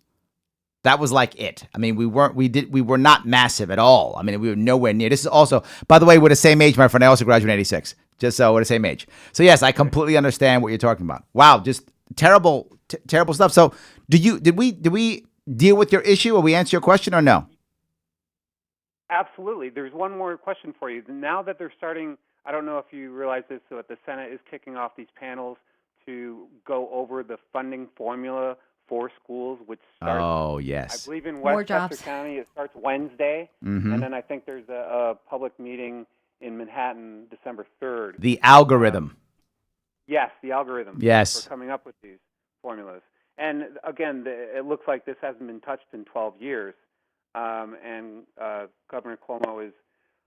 That was like it. I mean, we were not massive at all. I mean, we were nowhere near. This is also, by the way, we're the same age, my friend. I also graduated in 86. Just so we're the same age. So yes, I completely understand what you're talking about. Wow, just terrible stuff. So did we deal with your issue, or we answer your question, or no? Absolutely. There's one more question for you. Now that they're starting, I don't know if you realize this, but the Senate is kicking off these panels to go over the funding formula for schools, which starts, oh, yes. I believe in More Westchester jobs. County, it starts Wednesday, Mm-hmm. and then I think there's a public meeting in Manhattan December 3rd. The algorithm. Yes, the algorithm. Yes. For coming up with these formulas. And again, it looks like this hasn't been touched in 12 years. And Governor Cuomo is,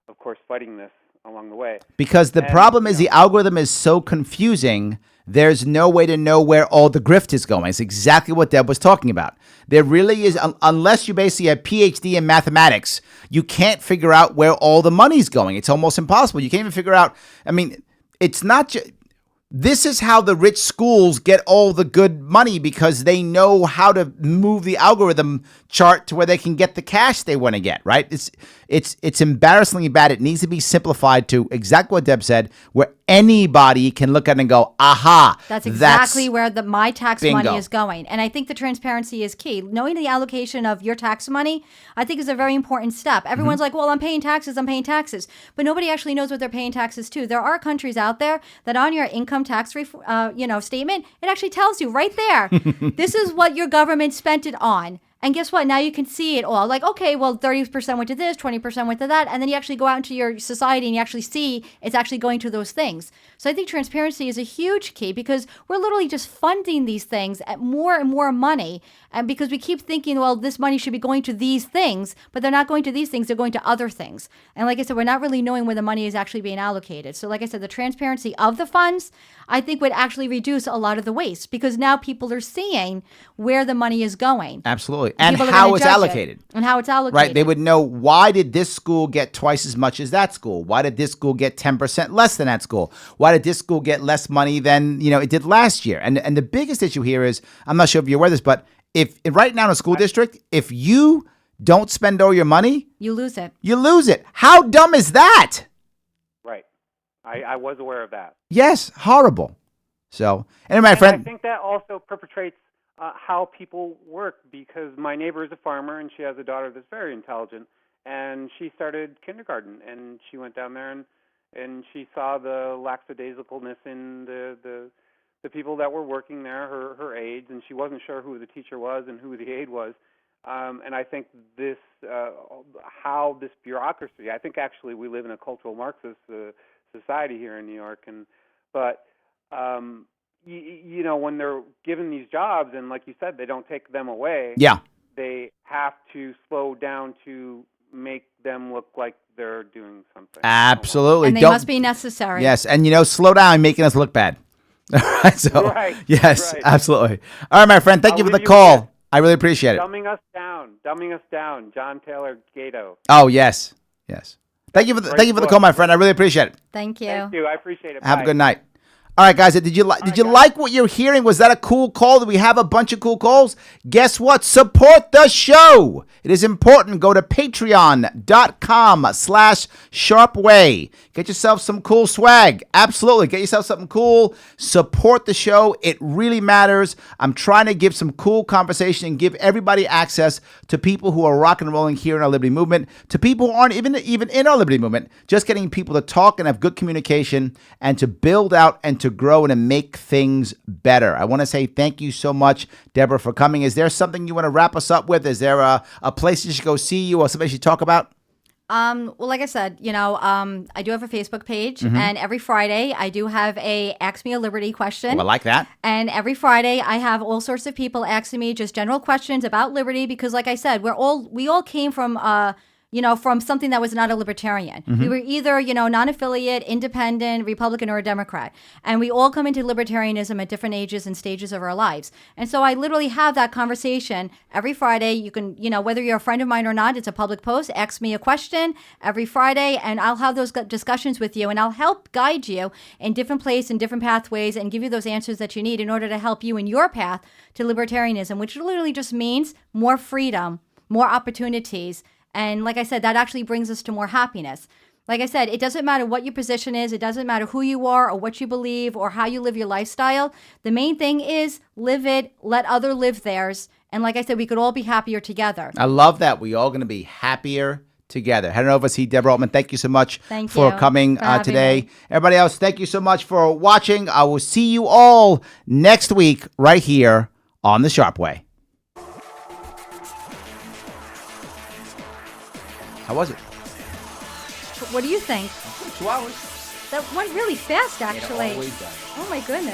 of course, fighting this along the way. Because the problem is the algorithm is so confusing, there's no way to know where all the grift is going. It's exactly what Deb was talking about. There really is, unless you basically have PhD in mathematics, you can't figure out where all the money's going. It's almost impossible. You can't even figure out, I mean, it's not just... This is how the rich schools get all the good money, because they know how to move the algorithm chart to where they can get the cash they want to get, right? It's embarrassingly bad. It needs to be simplified to exactly what Deb said, where anybody can look at it and go, aha. That's exactly where my tax bingo. money is going. And I think the transparency is key. Knowing the allocation of your tax money, I think, is a very important step. Everyone's like, well, I'm paying taxes. But nobody actually knows what they're paying taxes to. There are countries out there that on your income tax statement, it actually tells you right there, this is what your government spent it on. And guess what? Now you can see it all. Like, okay, well, 30% went to this, 20% went to that. And then you actually go out into your society and you actually see it's actually going to those things. So I think transparency is a huge key, because we're literally just funding these things at more and more money. And because we keep thinking, well, this money should be going to these things, but they're not going to these things. They're going to other things. And like I said, we're not really knowing where the money is actually being allocated. So like I said, the transparency of the funds, I think, would actually reduce a lot of the waste, because now people are seeing where the money is going. Absolutely. And People are how gonna it's judge it. allocated. And how it's allocated. Right. They would know, why did this school get twice as much as that school? Why did this school get 10% less than that school? Why did this school get less money than, it did last year? And the biggest issue here is, I'm not sure if you're aware of this, but if right now in a school district, if you don't spend all your money, you lose it. You lose it. How dumb is that? Right. I was aware of that. Yes. Horrible. So, anyway, my friend. I think that also perpetrates how people work, because my neighbor is a farmer and she has a daughter that's very intelligent, and she started kindergarten, and she went down there and she saw the lackadaisicalness in the people that were working there, her aides, and she wasn't sure who the teacher was and who the aide was. And I think this, how this bureaucracy, I think actually we live in a cultural Marxist society here in New York, but when they're given these jobs, and like you said, they don't take them away. Yeah. They have to slow down to make them look like they're doing something. Absolutely. And they must be necessary. Yes. And, slow down, making us look bad. Right. Yes, right. Absolutely. All right, my friend. Thank you for the call. I really appreciate it. Dumbing us down. John Taylor Gato. Oh, yes. Thank you for the call, my friend. I really appreciate it. Thank you. Thank you. I appreciate it. Have Bye. a good night. All right, guys. Did you like what you're hearing? Was that a cool call? Did we have a bunch of cool calls? Guess what? Support the show. It is important. Go to patreon.com/sharpeway. Get yourself some cool swag. Absolutely. Get yourself something cool. Support the show. It really matters. I'm trying to give some cool conversation and give everybody access to people who are rock and rolling here in our liberty movement, to people who aren't even in our liberty movement, just getting people to talk and have good communication and to build out and to grow and to make things better. I want to say thank you so much, Debra, for coming. Is there something you want to wrap us up with? Is there a place you should go see you or something you should talk about? Well, like I said, I do have a Facebook page, and every Friday I do have a Ask Me a Liberty question. Oh, I like that. And every Friday I have all sorts of people asking me just general questions about liberty because, like I said, we all came from from something that was not a libertarian. We were either, non-affiliate, independent, Republican, or a Democrat. And we all come into libertarianism at different ages and stages of our lives. And so I literally have that conversation every Friday. You can, whether you're a friend of mine or not, it's a public post. Ask me a question every Friday, and I'll have those discussions with you, and I'll help guide you in different places and different pathways and give you those answers that you need in order to help you in your path to libertarianism, which literally just means more freedom, more opportunities. And like I said, that actually brings us to more happiness. Like I said, it doesn't matter what your position is. It doesn't matter who you are or what you believe or how you live your lifestyle. The main thing is live it, let other live theirs. And like I said, we could all be happier together. I love that. We're all going to be happier together. Head on over to see Debra Altman. Thank you so much for coming today. Me. Everybody else, thank you so much for watching. I will see you all next week right here on The Sharpe Way. How was it? What do you think? 2 hours. That went really fast, actually. It always does. Oh, my goodness.